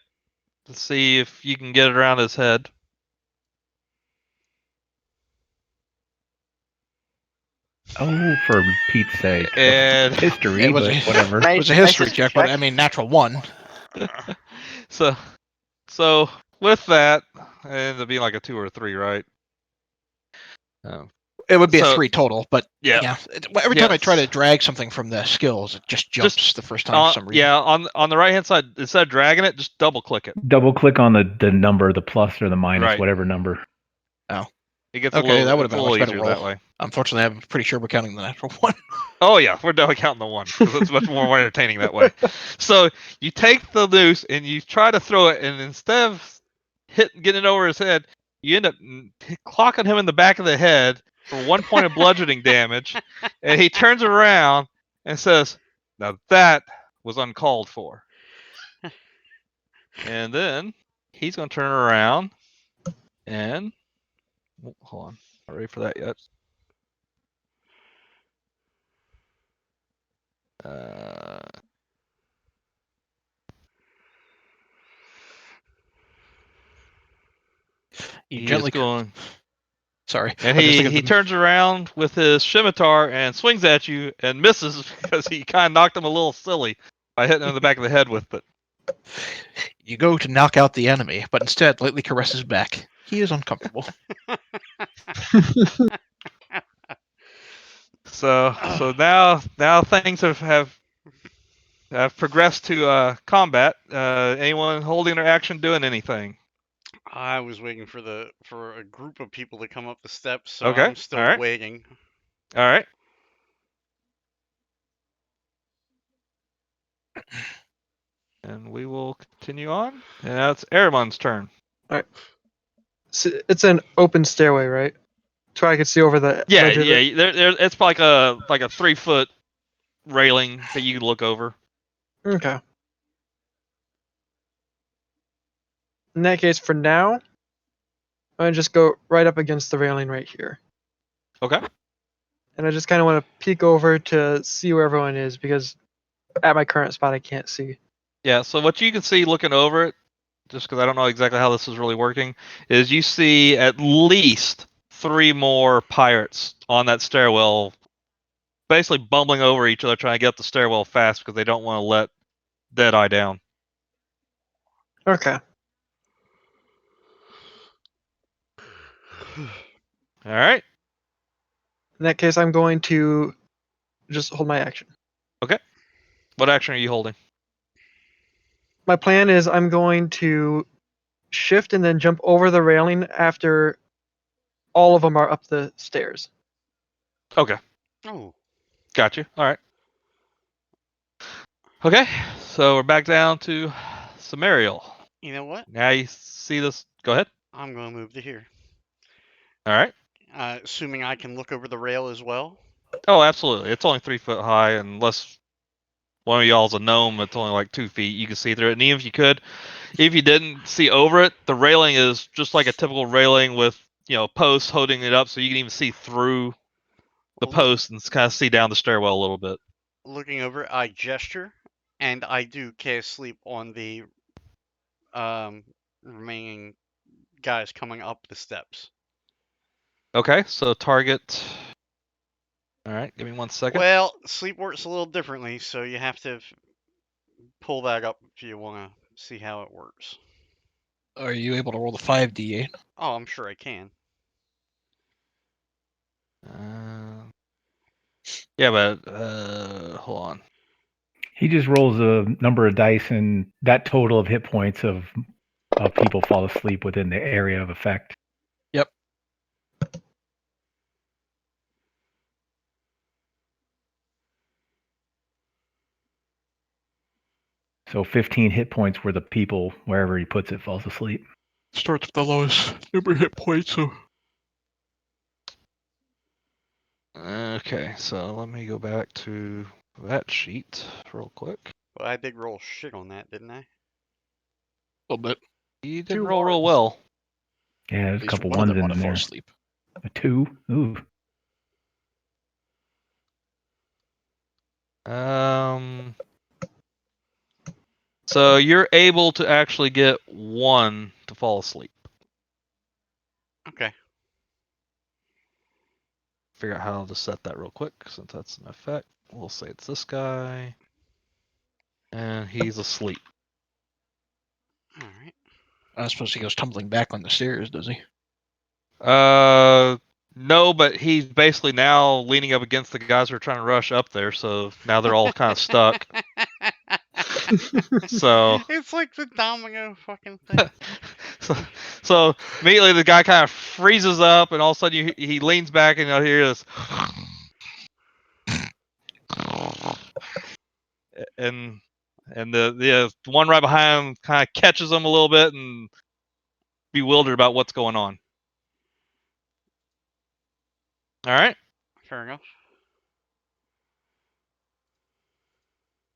Let's see if you can get it around his head. Oh, for Pete's sake. And History, It was but a- whatever. It was a history check, but I mean, natural one. so with that, it ends up being like a 2 or a 3, right? It would be a So- 3 total, but Yeah. every time I try to Yes. drag something from the skills, it just jumps the first time for some reason. Yeah, on the right hand side, instead of dragging it, just double click it. Double click on the number, the plus or the minus, Right. whatever number. It gets Okay, a little, that would have it's been a a much little better easier roll. that way. Unfortunately, I'm pretty sure we're counting the natural one. Oh yeah, we're definitely counting the one because it's much more entertaining that way. So you take the noose and you try to throw it, and instead of getting it over his head, you end up clocking him in the back of the head for 1 point of bludgeoning damage, and he turns around and says, "Now that was uncalled for." And then he's going to turn around and hold on, not ready for that yet. You He gently is going, Sorry. and I'm just he thinking turns around with his scimitar and swings at you and misses because he kind of knocked him a little silly by hitting him in the back of the head with it. you go to knock out the enemy, but instead lightly caress his back. He is uncomfortable. So now things have progressed to combat. Anyone holding their action, doing anything? I was waiting for a group of people to come up the steps, so Okay, I'm still alright. waiting. All right. And we will continue on. And now it's Aramon's turn. So it's an open stairway, right? So I could see over the Yeah, ledge of it. yeah. It's like a 3-foot railing that you can look over. Okay. In that case, for now, I'm gonna just go right up against the railing right here, Okay. and I just kind of want to peek over to see where everyone is because at my current spot I can't see. Yeah. So what you can see looking over it, just because I don't know exactly how this is really working, is you see at least 3 more pirates on that stairwell, basically bumbling over each other, trying to get up the stairwell fast because they don't want to let Deadeye down. Okay. All right. In that case, I'm going to just hold my action. What action are you holding? My plan is I'm going to shift and then jump over the railing after all of them are up the stairs. Okay. Oh, Got you. All right. Okay. So we're back down to Samariel. you know what? Now you see this. Go ahead. I'm going to move to here. All right. Assuming I can look over the rail as well. Oh, absolutely. It's only 3 foot high, unless one of y'all's a gnome. It's only like 2 feet. You can see through it. And even if you could, if you didn't see over it, the railing is just like a typical railing with posts holding it up, so you can even see through the posts and kind of see down the stairwell a little bit. Looking over, I gesture, and I do cast sleep on the remaining guys coming up the steps. Okay, so target. All right, give me 1 second. Well, sleep works a little differently, so you have to pull that up if you want to see how it works. Are you able to roll the 5d8? Oh, I'm sure I can. Yeah, but hold on. He just rolls a number of dice, and that total of hit points of people fall asleep within the area of effect. Yep. So 15 hit points where the people, wherever he puts it, falls asleep. Starts with the lowest number of hit points, so Okay, so let me go back to that sheet real quick. Well, I did roll shit on that, didn't I? a little bit. You did 2 roll real ones. well. Yeah, there's At a least couple one of ones them in want to fall there. asleep. A 2. Ooh. So you're able to actually get one to fall asleep. Okay. Figure out how to set that real quick, since that's an effect. We'll say it's this guy. And he's asleep. All right. I suppose he goes tumbling back on the stairs, does he? No, but he's basically now leaning up against the guys who are trying to rush up there, so now they're all kind of stuck. So, It's like the domino fucking thing. so immediately the guy kind of freezes up, and all of a sudden he leans back, and you'll hear this, and the one right behind him kind of catches him a little bit and bewildered about what's going on. All right. Fair enough.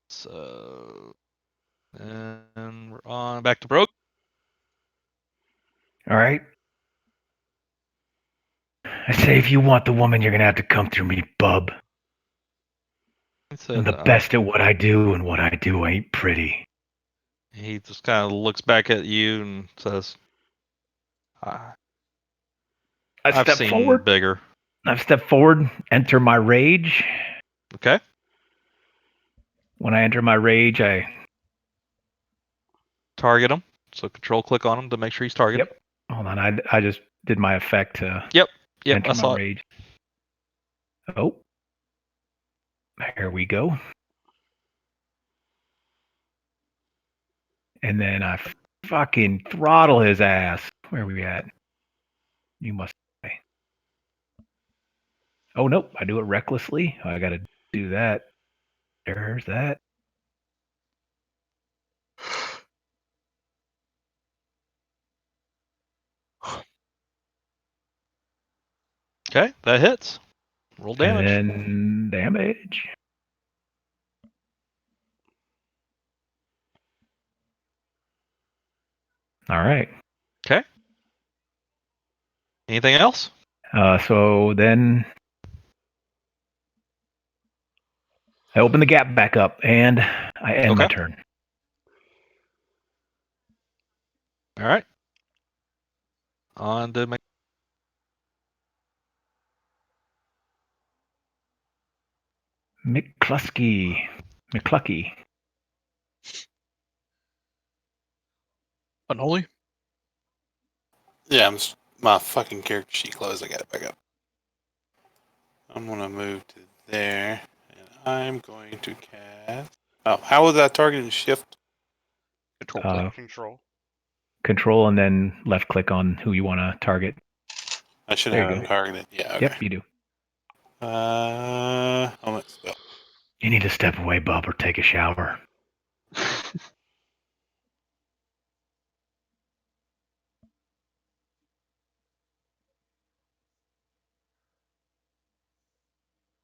So, and we're on back to Broke. All right. I say, if you want the woman, you're going to have to come through me, bub. I'm the best at what I do, and what I do ain't pretty. He just kind of looks back at you and says, I I've step seen forward. bigger. I step forward, enter my rage. Okay. When I enter my rage, I Target him. So control click on him to make sure he's targeted. Yep. Hold on. I just did my effect to Yep, enter I my saw it. rage. Oh. There we go. And then I fucking throttle his ass. Where are we at? You must say. Oh, nope. I do it recklessly. I got to do that. There's that. Okay, that hits. Roll damage. And then damage. All right. Okay. Anything else? So then I open the gap back up and I end my Okay. turn. All right. On to McClucky. Unholy? Yeah, my fucking character sheet closed. I got it back up. I'm gonna move to there, and I'm going to cast. Oh, how was that target and shift? Control Uh, click. Control. Control and then left click on who you want to target. I should There have you him go. targeted. Yeah. Okay. Yep, you do. Helmet spell. You need to step away, bub, or take a shower.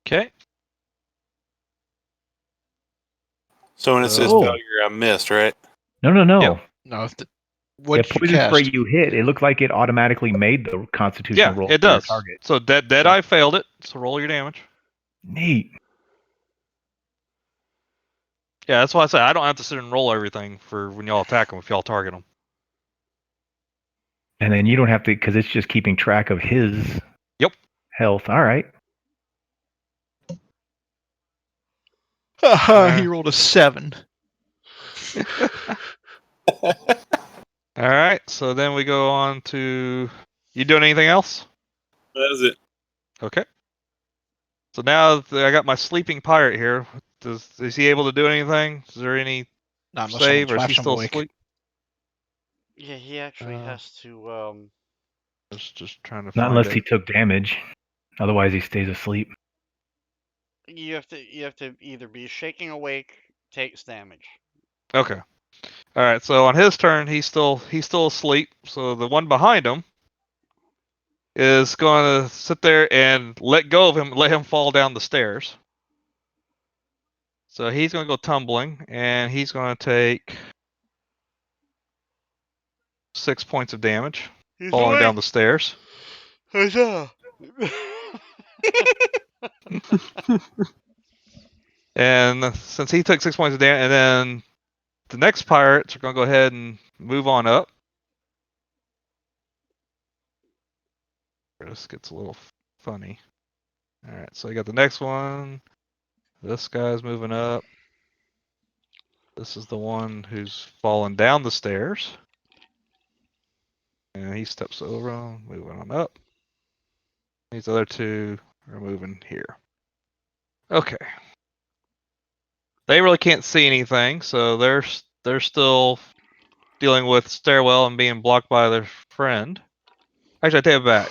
Okay. So when it says Oh. failure, I missed, right? No. Yep. No, if the, The what did you poison spray cast? you hit, it looked like it automatically made the constitutional Yeah, roll it for your does. target. So Deadeye failed it. So roll your damage. Neat. Yeah, that's why I say I don't have to sit and roll everything for when y'all attack them if y'all target them. And then you don't have to, because it's just keeping track of his Yep. health. All right. He rolled a 7. All right. So then we go on to you doing anything else? That was it. Okay. So now that I got my sleeping pirate here. Is he able to do anything? Is there any Not unless save, someone or is slaps he him still awake. asleep? Yeah, he actually has to. I was just trying to Not find unless it. he took damage. Otherwise, he stays asleep. You have to either be shaking awake, takes damage. Okay. All right. So on his turn, he's still asleep. So the one behind him is going to sit there and let go of him, let him fall down the stairs. So he's going to go tumbling, and he's going to take 6 points of damage He's falling down awake. the stairs. Huzzah! And since he took 6 points of damage, and then the next pirates are going to go ahead and move on up. This gets a little funny. All right, so you got the next one. This guy's moving up. This is the one who's fallen down the stairs. And he steps over him, moving on up. These other two are moving here. Okay. They really can't see anything, so they're still dealing with stairwell and being blocked by their friend. Actually, I take it back.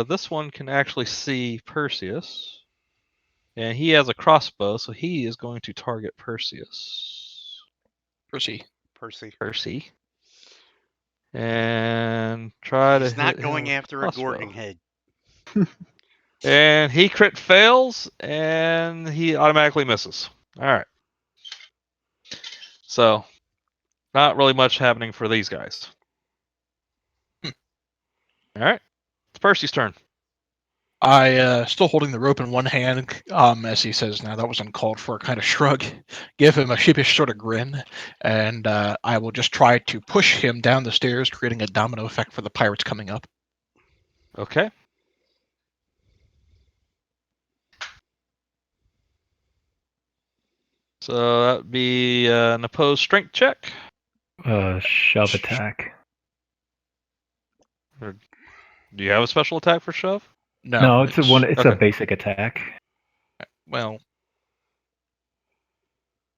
This one can actually see Perseus, and he has a crossbow, so he is going to target Perseus. Percy. Percy. And try to He's hit not him going with after a crossbow. Gorgon head. And he crit fails, and he automatically misses. All right. So, not really much happening for these guys. All right. It's Percy's turn. I still holding the rope in one hand, as he says, "Now that was uncalled for." Kind of shrug, give him a sheepish sort of grin, and I will just try to push him down the stairs, creating a domino effect for the pirates coming up. Okay. So that would be an opposed strength check. Shove attack. Do you have a special attack for shove? No, it's a okay. basic attack. Well,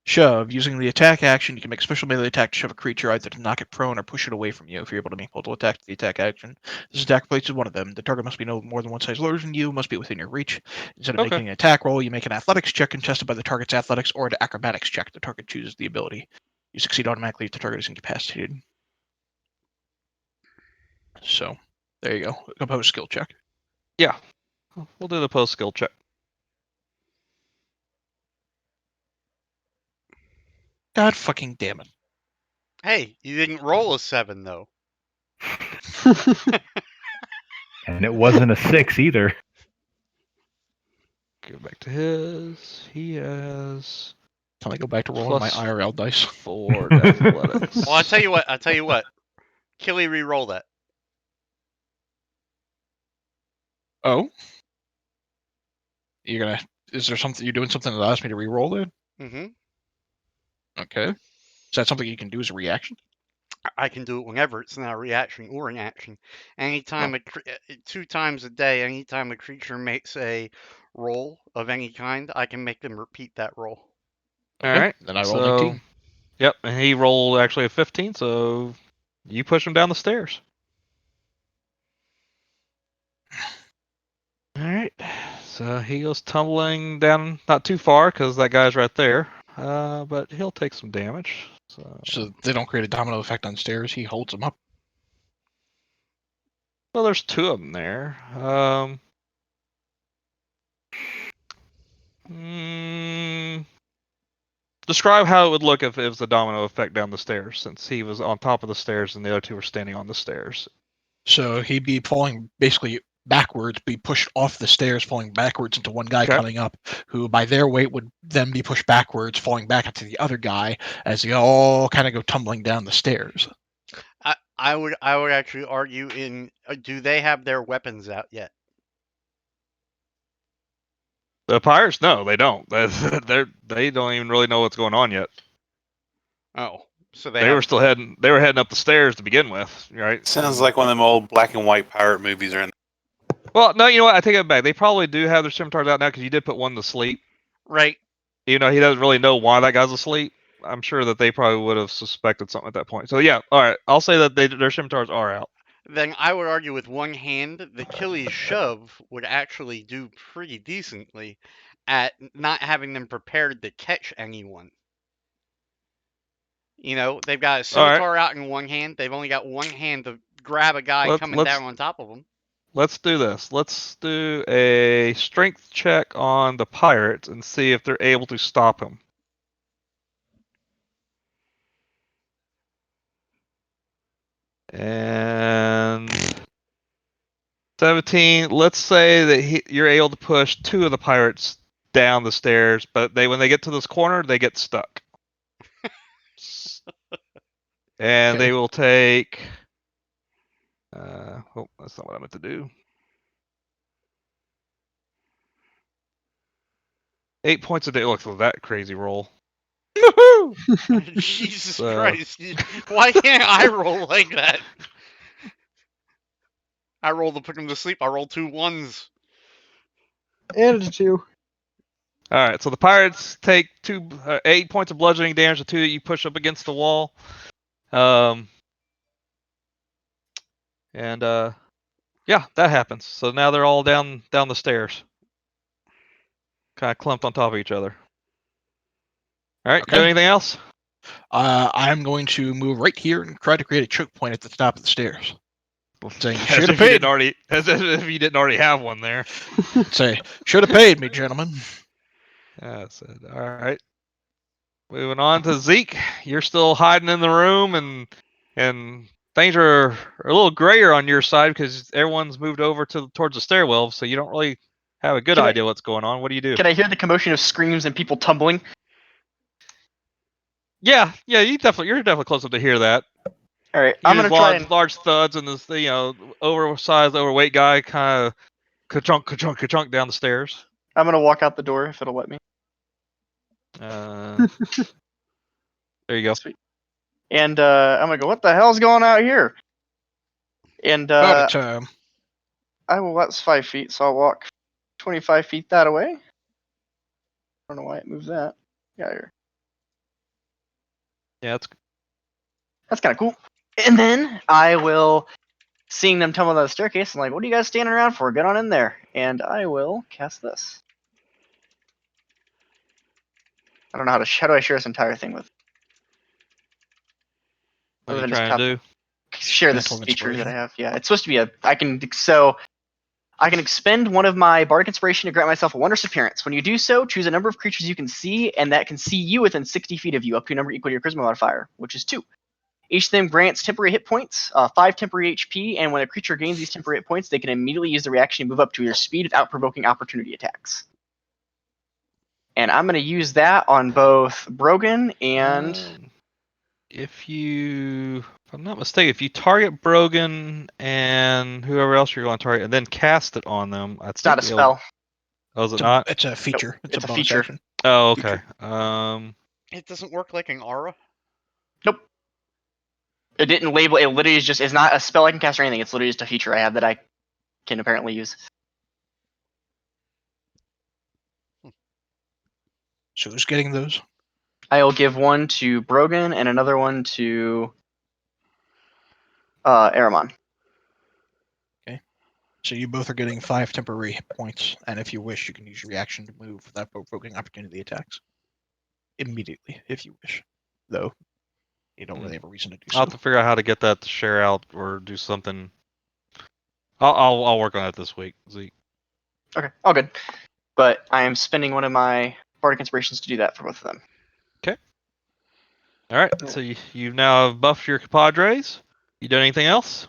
shove. Using the attack action, you can make a special melee attack to shove a creature, either to knock it prone or push it away from you. If you're able to make multiple attacks with the attack action, this attack replaces one of them. The target must be no more than one size larger than you, must be within your reach. Instead of Okay. making an attack roll, you make an athletics check contested by the target's athletics or an acrobatics check. The target chooses the ability. You succeed automatically if the target is incapacitated. So, there you go. Opposed skill check. Yeah. We'll do the opposed skill check. God fucking damn it. Hey, you didn't roll a 7 though. And it wasn't a 6 either. Go back to his. He has Can I go back to rolling my Plus IRL dice? 4 athletics. Well, I'll tell you what. Killy, re-roll that. Oh? You're gonna... Is there something... You're doing something that allows me to re-roll it? Mm-hmm. Okay. Is that something you can do as a reaction? I can do it whenever it's not a reaction or an action. Anytime 2 times a day, anytime a creature makes a roll of any kind, I can make them repeat that roll. All Okay, right. then I roll So, 19. yep, and he rolled actually a 15, so you push him down the stairs. All right. So he goes tumbling down, not too far because that guy's right there. But he'll take some damage. So they don't create a domino effect on stairs. He holds them up. Well, there's 2 of them there. Describe how it would look if it was a domino effect down the stairs, since he was on top of the stairs and the other 2 were standing on the stairs. So he'd be falling basically backwards, be pushed off the stairs, falling backwards into one guy Okay. coming up, who by their weight would then be pushed backwards, falling back into the other guy as they all kind of go tumbling down the stairs. I would actually argue do they have their weapons out yet? The pirates, no, they don't. They don't even really know what's going on yet. Oh, so They were still heading. They were heading up the stairs to begin with, right? Sounds like one of them old black and white pirate movies are in. Well, no, you know what? I take it back. They probably do have their scimitars out now because you did put one to sleep. right. Even though he doesn't really know why that guy's asleep. I'm sure that they probably would have suspected something at that point. So yeah, all right. I'll say that their scimitars are out. Then I would argue with one hand, the Achilles shove would actually do pretty decently at not having them prepared to catch anyone. You know, they've got a scimitar out in one hand. They've only got one hand to grab a guy coming down on top of them. Let's do this. Let's do a strength check on the pirates and see if they're able to stop him. And 17. Let's say that you're able to push 2 of the pirates down the stairs, but when they get to this corner, they get stuck. And Okay. they will take. Oh, that's not what I meant to do. 8 points a day. Look at that crazy roll. Jesus Christ. Why can't I roll like that? I rolled to put him to sleep. I rolled 2 1s. And a 2. All right, so the pirates take 8 points of bludgeoning damage. The 2 that you push up against the wall. Yeah, that happens. So now they're all down the stairs, kind of clumped on top of each other. All right, Okay. do anything else? I'm going to move right here and try to create a choke point at the top of the stairs. Saying, As if you didn't already have one there. Say, should have paid me, gentlemen. That's it. All right. Moving on to Zeke. You're still hiding in the room, and things are a little grayer on your side because everyone's moved over towards the stairwell, so you don't really have a good idea what's going on. What do you do? Can I hear the commotion of screams and people tumbling? Yeah, you're definitely close enough to hear that. All right, I'm gonna try and large thuds and this oversized, overweight guy kind of ka-chunk down the stairs. I'm gonna walk out the door if it'll let me. There you go. Sweet. And I'm gonna go. What the hell's going on out here? And About a time. That's 5 feet, so I'll walk 25 feet that way. I don't know why it moves that. Yeah, here. Yeah, That's kind of cool. And then I will, seeing them tumble down the staircase, I'm like, what are you guys standing around for? Get on in there. And I will cast this. I don't know how do I share this entire thing with? what are you trying to do? Share this Mental feature that I inspiration. have. Yeah, it's supposed to be I can expend one of my bardic inspiration to grant myself a wondrous appearance. When you do so, choose a number of creatures you can see and that can see you within 60 feet of you, up to a number equal to your charisma modifier, which is 2. Each of them grants temporary hit points, 5 temporary HP, and when a creature gains these temporary hit points, they can immediately use the reaction to move up to your speed without provoking opportunity attacks. And I'm going to use that on both Brogan and... If I'm not mistaken, if you target Brogan and whoever else you're going to target, and then cast it on them, It's not a spell. Oh, is it not? It's a feature. Nope, it's a bonus feature. action. Oh, okay. It doesn't work like an aura. Nope. It didn't label. It literally is just. It's not a spell I can cast or anything. It's literally just a feature I have that I can apparently use. So who's getting those? I'll give one to Brogan and another one to Aramon. So you both are getting 5 temporary hit points, and if you wish, you can use your reaction to move without provoking opportunity attacks immediately, if you wish. Though you don't really have a reason to do I'll so. have to figure out how to get that to share out or do something. I'll work on it this week, Zeke. Okay, all good. But I am spending one of my bardic inspirations to do that for both of them. All right, so you've now buffed your compadres. You done anything else?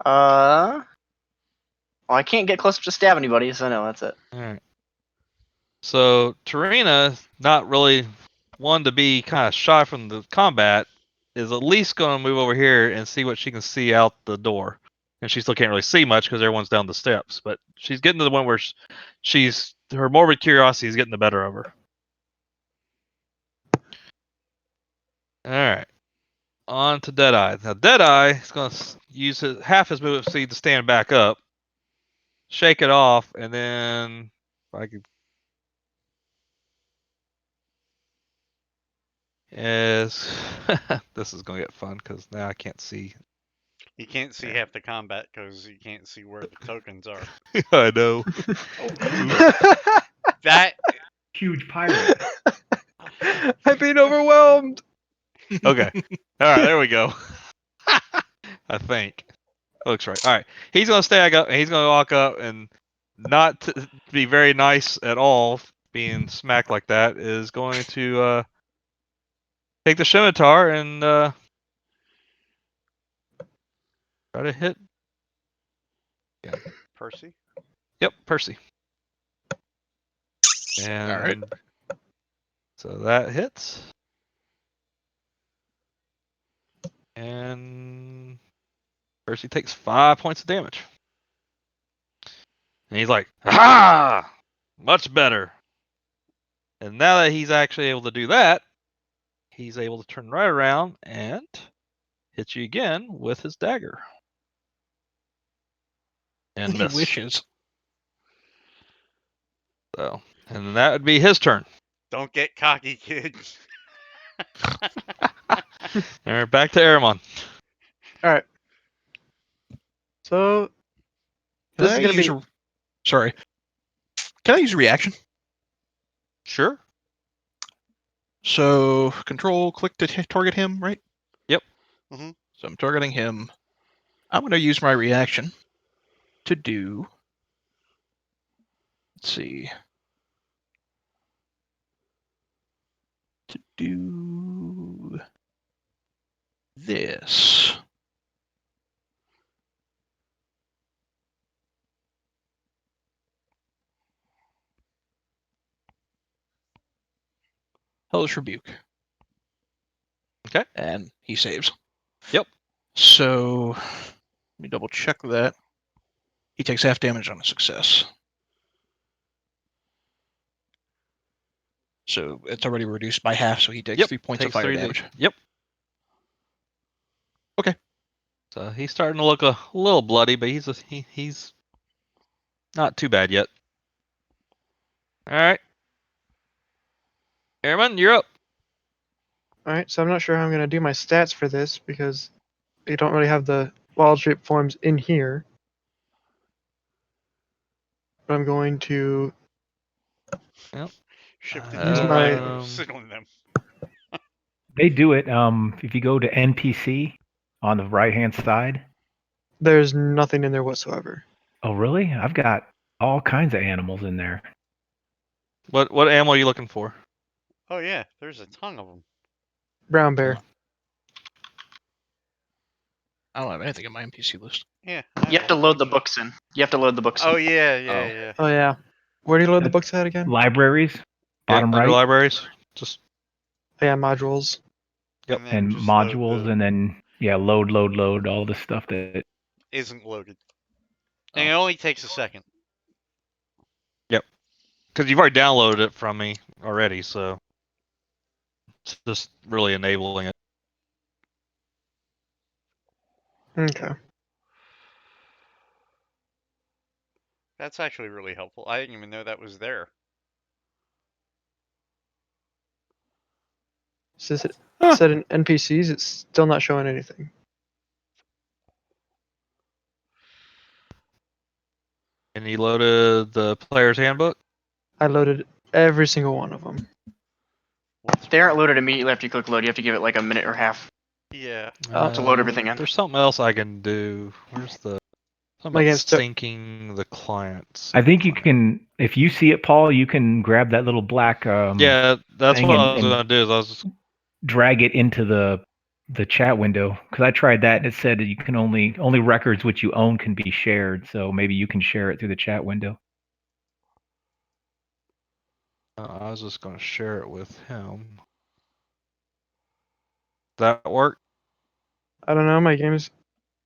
Well, I can't get close to stab anybody, so no, that's it. All right. So Tarina, not really one to be kind of shy from the combat, is at least going to move over here and see what she can see out the door. And she still can't really see much because everyone's down the steps. But she's getting to the one where she's her morbid curiosity is getting the better of her. All right. On to Deadeye. Now Deadeye is going to use half his movement speed to stand back up, shake it off, and then if I could. Is this is going to get fun because now I can't see. You can't see half the combat because you can't see where the tokens are. I know. That Huge pirate. I've been overwhelmed. Okay. All right, there we go. I think. Looks right. All right. He's going to stag up and he's going to walk up and not to be very nice at all, being smacked like that, is going to take the scimitar and try to hit. Percy. Yep, Percy. And All right. so that hits. And Percy takes 5 points of damage. And he's like, "Ha! Much better." And now that he's actually able to do that, he's able to turn right around and hit you again with his dagger. And He miss. wishes. So, and that would be his turn. Don't get cocky, kid. All right, back to Aramon. All right. So Can this is I gonna use be. Sorry. Can I use a reaction? Sure. So control, click to target him, right? Yep. Mhm. So I'm targeting him. I'm going to use my reaction to do. Let's see. To do this. Hellish Rebuke. Okay. And he saves. Yep. So let me double check that. He takes half damage on a success. So it's already reduced by half, so he takes Yep. 3 points of Takes fire 3 damage. Yep. Okay. So he's starting to look a little bloody, but he's not too bad yet. All right. Airman, you're up. All right. So I'm not sure how I'm gonna do my stats for this because you don't really have the wild shape forms in here. But I'm going to Shift Use into my- rhino, sit on them. They do it. If you go to NPC on the right hand side. There's nothing in there whatsoever. Oh, really? I've got all kinds of animals in there. What animal are you looking for? Oh yeah, there's a ton of them. Brown bear. I don't have anything in my NPC list. Yeah. You have to load the books in. You have to load the books Oh in. yeah, yeah, Oh. yeah. Oh yeah. Where do you load the That's books at again? Libraries, bottom Under right, libraries. Just Oh, yeah, modules. Yep. And then and just load modules, the and then load all the stuff that. isn't loaded. And it only takes a second. because you've already downloaded it from me already, so it's just really enabling it. Okay. That's actually really helpful. I didn't even know that was there. Since it Huh. said in NPCs, it's still not showing anything. And you loaded the player's handbook? I loaded every single one of them. What's They aren't loaded immediately after you click load. You have to give it like a minute or half. Yeah. To load everything in. There's something else I can do. Where's the something My about game's still- syncing the clients? I think you can, if you see it, Paul, you can grab that little black Yeah, that's thing what and- I was and- gonna do. Is I was just, drag it into the chat window, because I tried that and it said that you can only records which you own can be shared. So maybe you can share it through the chat window. gonna share it with him. That work? I don't know. My game's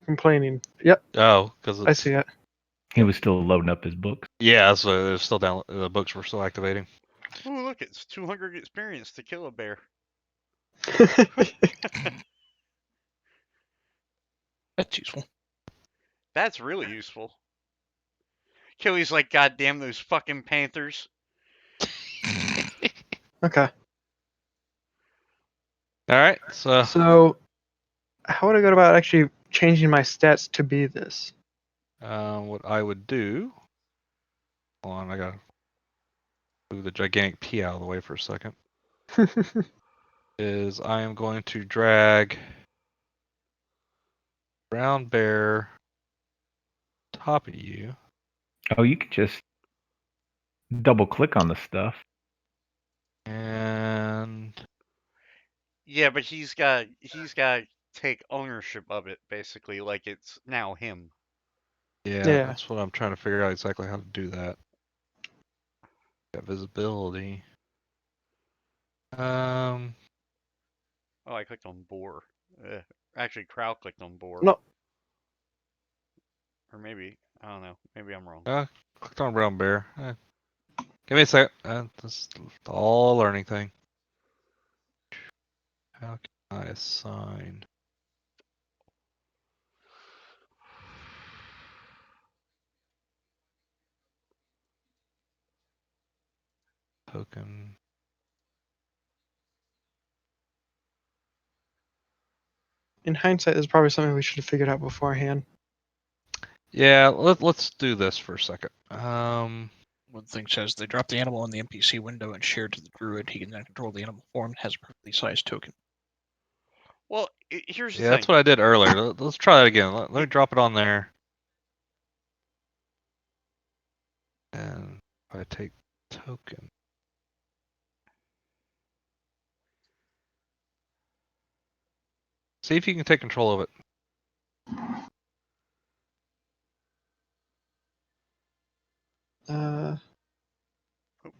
complaining. Yep, Oh, because I see it. He was still loading up his books. Yeah, so it's still down. The books were still activating. Ooh, look, it's 200 experience to kill a bear. That's useful. That's really useful. Killy's like, goddamn those fucking panthers. Okay. All right, so So, how would I go about actually changing my stats to be this? what I would do? Hold on, I gotta move the gigantic P out of the way for a second. Is I am going to drag brown bear top of you. Oh, you can just double click on the stuff. And Yeah, but he's got to take ownership of it, basically, like it's now him. yeah, Yeah. that's what I'm trying to figure out exactly how to do that. Got visibility. Oh, I clicked on boar. Actually, Crowel clicked on boar. No. Or maybe, I don't know. Maybe I'm wrong. Clicked on brown bear. Give me a sec. This is all a learning thing. How can I assign? Token. In hindsight, this is probably something we should have figured out beforehand. Yeah, let's do this for a second. One thing says they drop the animal in the NPC window and share to the druid. He can then control the animal form and has a perfectly sized token. Well, here's the Yeah, thing. that's what I did earlier. Let's try that again. Let me drop it on there. And if I take token. See if you can take control of it.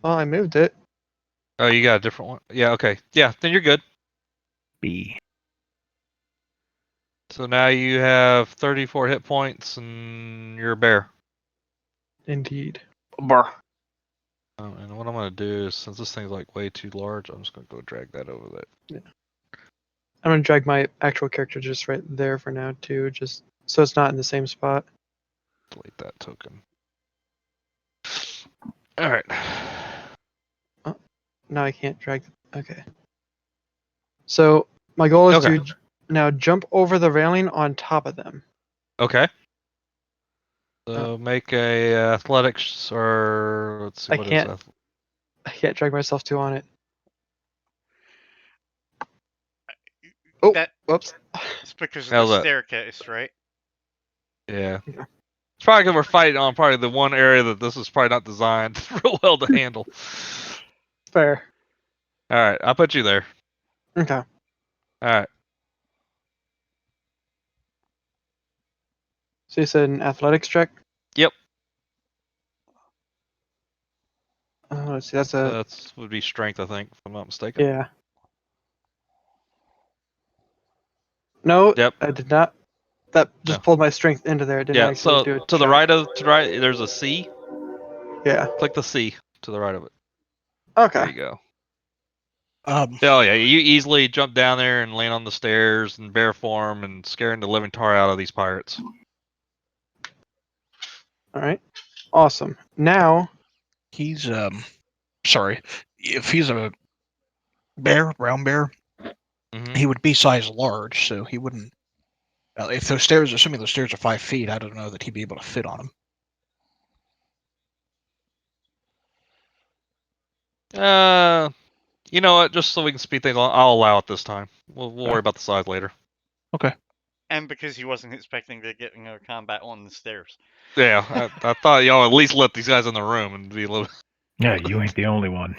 Well, I moved it. Oh, you got a different one? Yeah, okay. Yeah, then you're good. B. So now you have 34 hit points and you're a bear. Indeed. Brr. And what I'm going to do is, since this thing's like way too large, I'm just going to go drag that over there. I'm gonna drag my actual character just right there for now too, just so it's not in the same spot. Delete that token. All right. No, I can't drag. Okay. So my goal is Okay. to now jump over the railing on top of them. Okay. So make a athletics or let's see I what can't- is I can't drag myself too on it. Oh, whoops. It's because of How's the that? staircase, right? Yeah. Yeah. It's probably because we're fighting on probably the one area that this is probably not designed real well to handle. Fair. All right, I'll put you there. Okay. All right. So you said an athletics check? Yep. Let's see. That's So a that's would be strength, I think, if I'm not mistaken. yeah. No, Yep. I did not. That just No. pulled my strength into there. It didn't Yeah. actually So do it. to the right there's a C. Yeah. Click the C to the right of it. Okay. There you go. Oh yeah, you easily jump down there and land on the stairs in bear form and scaring the living tar out of these pirates. All right. Awesome. Now, He's sorry. If he's a bear, brown bear, Mhm. he would be size large, so he wouldn't. If those stairs, assuming those stairs are 5 feet, I don't know that he'd be able to fit on them. You know what? Just so we can speed things along, I'll allow it this time. We'll worry about the size later. Okay. And because he wasn't expecting to get combat on the stairs. Yeah, I thought y'all at least let these guys in the room and be a little. Yeah, you ain't the only one.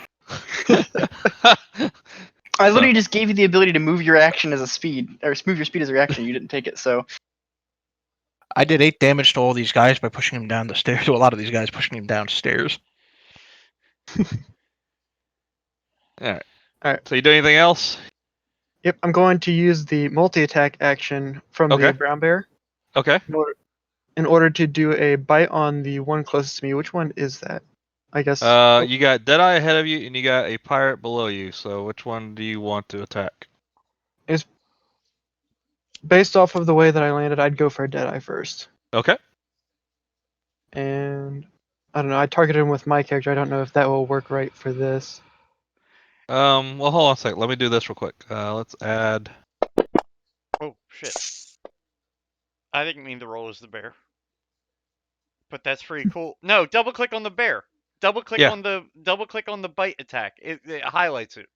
I literally just gave you the ability to move your action as a speed, or move your speed as a reaction. You didn't take it, so I did 8 damage to all these guys by pushing him down the stairs. To a lot of these guys, pushing him downstairs. Alright. Alright. So you do anything else? yep, I'm going to use the multi-attack action from Okay. the brown bear Okay. in order to do a bite on the one closest to me. Which one is that? I guess. You got Deadeye ahead of you, and you got a pirate below you. So which one do you want to attack? Based off of the way that I landed, I'd go for a Deadeye first. Okay. And I don't know. I targeted him with my character. I don't know if that will work right for this. Well, hold on a sec. Let me do this real quick. Let's add. Oh shit! I didn't mean to roll as the bear. But that's pretty cool. No, double click on the bear. Double click Yeah. on the bite attack. It highlights it.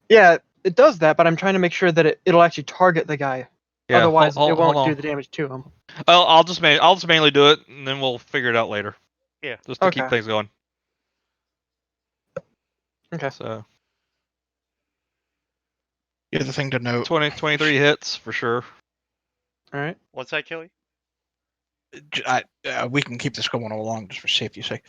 Yeah, it does that, but I'm trying to make sure that it'll actually target the guy. Yeah. Otherwise, hold it won't on. do the damage to him. I'll just mainly do it, and then we'll figure it out later. Yeah. Just to Okay. keep things going. Okay. So The other thing to note, 23 hits for sure. All right. What's that, Kelly? we can keep this going along just for safety's sake.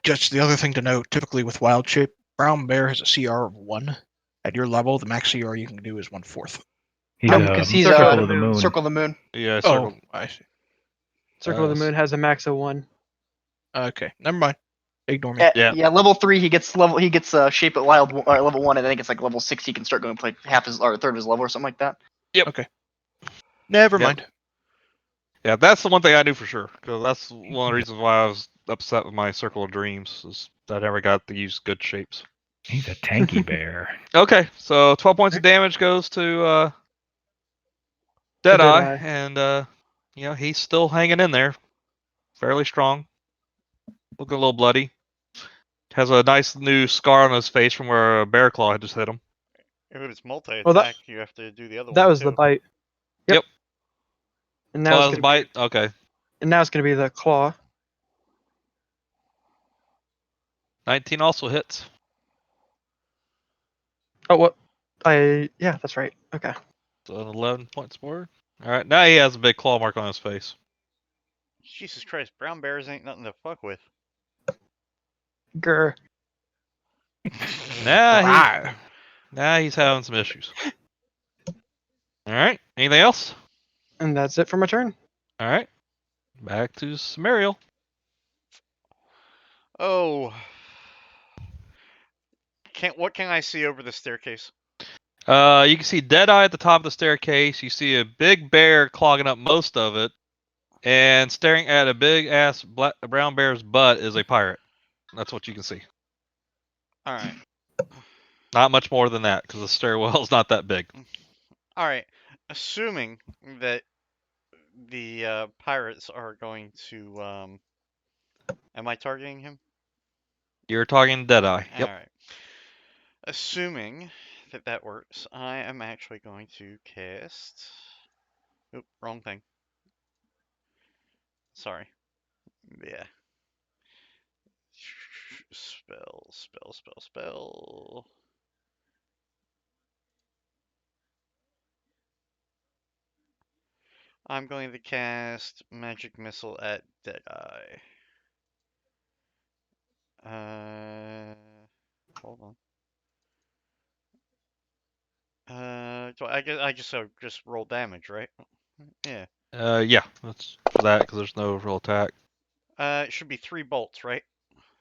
Just the other thing to note, typically with wild shape, brown bear has a CR of 1. At your level, the max CR you can do is 1/4. He's because he's circle of the moon. Circle of the Moon. Yeah. Oh, I see. Circle of the Moon has a max of 1. Okay, never mind. Ignore me. Yeah. Level 3, he gets shape at wild or level 1, and I think it's like level 6 he can start going like half his or a third of his level or something like that. Never Yep. mind. Yeah, that's the one thing I knew for sure, because that's one of the reasons why I was upset with my Circle of Dreams, is that I never got to use good shapes. He's a tanky bear. Okay, so 12 points of damage goes to Deadeye, and he's still hanging in there, fairly strong, looking a little bloody. Has a nice new scar on his face from where a bear claw had just hit him. If it's multi-attack, Well, you have to do the other That one was too. the bite. Yep. And now Oh, it's that was gonna bite. Okay. and now it's gonna be the claw. 19 also hits. Oh, what? Yeah, that's right. Okay. So 11 points more. All right, now he has a big claw mark on his face. Jesus Christ, brown bears ain't nothing to fuck with. Grr. Now he's having some issues. All right. Anything else? And that's it for my turn. All right. Back to Samariel. Oh. What can I see over the staircase? You can see Deadeye at the top of the staircase. You see a big bear clogging up most of it, and staring at a big ass brown bear's butt is a pirate. That's what you can see. All right. Not much more than that, because the stairwell is not that big. All right. Assuming that the pirates are going to am I targeting him? You're talking Deadeye. Yep. All right. Assuming that works, I am actually going to cast. Oop, wrong thing. Sorry. Yeah. Spell. I'm going to cast Magic Missile at Deadeye. Hold on. I guess I just roll damage, right? Yeah. Yeah. That's for that, because there's no real attack. It should be 3 bolts, right?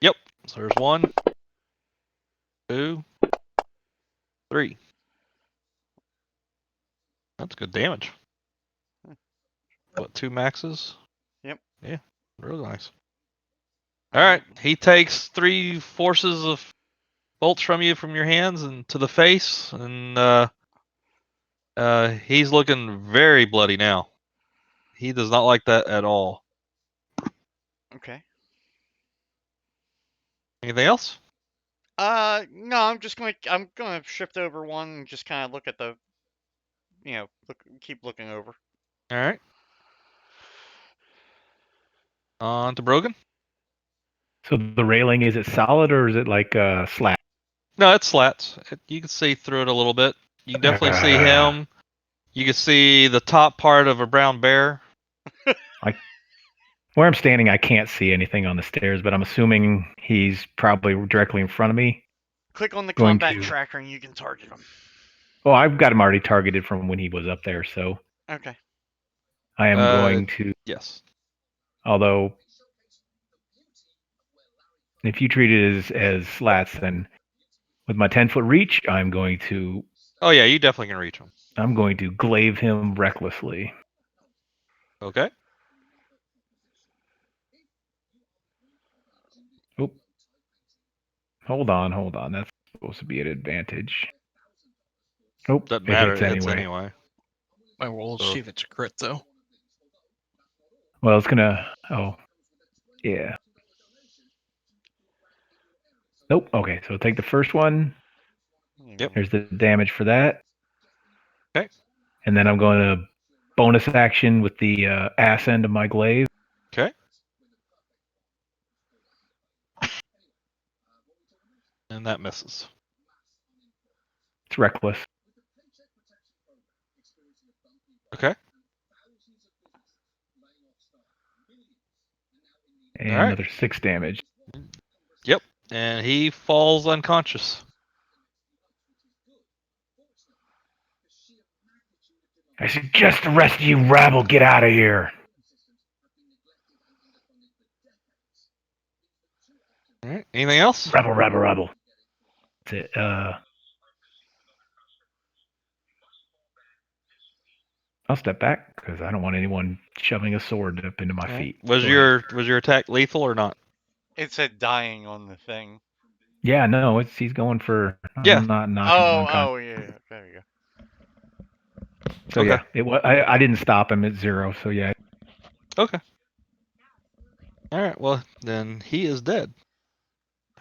Yep. So there's 1, 2, 3. That's good damage. What, 2 maxes? Yep. Yeah, real nice. All right, he takes 3 forces of bolts from you from your hands and to the face, and he's looking very bloody now. He does not like that at all. Okay. Anything else? No, I'm gonna shift over one and just kind of look at the, keep looking over. All right. On to Brogan. So the railing, is it solid or is it like slat? No, it's slats. You can see through it a little bit. You can definitely see him. You can see the top part of a brown bear. Where I'm standing, I can't see anything on the stairs, but I'm assuming he's probably directly in front of me. Click on the Going combat to- tracker and you can target him. Oh, I've got him already targeted from when he was up there, so Okay. I am going to. Yes. Although, if you treat it as slats, then with my 10-foot reach, I'm going to Oh yeah, you definitely can reach him. glaive him recklessly. Okay. Oop. Hold on. That's supposed to be an advantage. Nope. Doesn't It matter. hits It hits anyway. anyway. I will So- see if it's a crit though. Well, it's gonna. Oh, yeah. Nope. Okay, so take the first one. Yep. There's the damage for that. Okay. And then I'm going to bonus action with the ass end of my glaive. Okay. And that misses. It's reckless. Okay. And All right. another 6 damage. Yep. And he falls unconscious. I suggest the rest of you rabble get out of here. All right. Anything else? Rabble. That's it. I'll step back because I don't want anyone shoving a sword up into my All right. feet. Was Go your ahead. was your attack lethal or not? It said dying on the thing. Yeah, no, he's going for. Yeah. I'm not knocking him unconscious. Oh, yeah. There you go. So Okay. yeah, it was. I didn't stop him at 0. So yeah. Okay. All right. Well, then he is dead.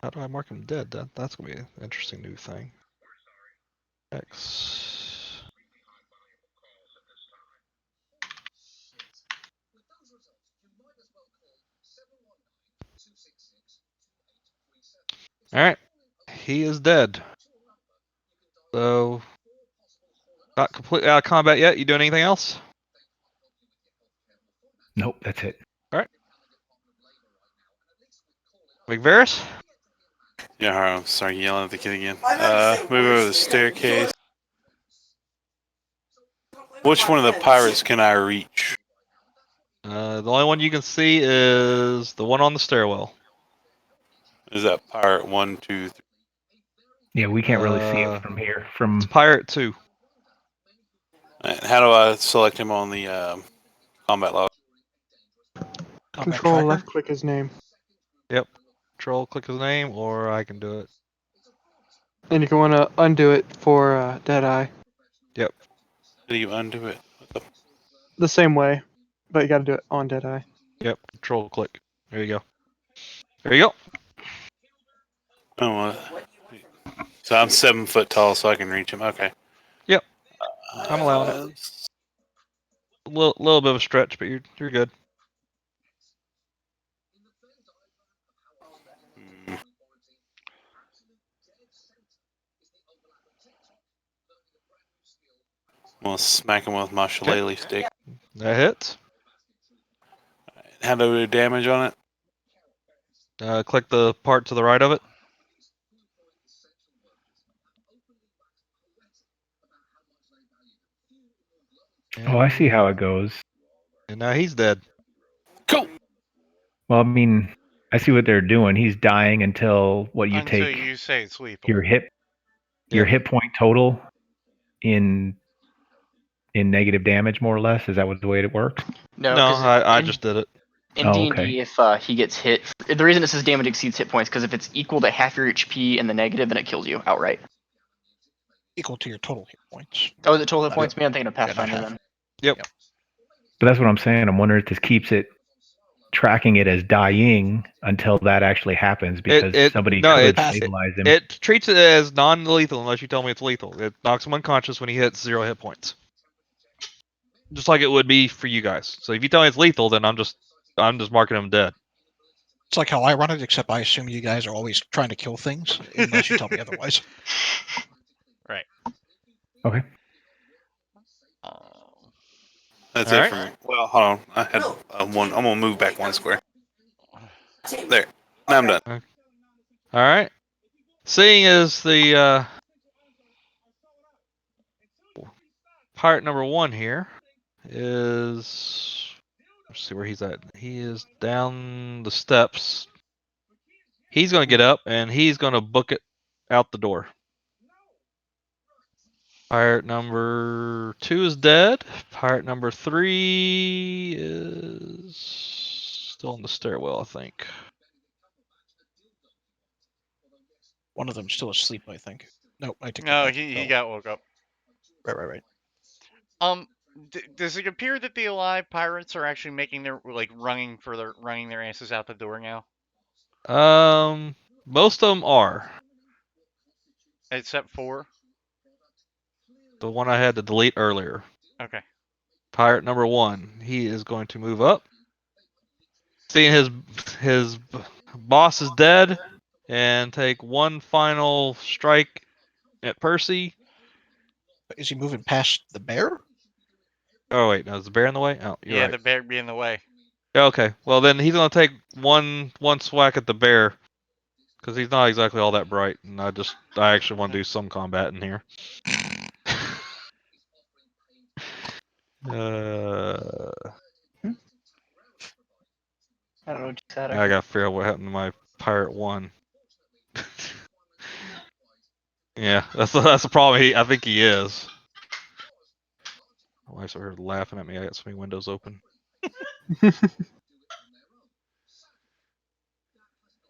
How do I mark him dead? That's gonna be an interesting new thing. X. All right. He is dead. So, not completely out of combat yet. You doing anything else? Nope, that's it. McVeris? Yeah, I'm sorry, yelling at the kid again. Move over the staircase. Which one of the pirates can I reach? The only one you can see is the one on the stairwell. Is that pirate 1, 2, 3? Yeah, we can't really see Uh, it from here. It's From Pirate 2. And how do I select him on the combat log? Combat Control tracker. left click his name. Yep. Control, click his name, or I can do it. And you can want to undo it for Deadeye. Yep. How do you undo it? What the- The same way, but you got to do it on Deadeye. Yep. Control, click. There you go. There you go. Oh, so I'm 7 foot tall, so I can reach him. Okay. Yep. I'm allowing it. A little bit of a stretch, but you're good. Hmm. I'm gonna smack him with my shillelagh stick. That hits. How do we do damage on it? Click the part to the right of it. oh, I see how it goes. And now he's dead. Cool. Well, I mean, I see what they're doing. He's dying until what you Until take you say it's lethal. your hit. your Yep. hit point total in negative damage, more or less? Is that what the way it works? No, No, 'cause I in- just did it. In Oh, D&D, okay. if he gets hit, the reason it says damage exceeds hit points because if it's equal to half your HP in the negative, then it kills you outright. Equal to your total hit points. Oh, is it total hit Not- points? Maybe I'm thinking of not Pathfinder half. then. Yep. But that's what I'm saying. I'm wondering if this keeps it tracking it as dying until that actually happens, because somebody could pass- stabilize him. It treats it as non-lethal unless you tell me it's lethal. It knocks him unconscious when he hits 0 hit points, just like it would be for you guys. So if you tell me it's lethal, then I'm just marking him dead. It's like how I run it, except I assume you guys are always trying to kill things, unless you tell me otherwise. Right. Okay. That's All it right. for me. Well, hold on. I had one. I'm gonna move back one square. There. Now I'm done. All right. Seeing as the pirate number 1 here is, let's see where he's at. He is down the steps. He's gonna get up and he's gonna book it out the door. Pirate number 2 is dead. Pirate number 3 is still in the stairwell, I think. One of them's still asleep, I think. Nope, I take that No, back. he Oh, got woke up. right. Does it appear that the alive pirates are actually making their running their asses out the door now? Most of them are. Except for The one I had to delete earlier. okay. Pirate number 1, he is going to move up. Seeing his boss is dead, and take one final strike at Percy. Is he moving past the bear? Oh wait, no, is the bear in the way? Oh, you're Yeah, right. the bear be in the way. Okay, well then he's gonna take one swack at the bear, because he's not exactly all that bright, and I actually want to do some combat in here. I don't know what you said. I gotta figure out what happened to my pirate 1. Yeah, that's the problem. I think he is. My wife's over here laughing at me. I got so many windows open.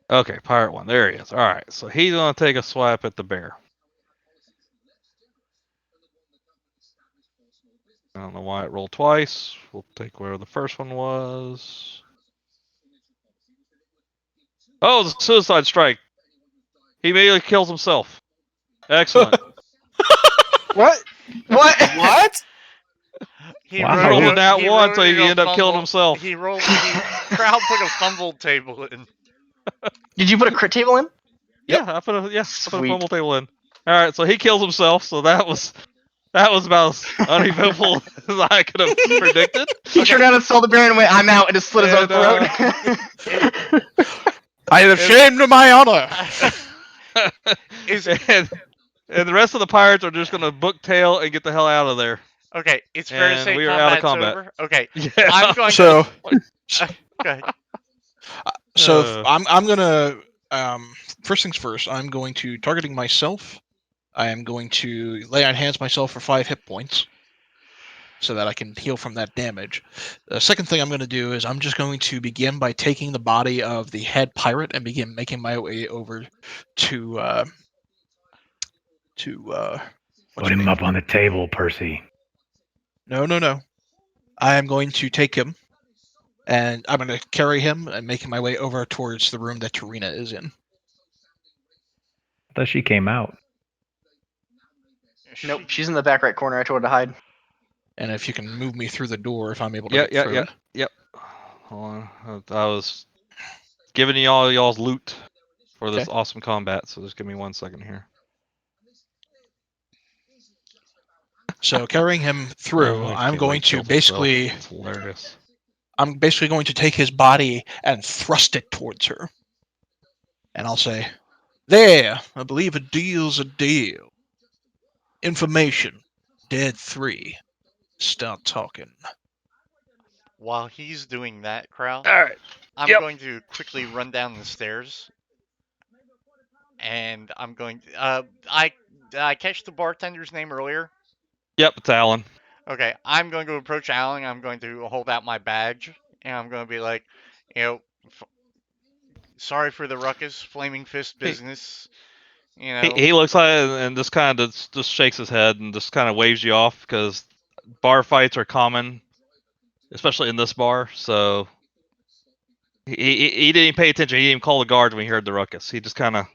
Okay, pirate 1. There he is. All right, so he's gonna take a swipe at the bear. I don't know why it rolled twice. We'll take where the first one was. Oh, it's a suicide strike. He immediately kills himself. Excellent. What? What? What? He Wow. He rolled a wrote, nat he 1, wrote so in he a ended up killing fumble- himself. He rolled. Crowel put a fumble table in. Did you put a crit table in? Yeah, I put a Sweet. fumble table in. All right, so he kills himself. So that was about as uneventful as I could have predicted. He turned around and saw the bear and went, "I'm out," and just slit his own And, throat. I have shamed my honor. Is and the rest of the pirates are just gonna book tail and get the hell out of there. okay. It's fair to And say we are out of combat's combat. over. Okay, Yeah. I'm going So, to. Go ahead. I'm gonna first things first. I'm going to targeting myself. I am going to lay on hands myself for 5 hit points, so that I can heal from that damage. The second thing I'm going to do is I'm just going to begin by taking the body of the head pirate and begin making my way over to what's Put her him name? up on the table, Percy. No. I am going to take him, and I'm going to carry him and making my way over towards the room that Tarina is in. I thought she came out. Nope, she's in the back right corner. I told her to hide. And if you can move me through the door, if I'm able to get through it. Yep. Hold on. I was giving y'all's loot for this Okay. awesome combat, so just give me 1 second here. So carrying him through, I I'm can't going believe he to killed himself. basically, It's hilarious. I'm basically going to take his body and thrust it towards her. And I'll say, "There, I believe a deal's a deal. Information, dead 3. Start talking." While he's doing that, Crowel, All right. I'm Yep. going to quickly run down the stairs, and I'm going. Did I catch the bartender's name earlier? Yep, it's Alan. Okay, I'm going to approach Alan. I'm going to hold out my badge, and I'm going to be like, you know, sorry for the ruckus, Flaming Fist He, business. he looks at it and just kind of just shakes his head and just kind of waves you off because bar fights are common, especially in this bar. So he didn't even pay attention. He didn't even call the guards when he heard the ruckus. He just kind of,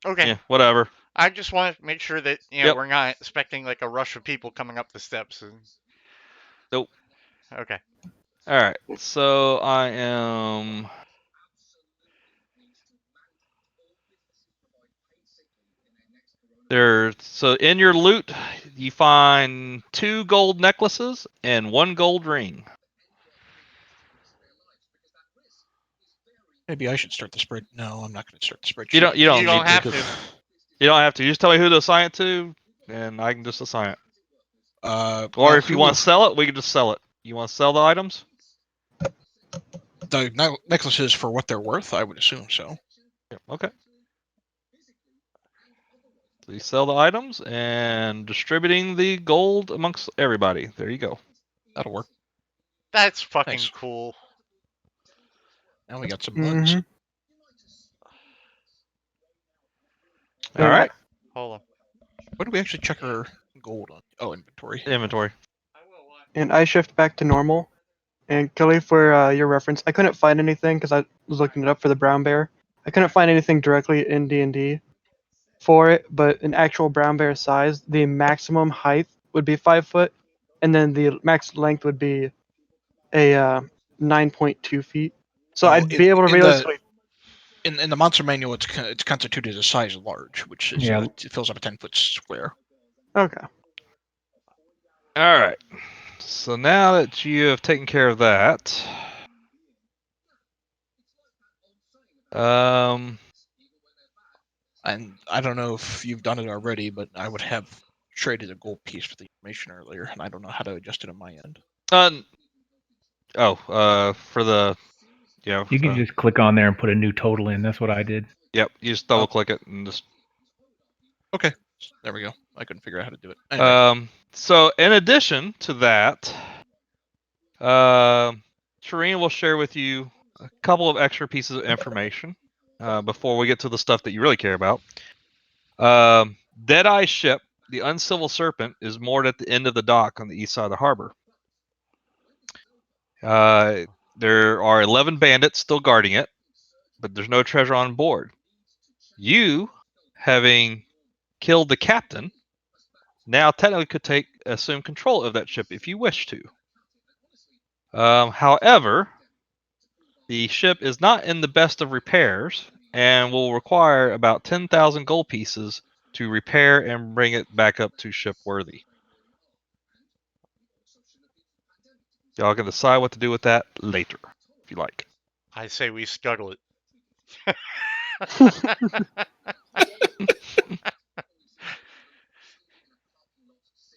Okay. yeah, whatever. I just want to make sure that Yep. we're not expecting like a rush of people coming up the steps. Nope. Okay. All right. So I am. So in your loot, you find 2 gold necklaces and 1 gold ring. Maybe I should start the spread. No, I'm not going to start the spreadsheet. You don't You don't need have to. to. You don't have to. You just tell me who to assign it to, and I can just assign it. Or Well, if you want to sell it, we can just sell it. You want to sell the items? the necklaces for what they're worth, I would assume so. Yeah, okay. So you sell the items and distributing the gold amongst everybody. There you go. That'll work. That's fucking Thanks. cool. Now we got some mugs. Mhm. All right. Hold on. When do we actually check our gold on? Oh, inventory. Inventory. And I shift back to normal. And Kelly, for your reference, I couldn't find anything because I was looking it up for the brown bear. I couldn't find anything directly in D&D for it, but an actual brown bear size, the maximum height would be 5 foot, and then the max length would be a 9.2 feet. So Oh, I'd be able to realistically. In the monster manual, it's constituted as size large, which is Yeah. it fills up a 10-foot square. Okay. All right. So now that you have taken care of that, And I don't know if you've done it already, but I would have traded a gold piece for the information earlier, and I don't know how to adjust it on my end. for the, You can just click on there and put a new total in. That's what I did. Yep, you just double click it and just. Okay, there we go. I couldn't figure out how to do it. Anyway. So in addition to that, Shireen will share with you a couple of extra pieces of information before we get to the stuff that you really care about. Deadeye ship, the Uncivil Serpent, is moored at the end of the dock on the east side of the harbor. There are 11 bandits still guarding it, but there's no treasure on board. You, having killed the captain, now technically could assume control of that ship if you wish to. However, the ship is not in the best of repairs and will require about 10,000 gold pieces to repair and bring it back up to ship worthy. Y'all can decide what to do with that later, if you like. I say we scuttle it.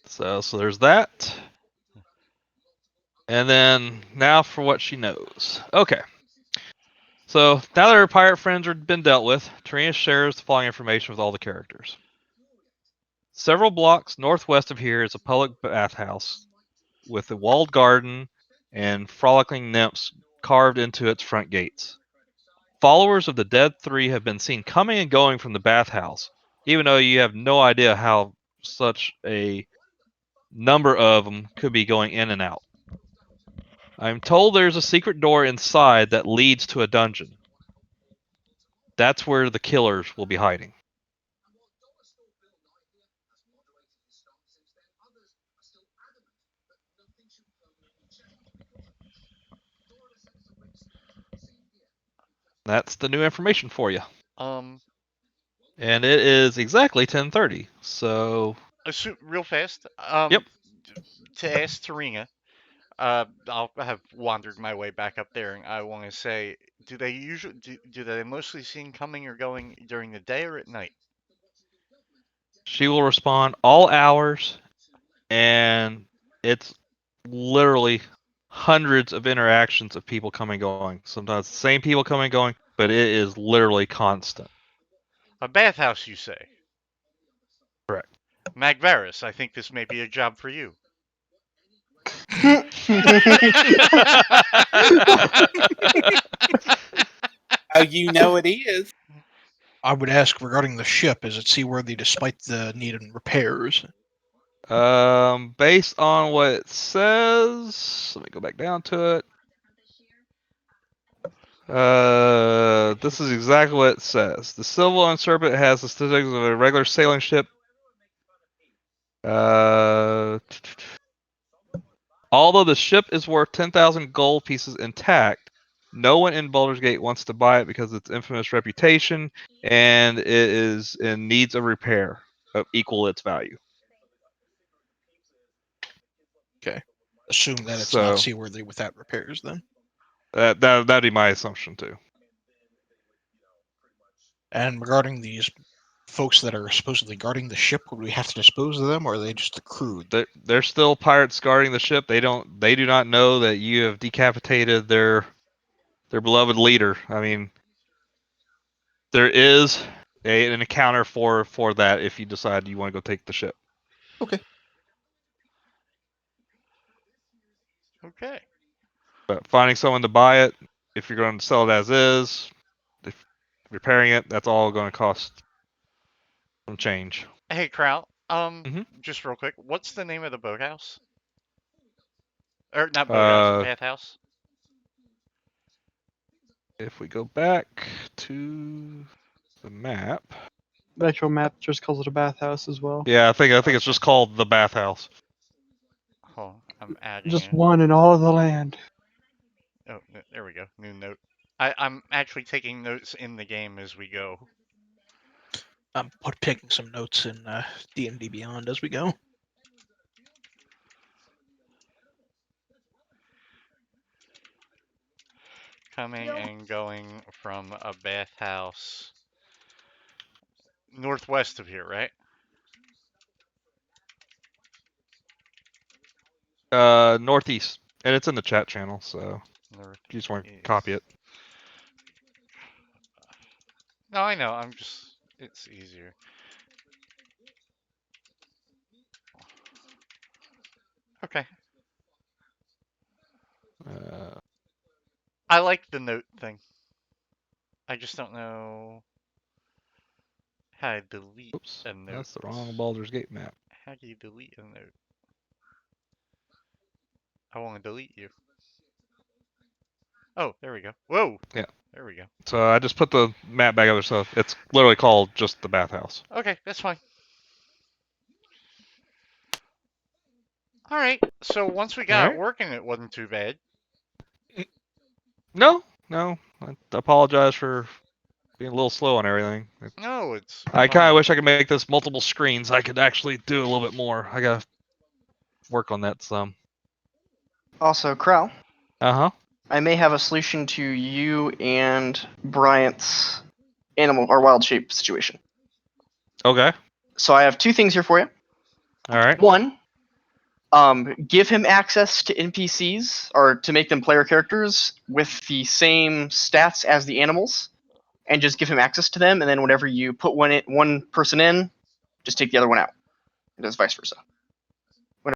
So there's that. And then now for what she knows. Okay. So now that her pirate friends have been dealt with, Tarina shares the following information with all the characters. Several blocks northwest of here is a public bathhouse with a walled garden and frolicking nymphs carved into its front gates. Followers of the Dead Three have been seen coming and going from the bathhouse, even though you have no idea how such a number of them could be going in and out. I'm told there's a secret door inside that leads to a dungeon. That's where the killers will be hiding. That's the new information for you. And it is exactly 10:30. So Real fast. Yep. To ask Tarina, I'll have wandered my way back up there, and I want to say, do they usually do they mostly seen coming or going during the day or at night? She will respond all hours, and it's literally hundreds of interactions of people coming and going. Sometimes the same people coming and going, but it is literally constant. A bathhouse, you say? Correct. Magvarus, I think this may be a job for you. Oh, you know it is. I would ask regarding the ship, is it seaworthy despite the need in repairs? Based on what it says, let me go back down to it. This is exactly what it says. The Silver Serpent has the statistics of a regular sailing ship. Although the ship is worth 10,000 gold pieces intact, no one in Baldur's Gate wants to buy it because of its infamous reputation, and it is in needs of repair of equal its value. Okay. Assume that it's So not seaworthy without repairs, then. that'd be my assumption too. And regarding these folks that are supposedly guarding the ship, would we have to dispose of them, or are they just the crew? They're still pirates guarding the ship. They do not know that you have decapitated their beloved leader. I mean, there is an encounter for that if you decide you want to go take the ship. Okay. Okay. But finding someone to buy it, if you're going to sell it as is, if repairing it, that's all going to cost some change. Hey, Crowel. Mhm. Just real quick, what's the name of the boathouse? Or not boathouse, bathhouse? If we go back to the map, The actual map just calls it a bathhouse as well. yeah, I think it's just called the bathhouse. Hold on, I'm adding Just it. one in all of the land. Oh, there we go. New note. I'm actually taking notes in the game as we go. I'm taking some notes in D&D Beyond as we go. Coming and going from a bathhouse northwest of here, right? Northeast, and it's in the chat channel, so North. you just want to copy it. No, I know. It's easier. Okay. I like the note thing. I just don't know how to delete Oops, a note. that's the wrong Baldur's Gate map. How do you delete a note? I want to delete you. Oh, there we go. Whoa! Yeah. There we go. So I just put the map back up, so it's literally called just the bathhouse. Okay, that's fine. Alright, so once we got Alright. working, it wasn't too bad. No. I apologize for being a little slow on everything. No, it's I kind of fine. wish I could make this multiple screens. I could actually do a little bit more. I gotta work on that some. Also, Crow, Uh-huh. I may have a solution to you and Bryant's animal or wild shape situation. Okay. So I have two things here for you. All right. One, give him access to NPCs or to make them player characters with the same stats as the animals, and just give him access to them. And then whenever you put one person in, just take the other one out. And it's vice versa.